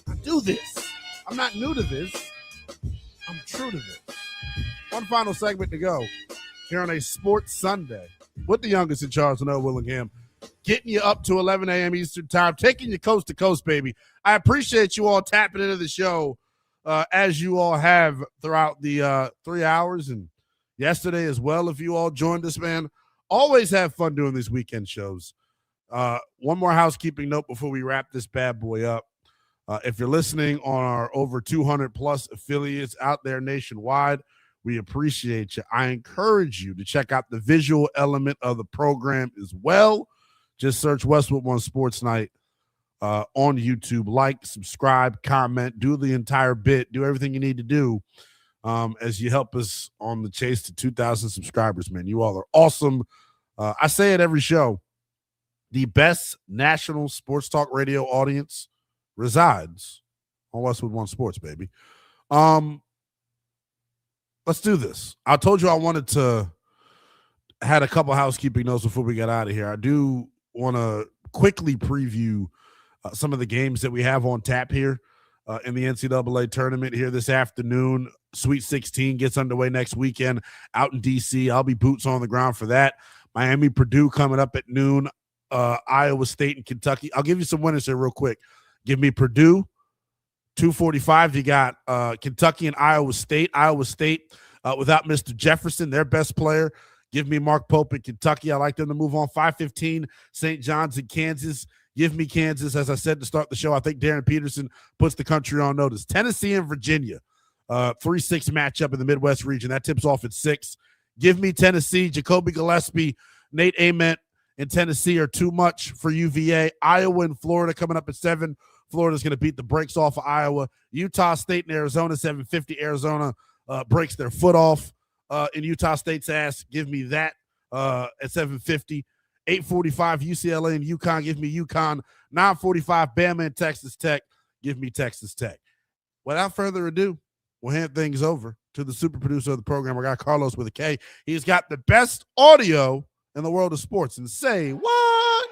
I do this. I'm not new to this. I'm true to this. One final segment to go here on a Sports Sunday with the youngest in charge, Lynnell Willingham, getting you up to 11 a.m. Eastern time, taking you coast to coast, baby. I appreciate you all tapping into the show as you all have throughout the 3 hours and yesterday as well. If you all joined us, man, always have fun doing these weekend shows. One more housekeeping note before we wrap this bad boy up. If you're listening on our over 200 plus affiliates out there nationwide, we appreciate you. I encourage you to check out the visual element of the program as well. Just search Westwood One Sports Night on YouTube. Like, subscribe, comment, do the entire bit, do everything you need to do as you help us on the chase to 2,000 subscribers, man. You all are awesome. I say it every show. The best national sports talk radio audience resides on Westwood One Sports, baby. Let's do this. I told you I wanted to had a couple housekeeping notes before we get out of here. I do want to quickly preview some of the games that we have on tap here in the NCAA tournament here this afternoon. Sweet 16 gets underway next weekend out in D.C. I'll be boots on the ground for that. Miami, Purdue coming up at noon. Iowa State and Kentucky. I'll give you some winners here real quick. Give me Purdue, 245. You got Kentucky and Iowa State. Iowa State without Mr. Jefferson, their best player. Give me Mark Pope in Kentucky. I like them to move on. 515, St. John's in Kansas. Give me Kansas. As I said to start the show, I think Darren Peterson puts the country on notice. Tennessee and Virginia, 3-6 matchup in the Midwest region. That tips off at 6. Give me Tennessee. Jacoby Gillespie, Nate Ament in Tennessee are too much for UVA. Iowa and Florida coming up at 7. Florida's going to beat the brakes off of Iowa. Utah State and Arizona, 750. Arizona breaks their foot off in Utah State's ass. Give me that at 750. 845 UCLA and UConn. Give me UConn. 945 Bama and Texas Tech. Give me Texas Tech. Without further ado, we'll hand things over to the super producer of the program. I got Carlos with a K. He's got the best audio in the world of sports. And say what?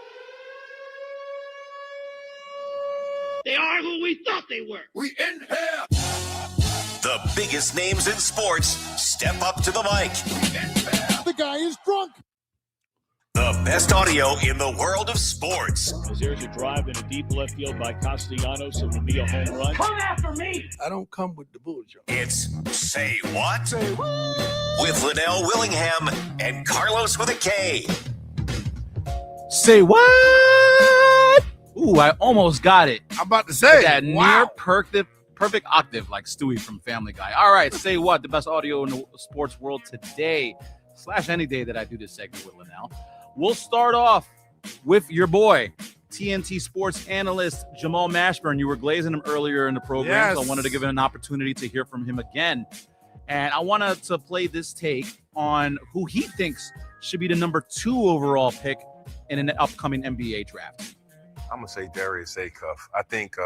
They are who we thought they were. We in here. The biggest names in sports step up to the mic. The guy is drunk. The best audio in the world of sports. As there's a drive in a deep left field by Castellanos, it will be a home run. Come after me. I don't come with the bullshit. It's Say What? Say what? With Lynnell Willingham and Carlos with a K. Say what? Ooh, I almost got it. I'm about to say that wow. near perfect octave, like Stewie from Family Guy. All right, Say What? The best audio in the sports world today / any day that I do this segment with Lynnell. We'll start off with your boy, TNT sports analyst Jamal Mashburn. You were glazing him earlier in the program, so I wanted to give him an opportunity to hear from him again. And I wanted to play this take on who he thinks should be the number 2 overall pick in an upcoming NBA draft. I'm going to say Darius Acuff. I think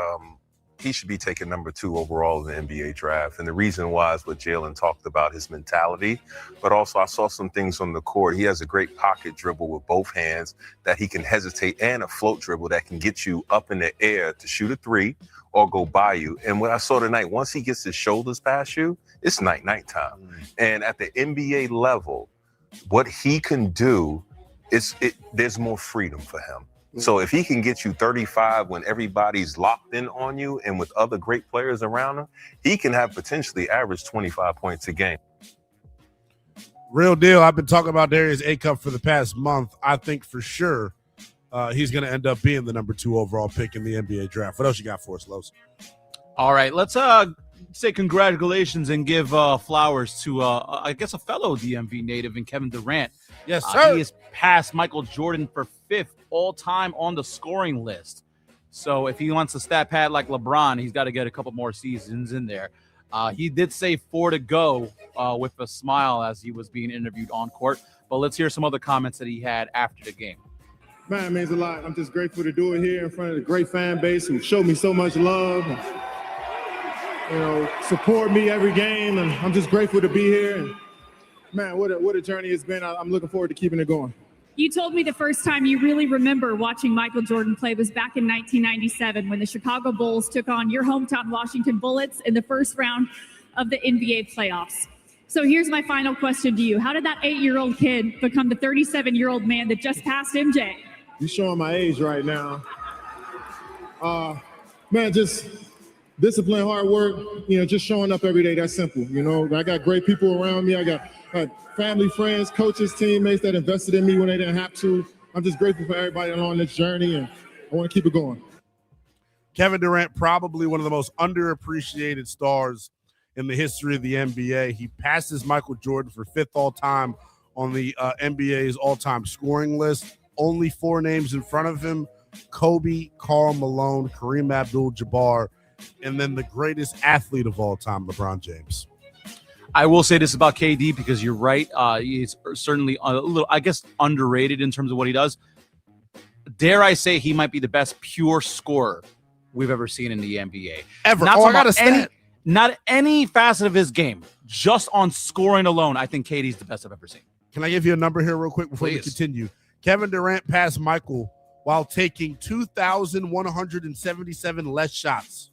he should be taken number 2 overall in the NBA draft. And the reason why is what Jalen talked about, his mentality. But also I saw some things on the court. He has a great pocket dribble with both hands that he can hesitate, and a float dribble that can get you up in the air to shoot a 3 or go by you. And what I saw tonight, once he gets his shoulders past you, it's night time. And at the NBA level, what he can do, there's more freedom for him. So if he can get you 35 when everybody's locked in on you and with other great players around him, he can have potentially average 25 points a game. Real deal. I've been talking about Darius Acuff for the past month. I think for sure he's going to end up being the number 2 overall pick in the NBA draft. What else you got for us, Los? All right, let's say congratulations and give flowers to, I guess, a fellow DMV native in Kevin Durant. Yes, sir. He has passed Michael Jordan for 5th all-time on the scoring list. So if he wants a stat pad like LeBron, he's got to get a couple more seasons in there. He did say 4 to go with a smile as he was being interviewed on court. But let's hear some other comments that he had after the game. Man, it means a lot. I'm just grateful to do it here in front of the great fan base who showed me so much love. Support me every game, and I'm just grateful to be here. And man, what a journey it's been. I'm looking forward to keeping it going. You told me the first time you really remember watching Michael Jordan play was back in 1997 when the Chicago Bulls took on your hometown Washington Bullets in the first round of the NBA playoffs. So here's my final question to you. How did that 8-year-old kid become the 37-year-old man that just passed MJ? You're showing my age right now. Man, just discipline, hard work, just showing up every day. That's simple. I got great people around me. I got family, friends, coaches, teammates that invested in me when they didn't have to. I'm just grateful for everybody along this journey, and I want to keep it going. Kevin Durant, probably one of the most underappreciated stars in the history of the NBA. He passes Michael Jordan for 5th all-time on the NBA's all-time scoring list. Only 4 names in front of him: Kobe, Karl Malone, Kareem Abdul-Jabbar, and then the greatest athlete of all time, LeBron James. I will say this about KD because you're right. He's certainly a little, I guess, underrated in terms of what he does. Dare I say he might be the best pure scorer we've ever seen in the NBA. Ever. Not I got a stat. Not any facet of his game. Just on scoring alone, I think KD's the best I've ever seen. Can I give you a number here real quick before we Please. continue? Kevin Durant passed Michael while taking 2,177 less shots.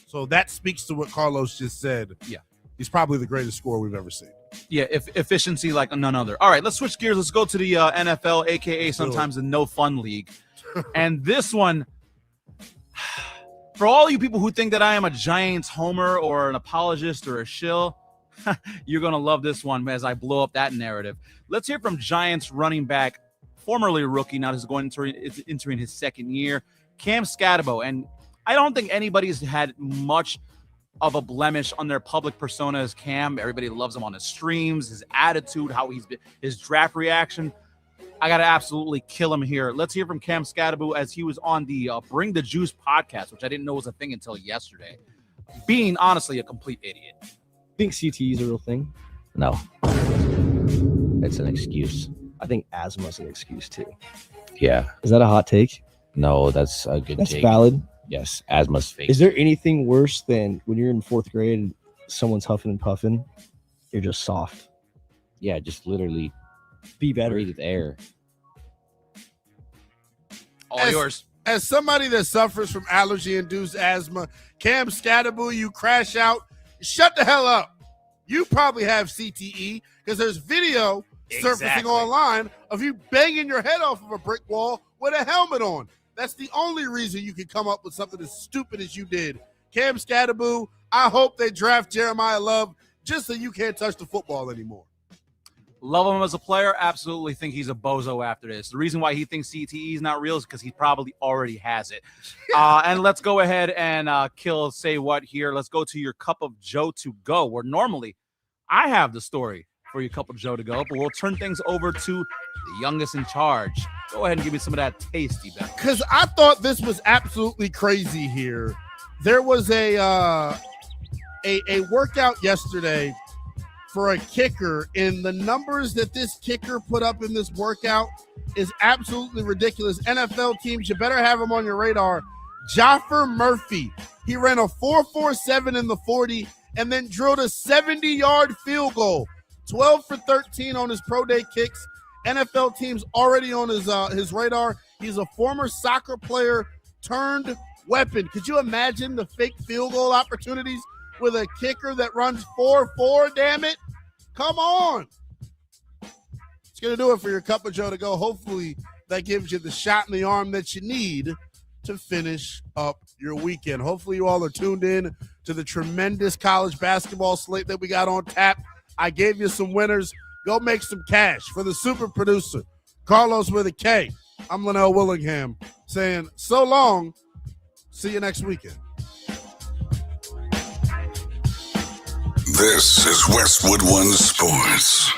So that speaks to what Carlos just said. Yeah. He's probably the greatest scorer we've ever seen. Yeah, efficiency like none other. All right, let's switch gears. Let's go to the NFL, a.k.a. sometimes the No Fun League. And this one, for all you people who think that I am a Giants homer or an apologist or a shill, you're going to love this one as I blow up that narrative. Let's hear from Giants running back, formerly a rookie, now is entering his 2nd year, Cam Scatterbo. And I don't think anybody's had much of a blemish on their public persona as Cam. Everybody loves him on his streams, his attitude, how he's been, his draft reaction. I got to absolutely kill him here. Let's hear from Cam Scatterbo as he was on the Bring the Juice podcast, which I didn't know was a thing until yesterday, being honestly a complete idiot. Think CTE is a real thing? No. It's an excuse. I think asthma is an excuse too. Yeah. Is that a hot take? No, that's a good That's take. valid. Yes, asthma's fake. Is there anything worse than when you're in 4th grade and someone's huffing and puffing? You're just soft. Yeah, just literally be better. Breathe air. All yours. As somebody that suffers from allergy-induced asthma, Cam Scatterbo, you crash out. Shut the hell up. You probably have CTE because there's video surfacing online of you banging your head off of a brick wall with a helmet on. That's the only reason you can come up with something as stupid as you did. Cam Scatterbo, I hope they draft Jeremiah Love just so you can't touch the football anymore. Love him as a player. Absolutely think he's a bozo after this. The reason why he thinks CTE is not real is because he probably already has it. And let's go ahead and kill say what here. Let's go to your Cup of Joe to go, where normally I have the story for your Cup of Joe to go, but we'll turn things over to the youngest in charge. Go ahead and give me some of that tasty back. Because I thought this was absolutely crazy here. There was a workout yesterday for a kicker, and the numbers that this kicker put up in this workout is absolutely ridiculous. NFL teams, you better have him on your radar. Jaffer Murphy, he ran a 4.47 in the 40 and then drilled a 70-yard field goal. 12 for 13 on his pro day kicks. NFL teams already on his radar. He's a former soccer player turned weapon. Could you imagine the fake field goal opportunities with a kicker that runs 4.4, damn it? Come on. It's going to do it for your Cup of Joe to go. Hopefully that gives you the shot in the arm that you need to finish up your weekend. Hopefully you all are tuned in to the tremendous college basketball slate that we got on tap. I gave you some winners. Go make some cash for the super producer, Carlos with a K. I'm Lynnell Willingham saying so long. See you next weekend. This is Westwood One Sports.